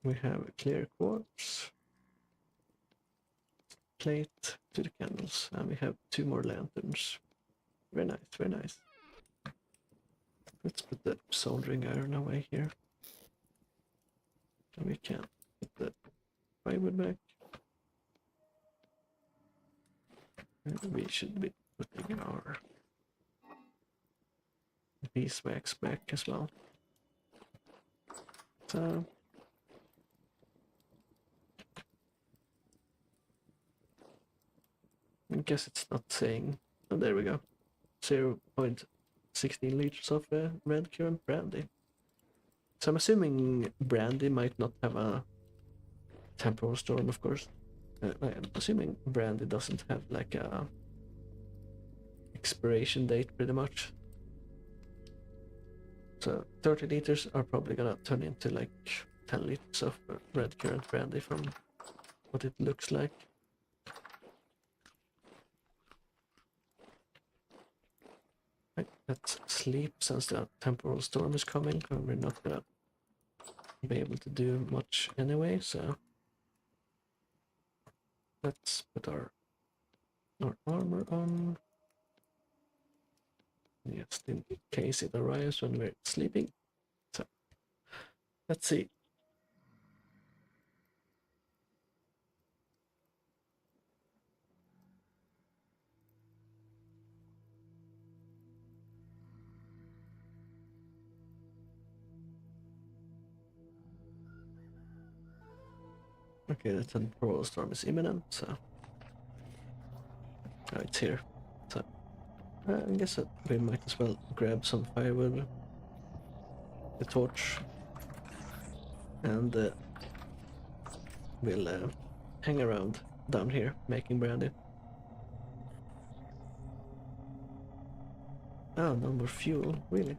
We have a clear quartz plate to the candles, and we have 2 more lanterns. Very nice, very nice. Let's put the soldering iron away here. And we can put the firewood back. And we should be putting our beeswax back as well. So I guess it's not saying. Oh, there we go. 0.16 liters of red currant brandy. So I'm assuming brandy might not have a temporal storm, of course. I'm assuming brandy doesn't have like a expiration date, pretty much. So 30 liters are probably gonna turn into like 10 liters of red currant brandy from what it looks like. Right, let's sleep since the temporal storm is coming, and we're not gonna be able to do much anyway, so let's put our armor on. Just in case it arrives when we're sleeping. So let's see. Okay, the temporal storm is imminent, so oh, it's here. So I guess that we might as well grab some firewood, the torch, and we'll hang around down here making brandy. Oh, no more fuel, really?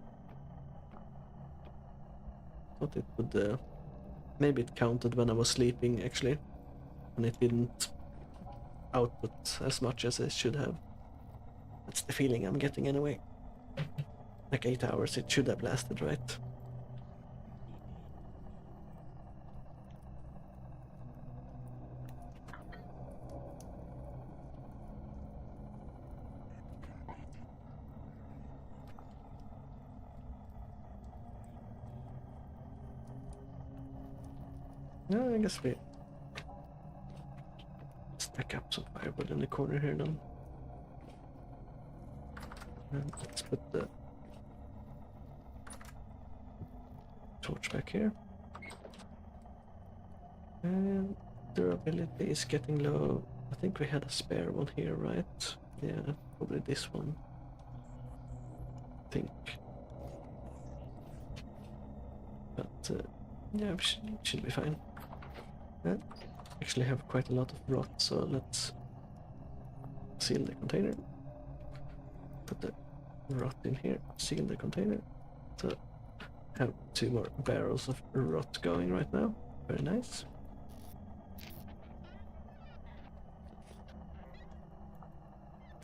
Thought it would. Maybe it counted when I was sleeping, actually. and it didn't output as much as it should have. That's the feeling I'm getting anyway. Like 8 hours it should have lasted, right? Yeah, I guess we stack up some firewood in the corner here then. And let's put the torch back here. And durability is getting low. I think we had a spare one here, right? Yeah, probably this one. I think. But yeah, we should be fine. Yeah, actually have quite a lot of rot, so let's seal the container. Put the rot in here, seal the container. So have 2 more barrels of rot going right now. Very nice.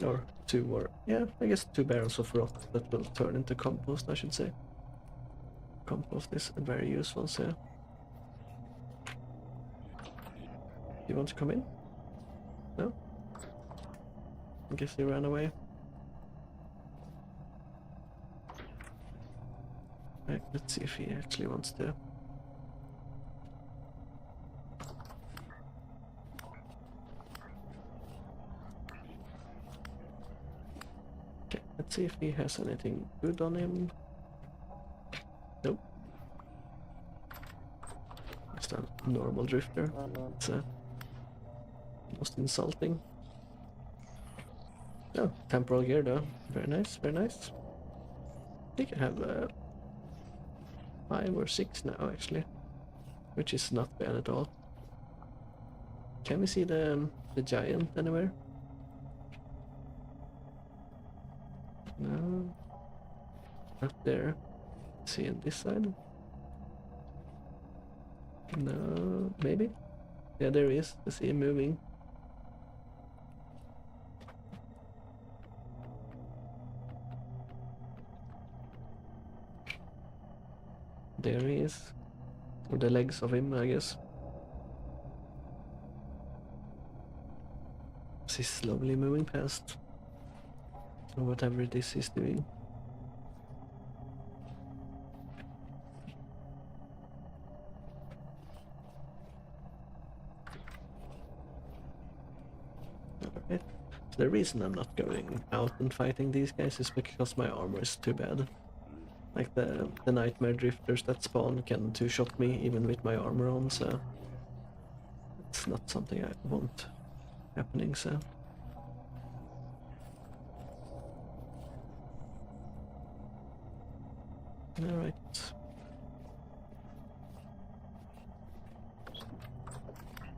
Or 2 more, yeah, I guess 2 barrels of rot that will turn into compost, I should say. Compost is very useful, so. You want to come in? No? I guess he ran away. Right, let's see if he actually wants to. Okay, let's see if he has anything good on him. Nope. Just a normal drifter. It's most insulting. Oh, temporal gear though. Very nice, very nice. I think I have 5 or 6 now actually, which is not bad at all. Can we see the giant anywhere? No, not there. See on this side? No, maybe? Yeah, there he is. I see him moving. There he is. Or the legs of him, I guess. He's slowly moving past. Or whatever it is he's doing. Alright. So the reason I'm not going out and fighting these guys is because my armor is too bad. Like the nightmare drifters that spawn can 2-shot me even with my armor on, so it's not something I want happening, so. Alright.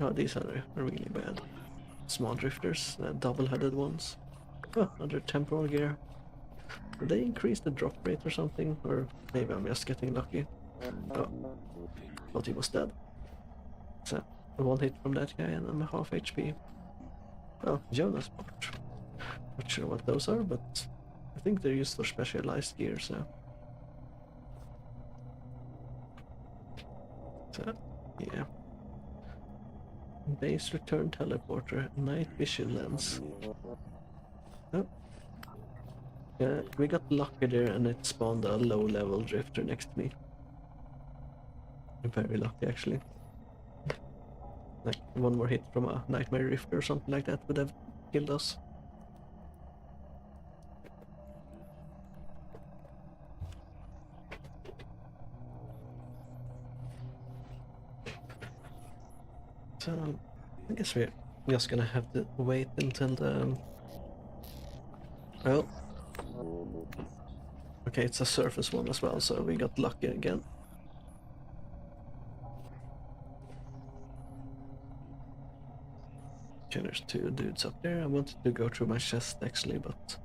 Oh, these are really bad. Small drifters, double-headed ones. Oh, another temporal gear. Did they increase the drop rate or something? Or maybe I'm just getting lucky. Oh, thought he was dead. So, 1 hit from that guy and I'm half HP. Oh, Jonas part. Not sure what those are, but I think they're used for specialized gear, so. So, yeah. Base return teleporter, night vision lens. Oh. Yeah, we got lucky there and it spawned a low level drifter next to me. Very lucky actually. Like 1 more hit from a nightmare drifter or something like that would have killed us. So I guess we're just gonna have to wait until the. Well, okay, it's a surface one as well, so we got lucky again. Okay, there's 2 dudes up there. I wanted to go through my chest actually, but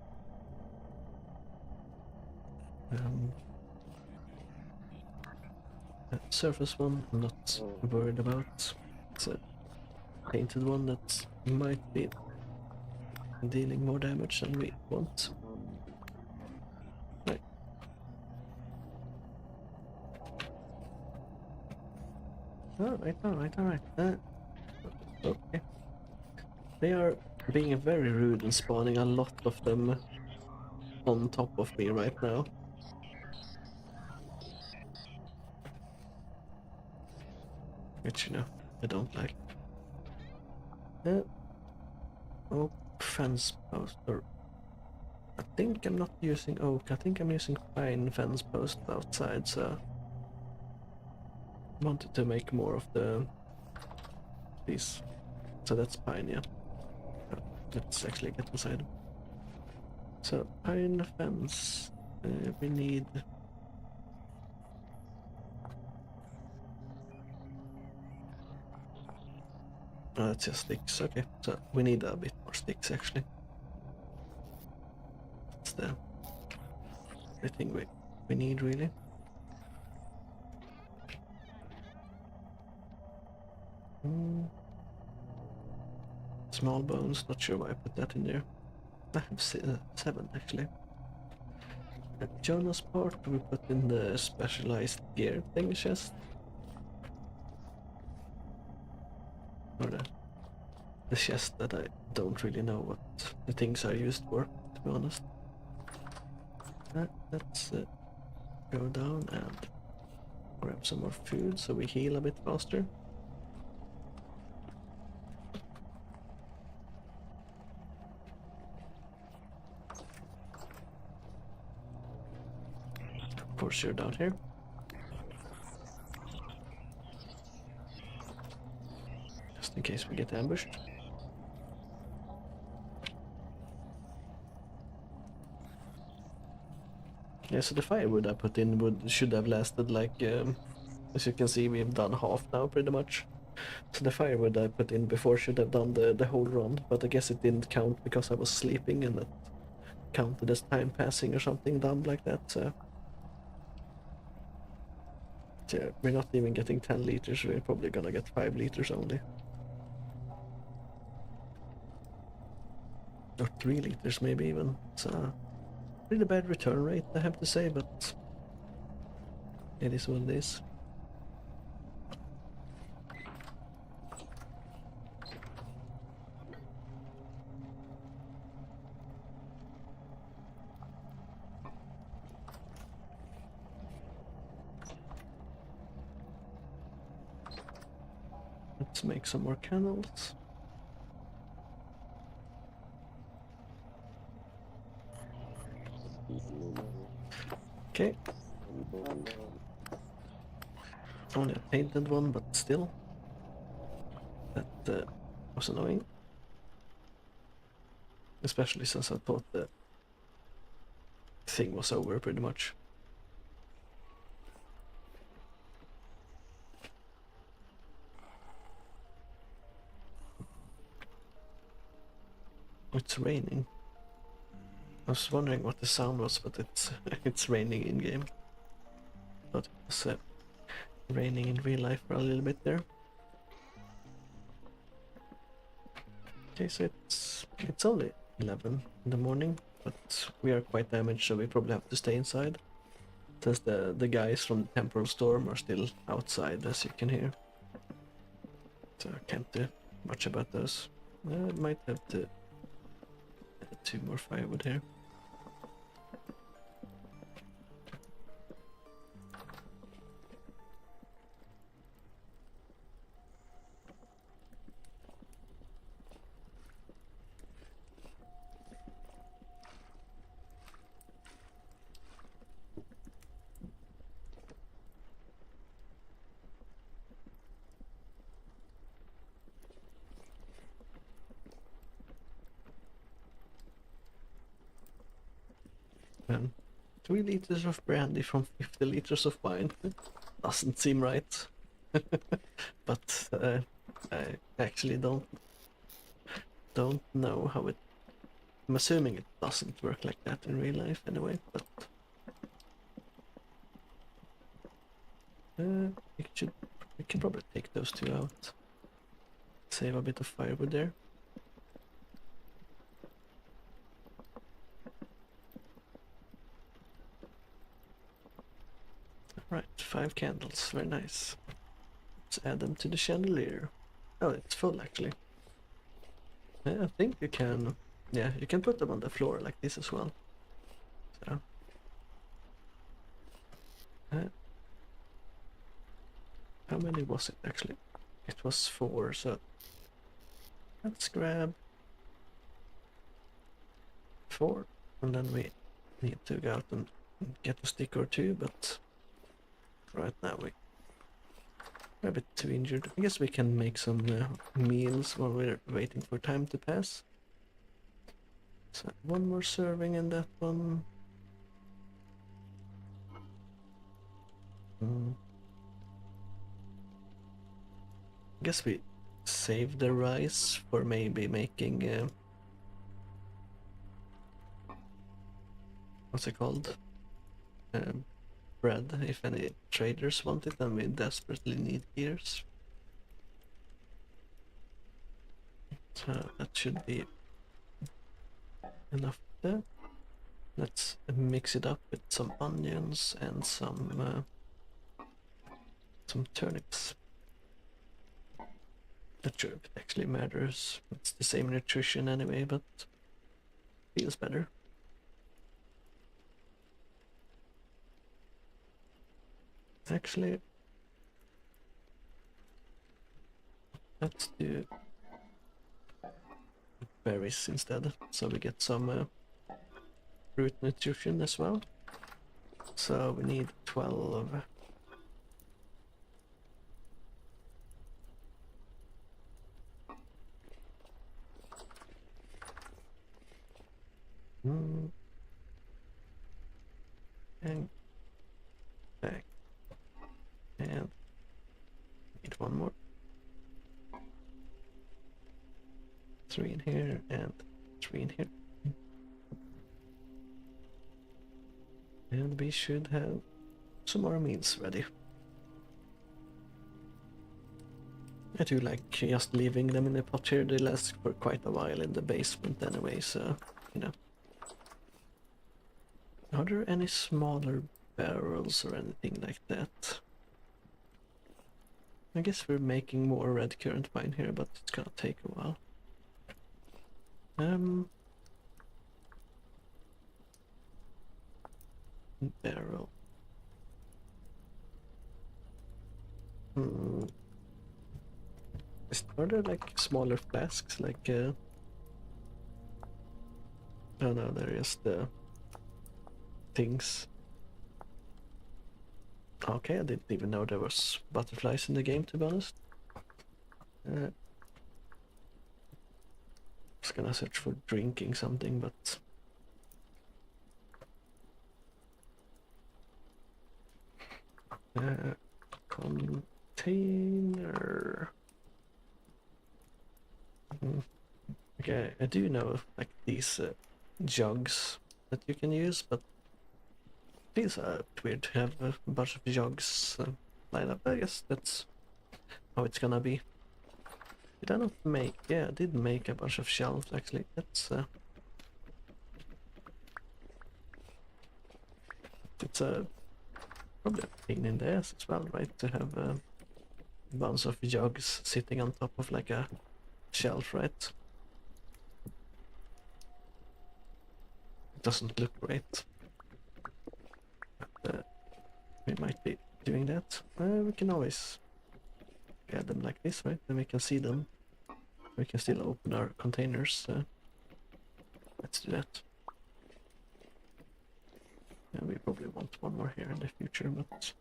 surface one I'm not worried about. So painted one that might be dealing more damage than we want. Right. Alright. Okay. They are being very rude and spawning a lot of them on top of me right now. Which, you know, I don't like. Oh, fence post. Or I think I'm not using oak. I think I'm using pine fence post outside, so I wanted to make more of these. So that's pine, yeah. Let's actually get inside. So pine fence. We need. Oh, that's just sticks. Okay, so we need a bit more sticks actually. That's the thing we need really. Small bones. Not sure why I put that in there. I have 7 actually. Jonas part we put in the specialized gear thing chest. Or the chest that I don't really know what the things are used for, to be honest. Let's go down and grab some more food so we heal a bit faster. For sure down here. Just in case we get ambushed. Yeah, so the firewood I put in should have lasted like, as you can see, we've done half now pretty much. So the firewood I put in before should have done the whole run, but I guess it didn't count because I was sleeping and that counted as time passing or something dumb like that, so... Yeah, we're not even getting 10 liters, we're probably gonna get 5 liters only. Or 3 liters maybe even. It's a pretty bad return rate, I have to say, but it is what it is. Let's make some more candles. Okay. Only a painted one, but still. That was annoying. Especially since I thought the thing was over pretty much. It's raining. I was wondering what the sound was, but it's it's raining in game. But it was raining in real life for a little bit there. Okay, so it's only 11 in the morning, but we are quite damaged, so we probably have to stay inside. Since the guys from the Temporal Storm are still outside, as you can hear. So I can't do much about those. I might have to add 2 more firewood here. And 3 liters of brandy from 50 liters of wine. Doesn't seem right. But I actually don't know how it... I'm assuming it doesn't work like that in real life anyway, but... we can probably take those 2 out. Save a bit of firewood there. Right, 5 candles, very nice. Let's add them to the chandelier. Oh, it's full actually. I think you can, yeah, you can put them on the floor like this as well. So, how many was it actually? It was 4, so let's grab 4, and then we need to go out and get a stick or 2, but right now we're a bit too injured. I guess we can make some meals while we're waiting for time to pass. So 1 more serving in that one. I guess we save the rice for maybe making what's it called? Bread, if any traders want it and we desperately need gears. So that should be enough there. Let's mix it up with some onions and some turnips. Not sure if it actually matters. It's the same nutrition anyway, but feels better. Actually, let's do berries instead, so we get some fruit nutrition as well. So we need 12. And back. And need 1 more. 3 in here and 3 in here. And we should have some more meals ready. I do like just leaving them in the pot here. They last for quite a while in the basement anyway, so, you know. Are there any smaller barrels or anything like that? I guess we're making more red currant wine here, but it's gonna take a while. Barrel. Are there like smaller flasks, like oh no, they're just things. Okay, I didn't even know there was butterflies in the game, to be honest. I was gonna search for drinking something, but container. Okay, I do know like these jugs that you can use, but it feels weird to have a bunch of jugs lined up. I guess that's how it's gonna be. Did I not make? Yeah, I did make a bunch of shelves actually. That's it's probably a pain in the ass as well, right? To have a bunch of jugs sitting on top of like a shelf, right? It doesn't look great. But, we might be doing that. We can always add them like this, right? Then we can see them. We can still open our containers. Let's do that. Yeah, we probably want 1 more here in the future, but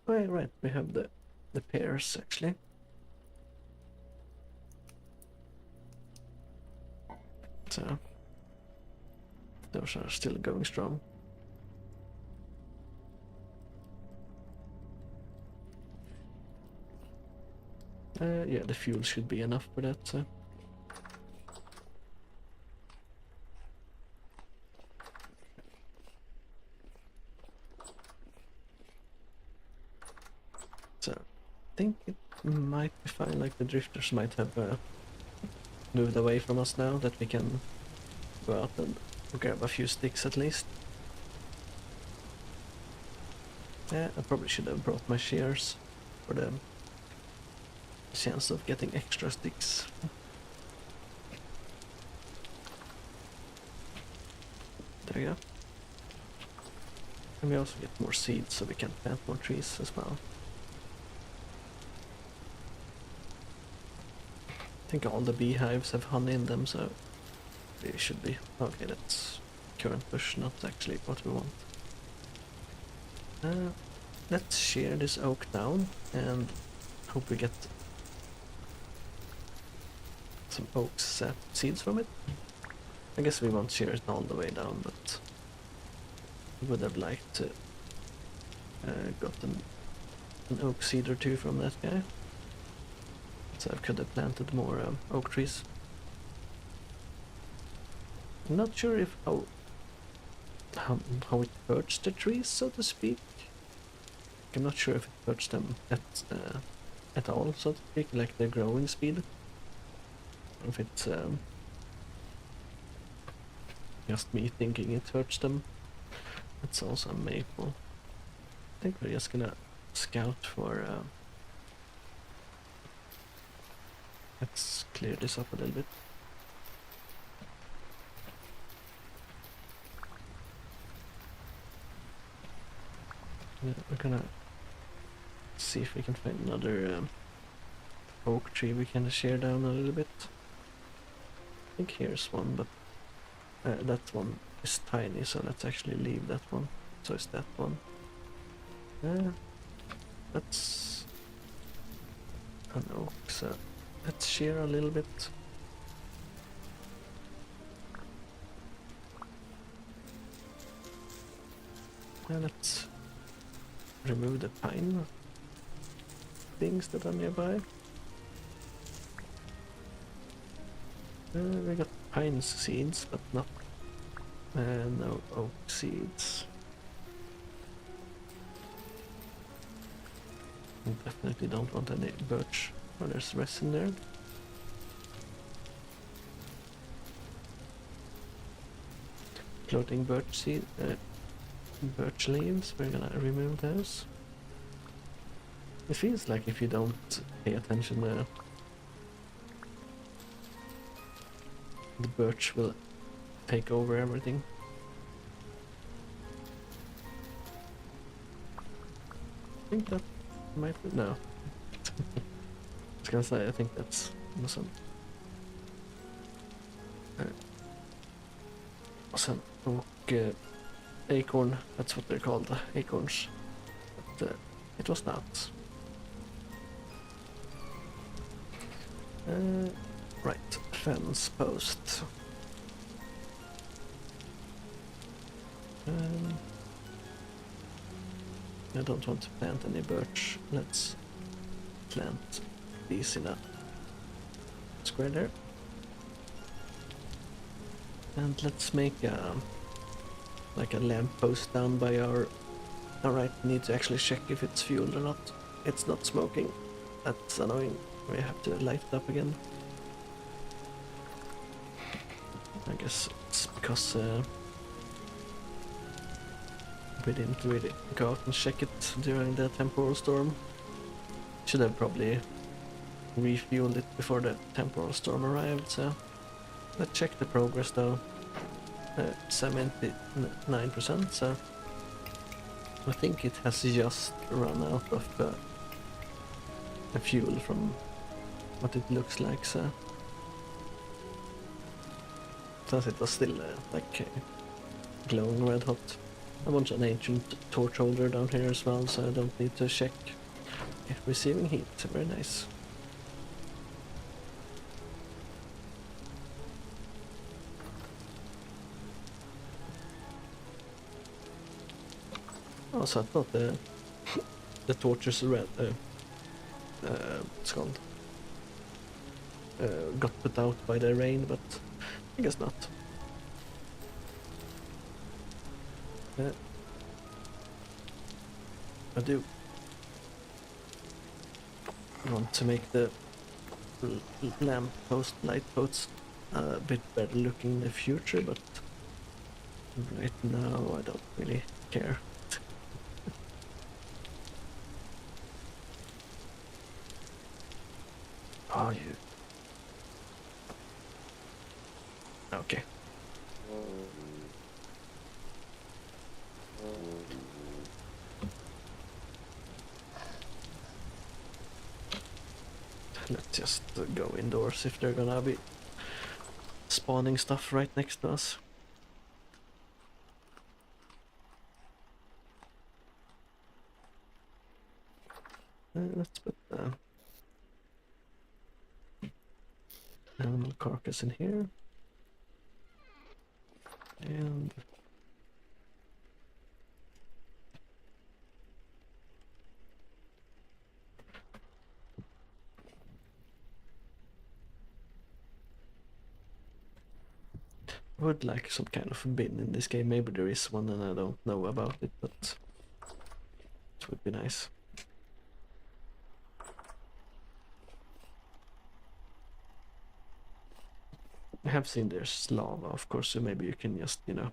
oh, yeah, right, we have the pears actually. So those are still going strong. Yeah, the fuel should be enough for that. So I think it might be fine, like the drifters might have moved away from us now, that we can go out and grab a few sticks at least. Yeah, I probably should have brought my shears for the chance of getting extra sticks. There you go. And we also get more seeds so we can plant more trees as well. I think all the beehives have honey in them, so they should be. Okay, that's current bush, not actually what we want. Let's shear this oak down and hope we get some oak sap seeds from it. I guess we won't shear it all the way down, but I would have liked to gotten an oak seed or two from that guy. So I could have planted more oak trees. I'm not sure if how it hurts the trees, so to speak. I'm not sure if it hurts them at all, so to speak, like their growing speed. Or if it's just me thinking it hurts them. It's also a maple. I think we're just gonna scout for... let's clear this up a little bit. Yeah, we're gonna see if we can find another oak tree we can shear down a little bit. I think here's one, but that one is tiny, so let's actually leave that one. So is that one. That's an oak, so let's shear a little bit. Let's remove the pine things that are nearby. We got pine seeds, but not no oak seeds. We definitely don't want any birch. Oh, there's resin there. Floating birch seed, birch leaves. We're gonna remove those. It feels like if you don't pay attention, the birch will take over everything. I think that might be... no. I was gonna say, I think that's awesome. Awesome oak acorn, that's what they're called, acorns. But it was not. Right, fence post. I don't want to plant any birch. Let's plant these in a square there. And let's make a like a lamp post down by our... Alright, need to actually check if it's fueled or not. It's not smoking. That's annoying. We have to light it up again. I guess it's because we didn't really go out and check it during the temporal storm. Should have probably refueled it before the temporal storm arrived, so... Let's check the progress though. 79%, so... I think it has just run out of the fuel from what it looks like, so... Since it was still like glowing red hot. I want an ancient torch holder down here as well, so I don't need to check if receiving heat. Very nice. Oh, so I thought the torches red, it's called, got put out by the rain, but I guess not. I do want to make the lamp post light posts a bit better looking in the future, but right now I don't really care. Oh, you. Okay. Let's just go indoors if they're gonna be spawning stuff right next to us. Let's put the animal carcass in here. And I would like some kind of bin in this game. Maybe there is one and I don't know about it, but it would be nice. I have seen there's lava, of course, so maybe you can just, you know,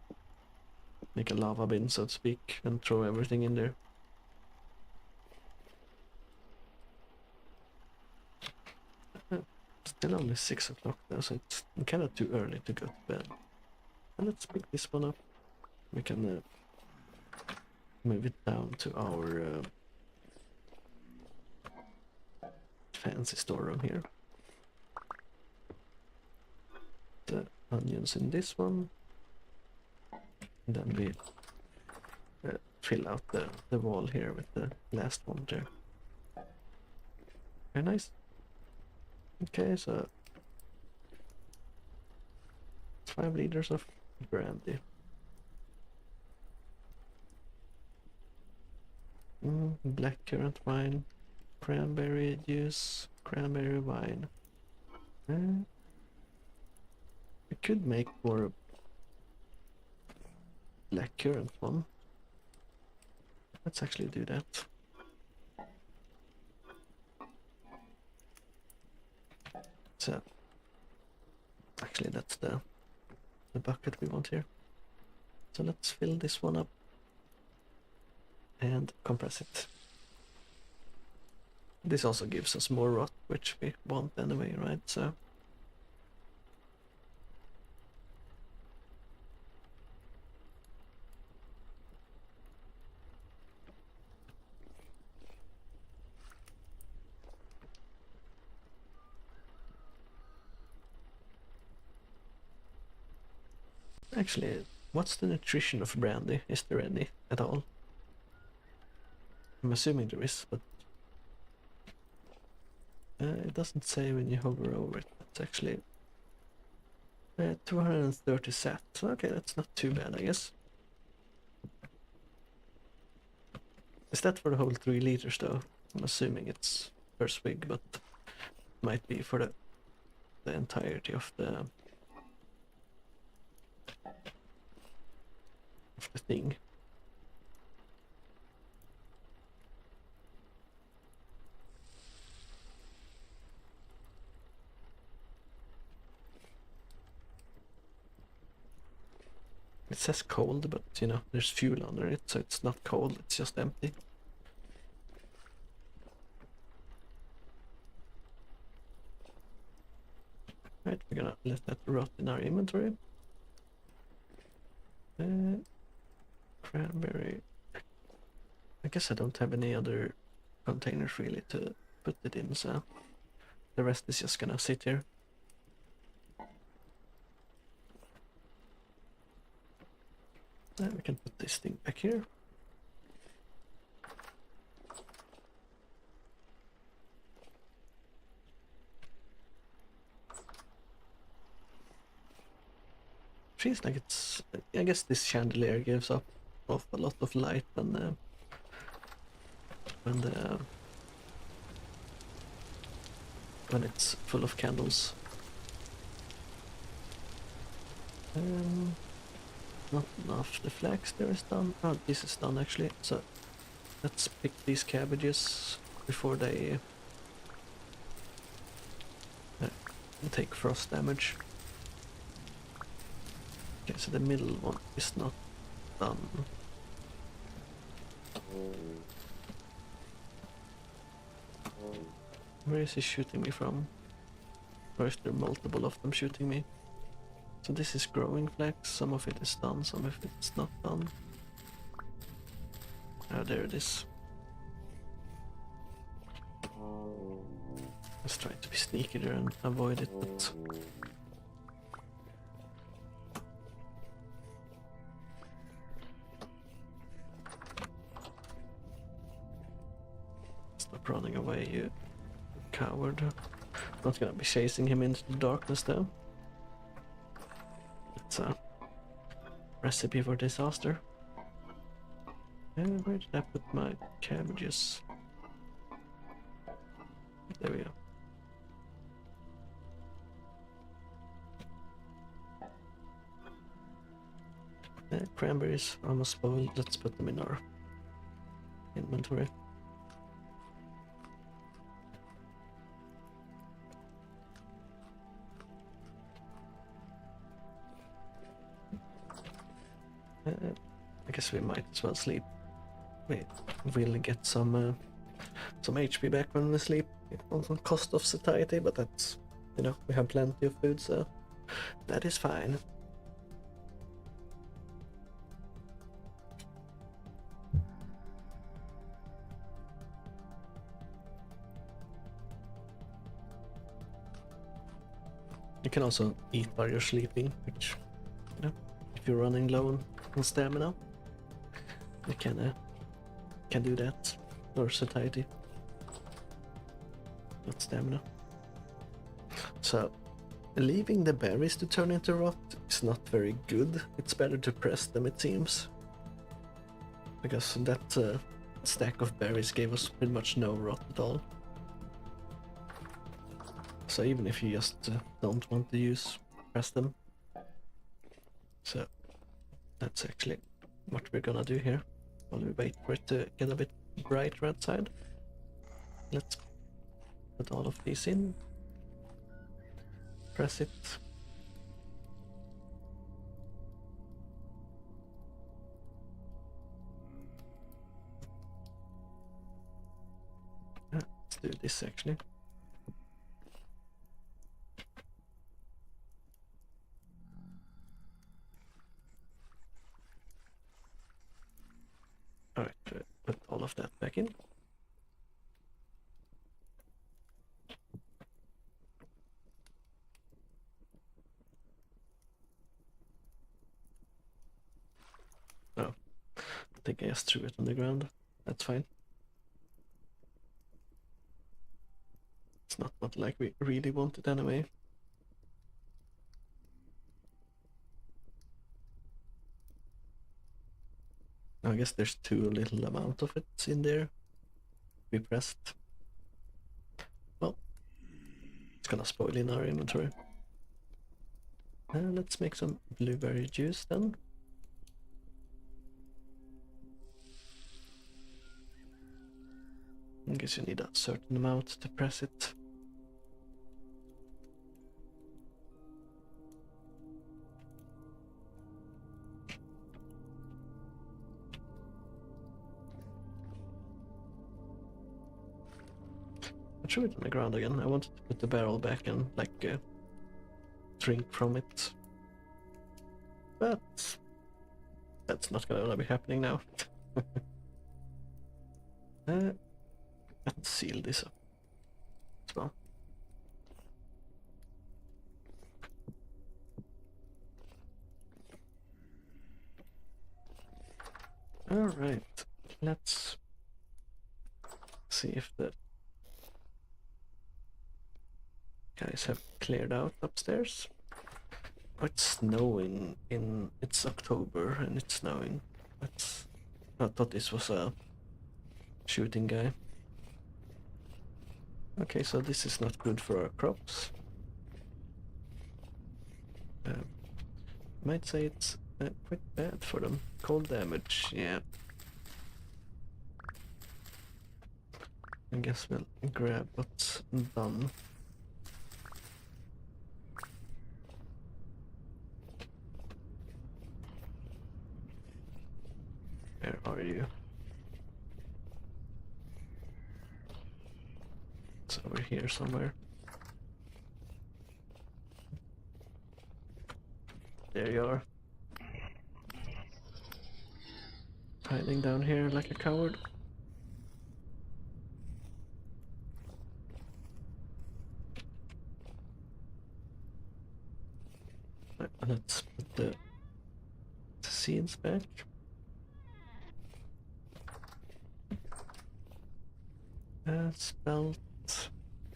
make a lava bin, so to speak, and throw everything in there. Still only 6 o'clock now, so it's kind of too early to go to bed. And let's pick this one up. We can move it down to our fancy storeroom here. The onions in this one. And then we fill out the wall here with the last one there. Very nice. Okay, so 5 liters of brandy. Blackcurrant wine, cranberry juice, cranberry wine. We could make more blackcurrant one. Let's actually do that. So actually that's the bucket we want here. So let's fill this one up and compress it. This also gives us more rot, which we want anyway, right? So actually, what's the nutrition of brandy? Is there any at all? I'm assuming there is, but it doesn't say when you hover over it. It's actually 230 sat. Okay, that's not too bad, I guess. Is that for the whole 3 liters though? I'm assuming it's per swig, but it might be for the entirety of the thing. It says cold, but you know, there's fuel under it, so it's not cold, it's just empty. Right, we're gonna let that rot in our inventory. Cranberry. I guess I don't have any other containers really to put it in, so the rest is just gonna sit here. We can put this thing back here. Feels like it's... I guess this chandelier gives off a lot of light when it's full of candles. Not enough. The flax there is done. Oh, this is done actually. So let's pick these cabbages before they and take frost damage. Okay, so the middle one is not done. Where is he shooting me from? Or is there multiple of them shooting me? So this is growing flax, some of it is done, some of it is not done. Ah, there it is. Let's try to be sneaky there and avoid it, but... Stop running away, you coward. Not gonna be chasing him into the darkness though. It's a recipe for disaster. Where did I put my cabbages? There we go. Cranberries almost spoiled. Let's put them in our inventory. I guess we might as well sleep. We will get some HP back when we sleep. On the cost of satiety, but that's, you know, we have plenty of food, so that is fine. You can also eat while you're sleeping, which, you know, if you're running low on stamina, you can do that, or satiety, not stamina. So, leaving the berries to turn into rot is not very good. It's better to press them, it seems, because that stack of berries gave us pretty much no rot at all. So even if you just don't want to press them. So that's actually what we're gonna do here. While we wait for it to get a bit brighter outside. Let's put all of these in. Press it. Let's do this actually. Alright, put all of that back in. Oh, I think I just threw it on the ground. That's fine. It's not like we really want it anyway. I guess there's too little amount of it in there. We pressed. Well, it's gonna spoil in our inventory. Let's make some blueberry juice then. I guess you need a certain amount to press it. I threw it on the ground again. I wanted to put the barrel back and like drink from it, but that's not gonna be happening now. Let's seal this up as well. Alright, let's see if the guys have cleared out upstairs. Oh, it's snowing it's October and it's snowing. I thought this was a shooting guy. Okay, so this is not good for our crops. Might say it's quite bad for them. Cold damage, yeah. I guess we'll grab what's done. It's over here somewhere. There you are. Hiding down here like a coward. Right, let's put the seeds back. Spelt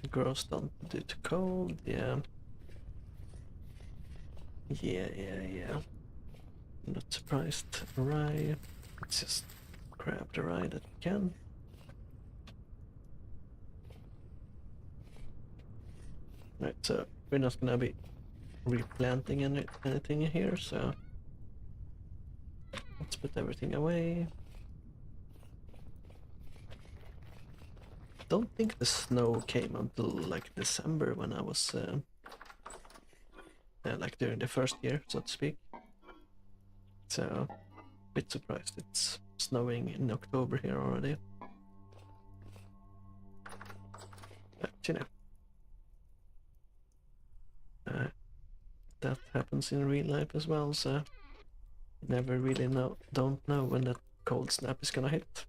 grows down due to cold, yeah. Yeah. Not surprised. Rye. Let's just grab the rye that we can. Right, so we're not gonna be replanting anything here, so let's put everything away. Don't think the snow came until like December when I was like during the first year, so to speak. So a bit surprised it's snowing in October here already. But you know, that happens in real life as well, so you never really don't know when that cold snap is gonna hit.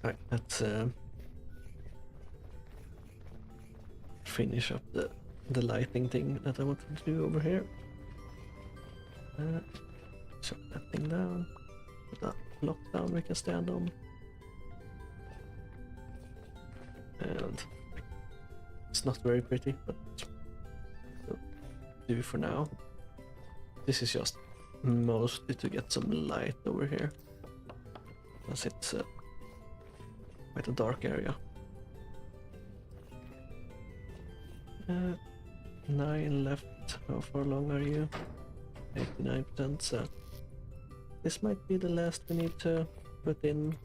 Alright, let's finish up the lighting thing that I wanted to do over here. Shut that thing down. Put that lockdown we can stand on. And it's not very pretty, but it'll do for now. This is just mostly to get some light over here, as it's quite a dark area. 9 left. How far along are you? 89%, so this might be the last we need to put in.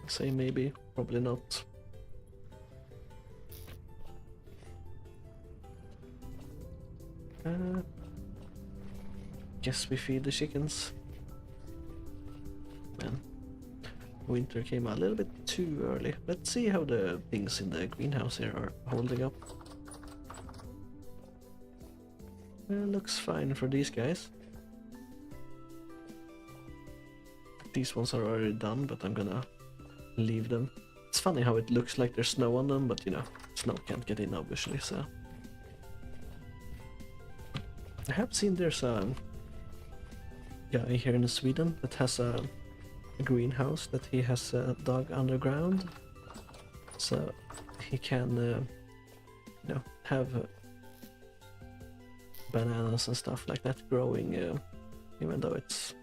Say maybe, probably not. Guess we feed the chickens. Man, winter came a little bit too early. Let's see how the things in the greenhouse here are holding up. Looks fine for these guys. These ones are already done, but I'm gonna leave them. It's funny how it looks like there's snow on them, but you know, snow can't get in obviously, so. I have seen there's a guy here in Sweden that has a greenhouse that he has dug underground, so he can you know, have bananas and stuff like that growing even though it's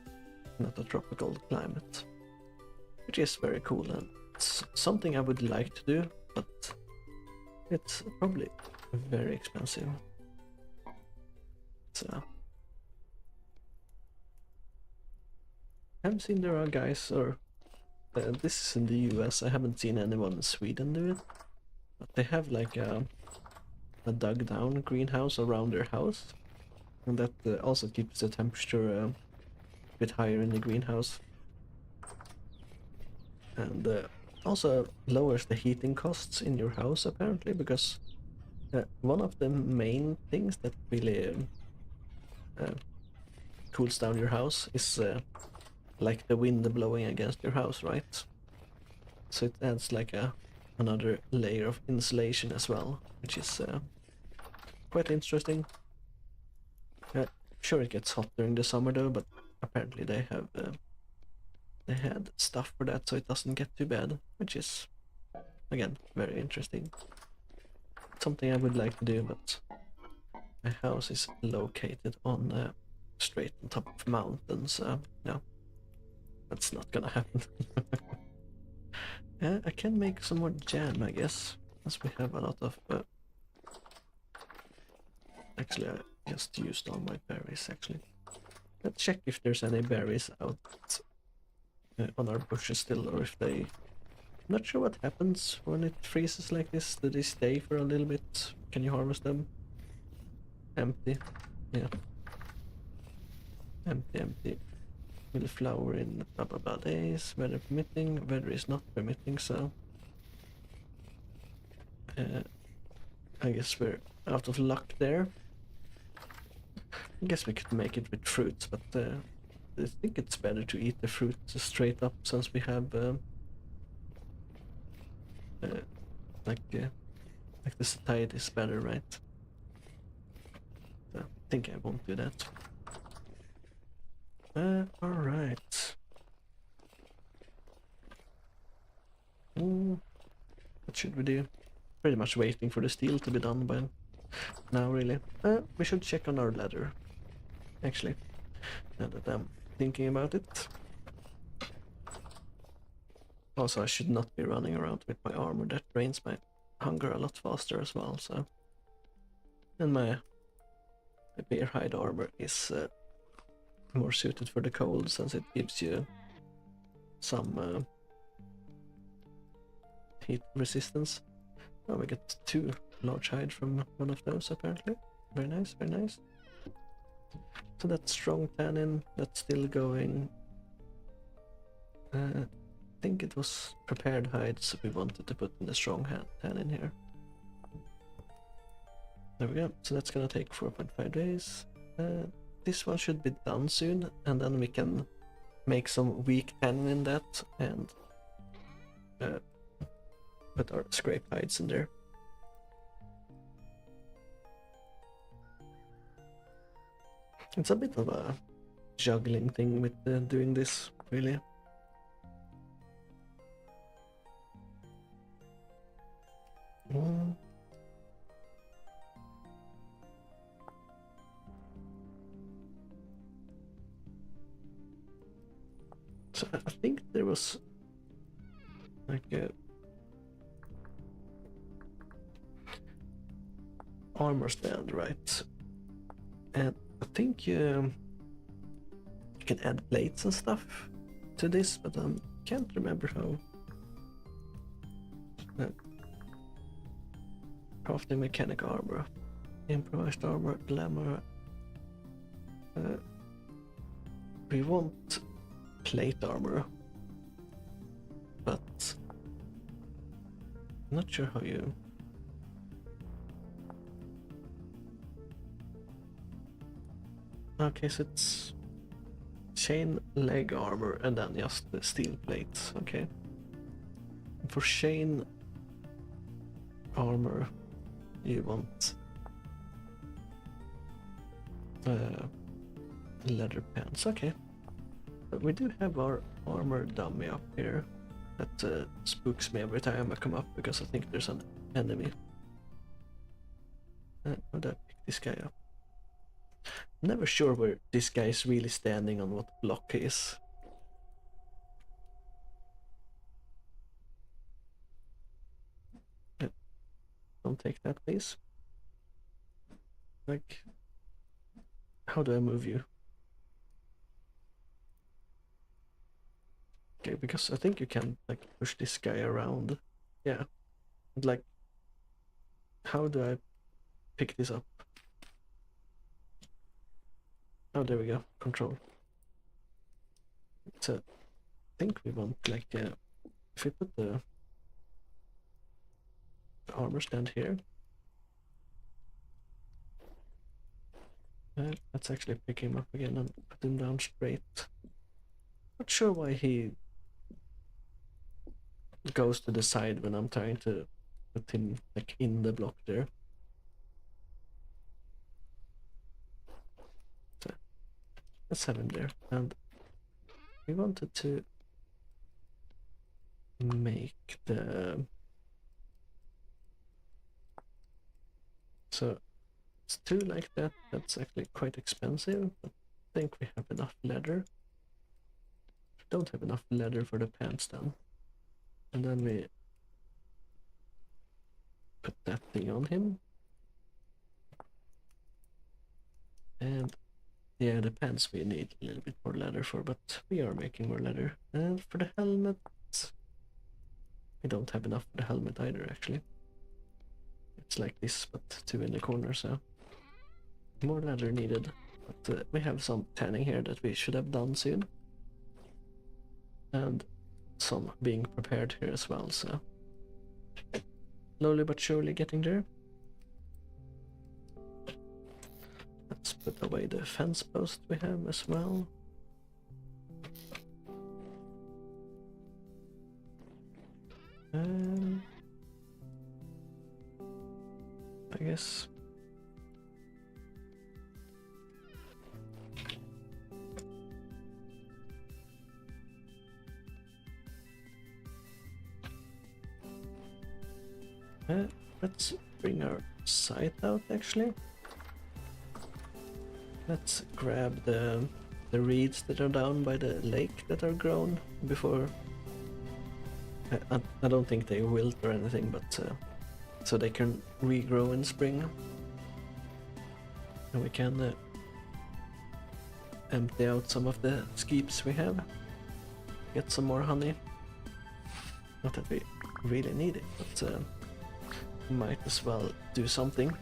not a tropical climate, which is very cool, and it's something I would like to do, but it's probably very expensive. So I haven't seen there are guys, or this is in the US, I haven't seen anyone in Sweden do it, but they have like a dug down greenhouse around their house, and that also keeps the temperature a bit higher in the greenhouse, and also lowers the heating costs in your house apparently, because one of the main things that really cools down your house is like the wind blowing against your house, right? So it adds like another layer of insulation as well, which is quite interesting. Sure, it gets hot during the summer though, but apparently they have they had stuff for that, so it doesn't get too bad, which is again very interesting. Something I would like to do, but my house is located on straight on top of mountains, so no, that's not gonna happen. I can make some more jam, I guess, as we have a lot of actually I just used all my berries actually. Let's check if there's any berries out on our bushes still, or if they... I'm not sure what happens when it freezes like this. Do they stay for a little bit? Can you harvest them? Empty. Yeah. Empty. will flower in blah blah blah days, weather permitting. Weather is not permitting, so I guess we're out of luck there. I guess we could make it with fruits, but I think it's better to eat the fruit straight up since we have like the satiety is better, right? So I think I won't do that. All right. What should we do? Pretty much waiting for the steel to be done by now, really. We should check on our ladder, actually, now that I'm thinking about it. Also, I should not be running around with my armor. That drains my hunger a lot faster as well, so... And my bear hide armor is more suited for the cold, since it gives you some heat resistance. Oh, we get 2 large hide from one of those, apparently. Very nice, very nice. So that's strong tannin, that's still going. I think it was prepared hides we wanted to put in the strong tannin here. There we go, so that's gonna take 4.5 days. This one should be done soon, and then we can make some weak tannin in that, and put our scrape hides in there. It's a bit of a juggling thing with doing this, really. So I think there was like a armor stand, right? And I think you can add plates and stuff to this, but I can't remember how. Crafting mechanic armor, improvised armor, glamour. We want plate armor, but I'm not sure how you. Okay, so it's chain leg armor and then just the steel plates. Okay. For chain armor, you want leather pants. Okay. But we do have our armor dummy up here. That spooks me every time I come up because I think there's an enemy. How do I pick this guy up? I'm never sure where this guy is really standing on what block he is. Don't take that, please. Like, how do I move you? Okay, because I think you can like push this guy around. Yeah. Like, how do I pick this up? Oh, there we go. Control. So, I think we want like if we put the armor stand here. Let's actually pick him up again and put him down straight. Not sure why he goes to the side when I'm trying to put him like in the block there. So let's have him there, and we wanted to make the so it's 2 like that. That's actually quite expensive, but I think we have enough leather. We don't have enough leather for the pants then. And then we put that thing on him. And yeah, the pants we need a little bit more leather for, but we are making more leather. And for the helmet, we don't have enough for the helmet either, actually. It's like this, but 2 in the corner, so more leather needed. But we have some tanning here that we should have done soon. And some being prepared here as well, so slowly but surely getting there. Let's put away the fence post we have as well. I guess let's bring our scythe out actually. Let's grab the reeds that are down by the lake that are grown before. I don't think they wilt or anything, but so they can regrow in spring. And we can empty out some of the skeeps we have. Get some more honey. Not that we really need it, but might as well do something.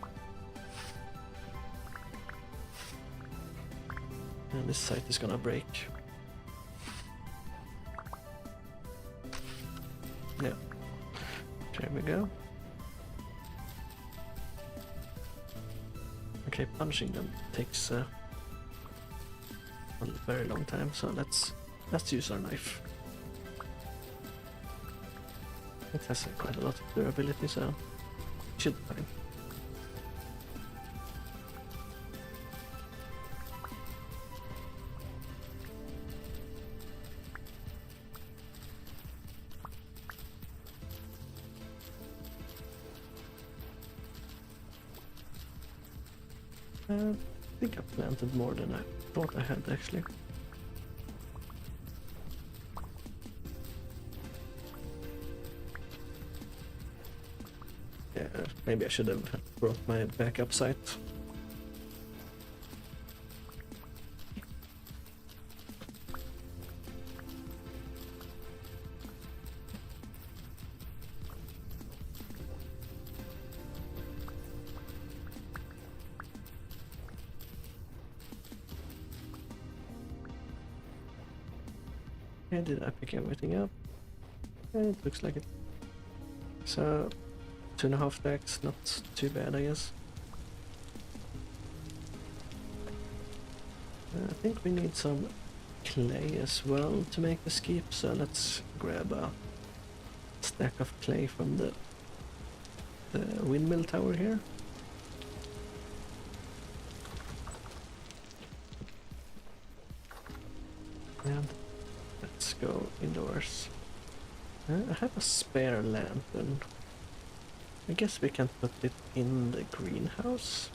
And this site is gonna break. Yeah, there we go. Okay, punching them takes a very long time, so let's use our knife. It has quite a lot of durability, so it should be fine. I think I planted more than I thought I had actually. Yeah, maybe I should have brought my backup site. Okay, did I pick everything up? Yeah, it looks like it. So 2.5 stacks, not too bad I guess. I think we need some clay as well to make the skip, so let's grab a stack of clay from the windmill tower here. And let's go indoors. I have a spare lantern. I guess we can put it in the greenhouse.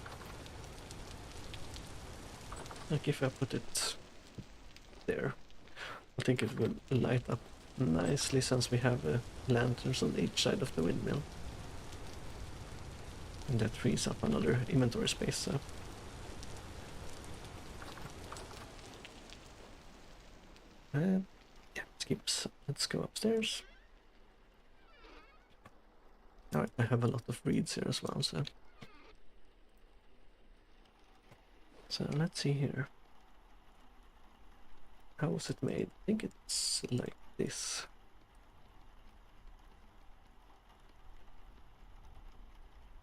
Like if I put it there, I think it will light up nicely since we have lanterns on each side of the windmill. And that frees up another inventory space, so. Yeah, skips. Let's go upstairs. Alright, I have a lot of reeds here as well, so let's see here. How was it made? I think it's like this.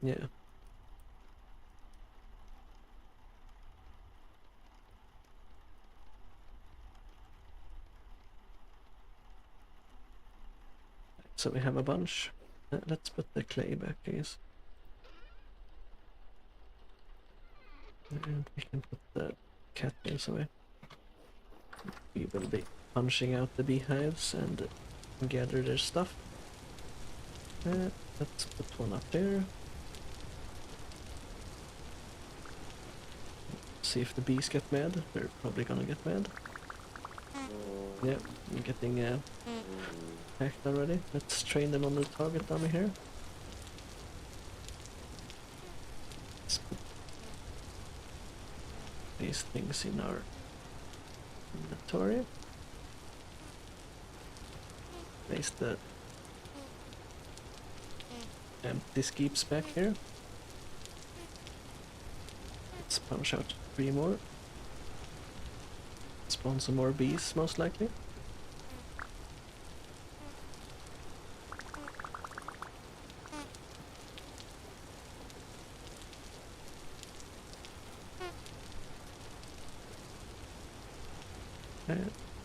Yeah. So we have a bunch. Let's put the clay back, I guess. And we can put the cattails away. We will be punching out the beehives and gather their stuff. Let's put one up there. See if the bees get mad. They're probably gonna get mad. Yeah, I'm getting attacked already. Let's train them on the target dummy here. Let's put these things in our inventory. Place the empty skeeps back here. Let's punch out 3 more. Spawn some more bees, most likely.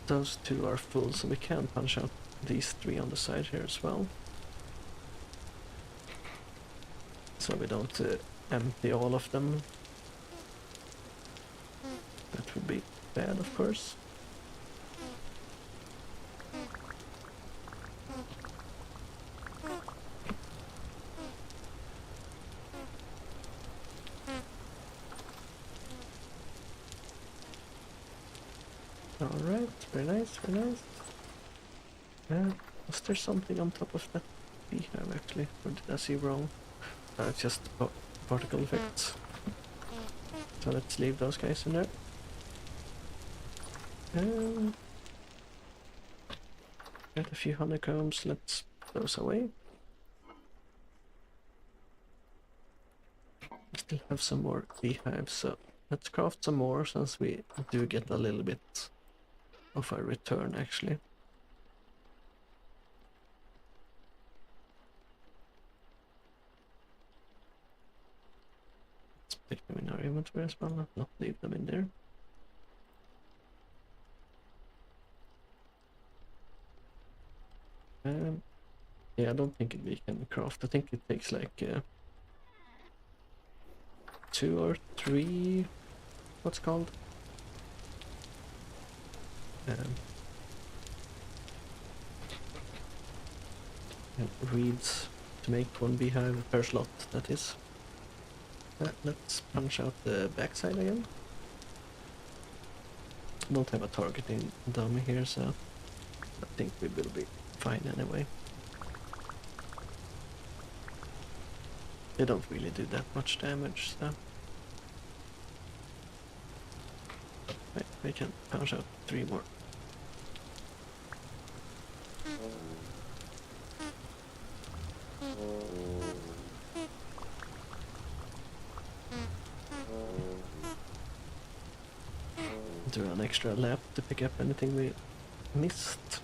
Those two are full, so we can punch out these three on the side here as well. So we don't empty all of them. That would be bad, of course. Alright, very nice, very nice. Was there something on top of that beehive actually? Or did I see wrong? It's just particle effects. So let's leave those guys in there. Got a few honeycombs, let's throw those away. Still have some more beehives, so let's craft some more since we do get a little bit of a return actually. Let's pick them in our inventory as well, not leave them in there. Yeah, I don't think we can craft. I think it takes like 2 or 3, what's called? Reeds to make one beehive per slot, that is. Let's punch out the backside again. Don't have a targeting dummy here, so I think we will be fine anyway. They don't really do that much damage, so we can punch out 3 more. Do an extra lap to pick up anything we missed.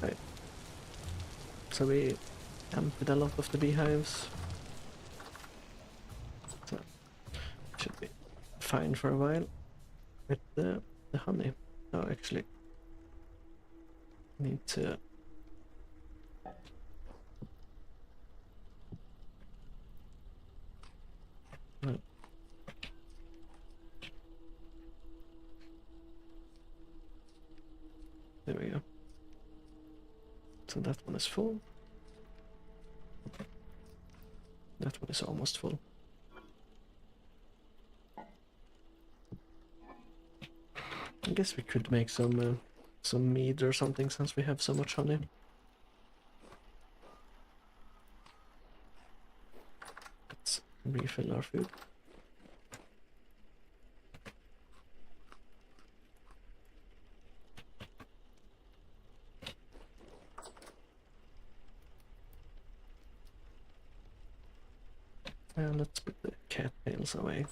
Right. So we emptied a lot of the beehives. So should be fine for a while with the honey. Oh, actually, need to there we go. So that one is full. That one is almost full. I guess we could make some mead or something since we have so much honey. Let's refill our food. And let's put the cattails away.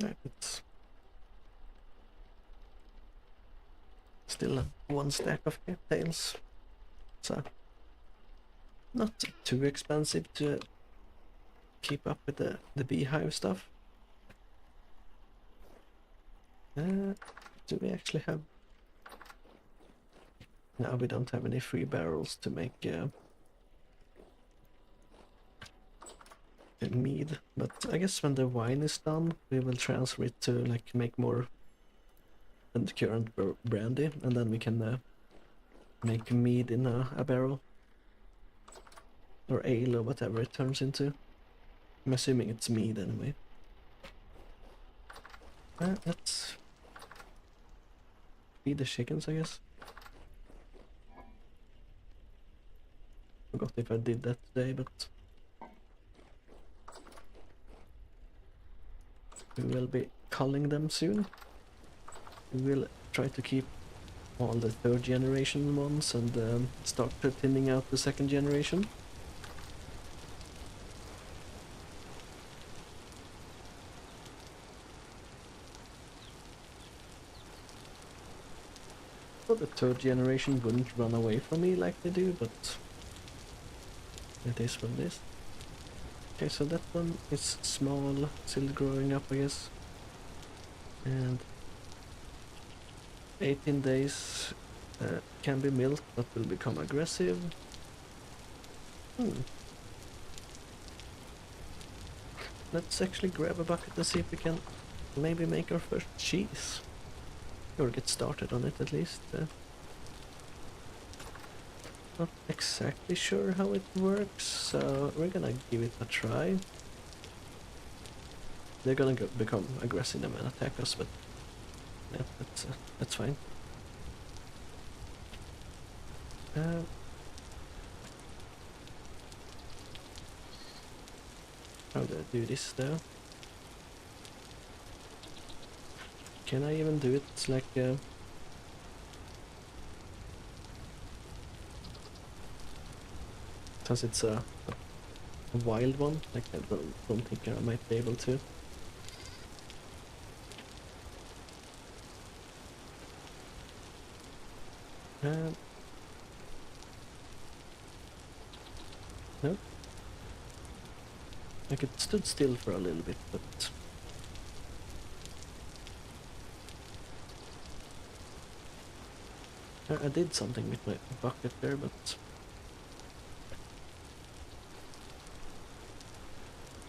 Right, it's still 1 stack of cattails, so not too expensive to keep up with the beehive stuff. Do we actually have? No, we don't have any free barrels to make mead, but I guess when the wine is done we will transfer it to like make more than the current brandy, and then we can make mead in a barrel or ale or whatever it turns into. I'm assuming it's mead anyway. Let's feed the chickens, I guess. Forgot if I did that today, but we will be culling them soon. We will try to keep all the 3rd generation ones and start thinning out the 2nd generation. So the 3rd generation wouldn't run away from me like they do, but it is what it is. Okay, so that one is small, still growing up, I guess. And 18 days can be milked but will become aggressive. Let's actually grab a bucket and see if we can maybe make our first cheese. Or get started on it at least. Not exactly sure how it works, so we're gonna give it a try. They're gonna become aggressive and attack us, but yeah, that's fine. How do I do this though? Can I even do it like since it's a wild one? Like I don't think I might be able to. No. Like it stood still for a little bit, but I did something with my bucket there, but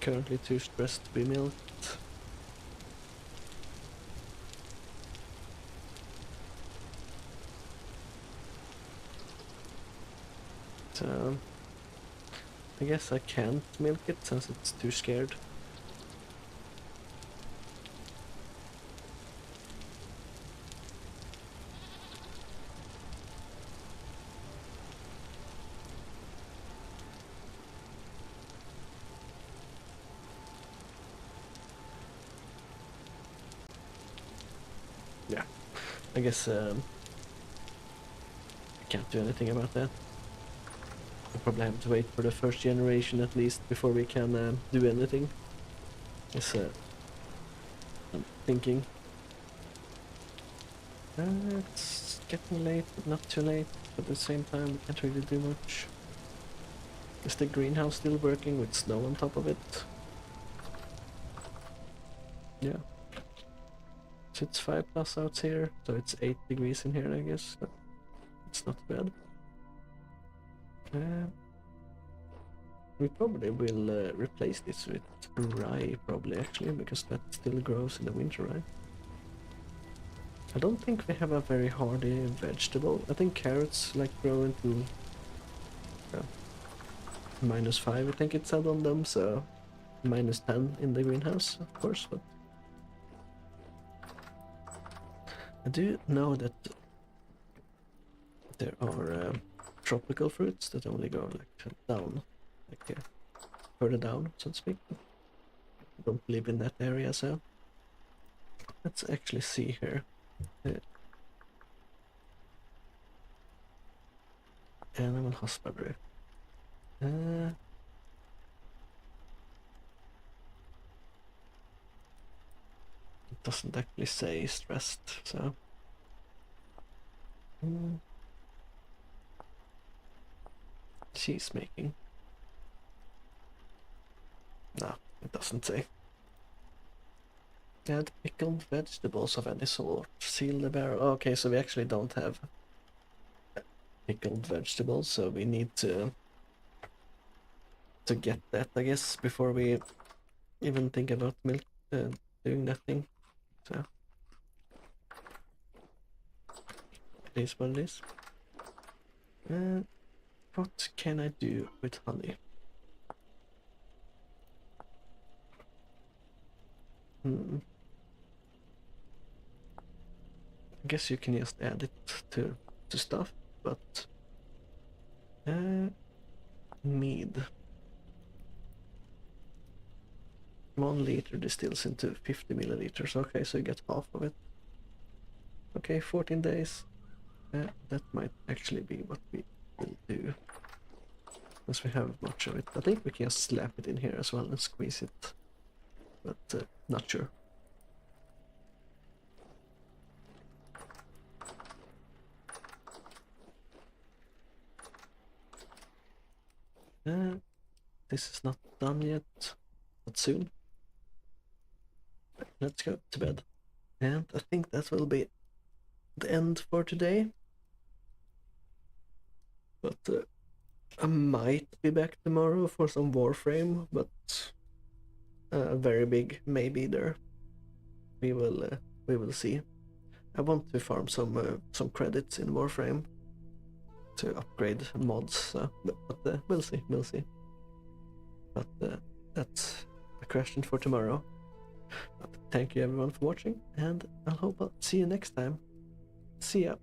currently too stressed to be milked. So I guess I can't milk it since it's too scared. Yeah, I guess I can't do anything about that. We'll probably have to wait for the first generation at least before we can do anything. Yes, I'm thinking. It's getting late, but not too late. But at the same time, we can't really do much. Is the greenhouse still working with snow on top of it? Yeah. So it's 5+ out here, so it's 8 degrees in here, I guess. So it's not bad. We probably will replace this with rye, probably actually, because that still grows in the winter, right? I don't think we have a very hardy vegetable. I think carrots like grow into -5, I think it said on them, so -10 in the greenhouse, of course, but I do know that there are tropical fruits that only go like down, like further down, so to speak. I don't live in that area, so let's actually see here. Animal husbandry. It doesn't actually say stressed, so. Cheese making. No, it doesn't say. Add pickled vegetables of any sort. Seal the barrel. Okay, so we actually don't have pickled vegetables, so we need to get that, I guess, before we even think about milk doing that thing. So it is what it is. What can I do with honey? I guess you can just add it to stuff, but mead. 1 liter distills into 50 milliliters. Okay, so you get half of it. Okay, 14 days. That might actually be what we will do. As we have much of it. I think we can just slap it in here as well and squeeze it. But not sure. This is not done yet, but soon. Let's go to bed. And I think that will be the end for today. But I might be back tomorrow for some Warframe, but a very big maybe there. We will see. I want to farm some credits in Warframe to upgrade mods, but we'll see, we'll see. But that's a question for tomorrow. But thank you everyone for watching, and I hope I'll see you next time. See ya.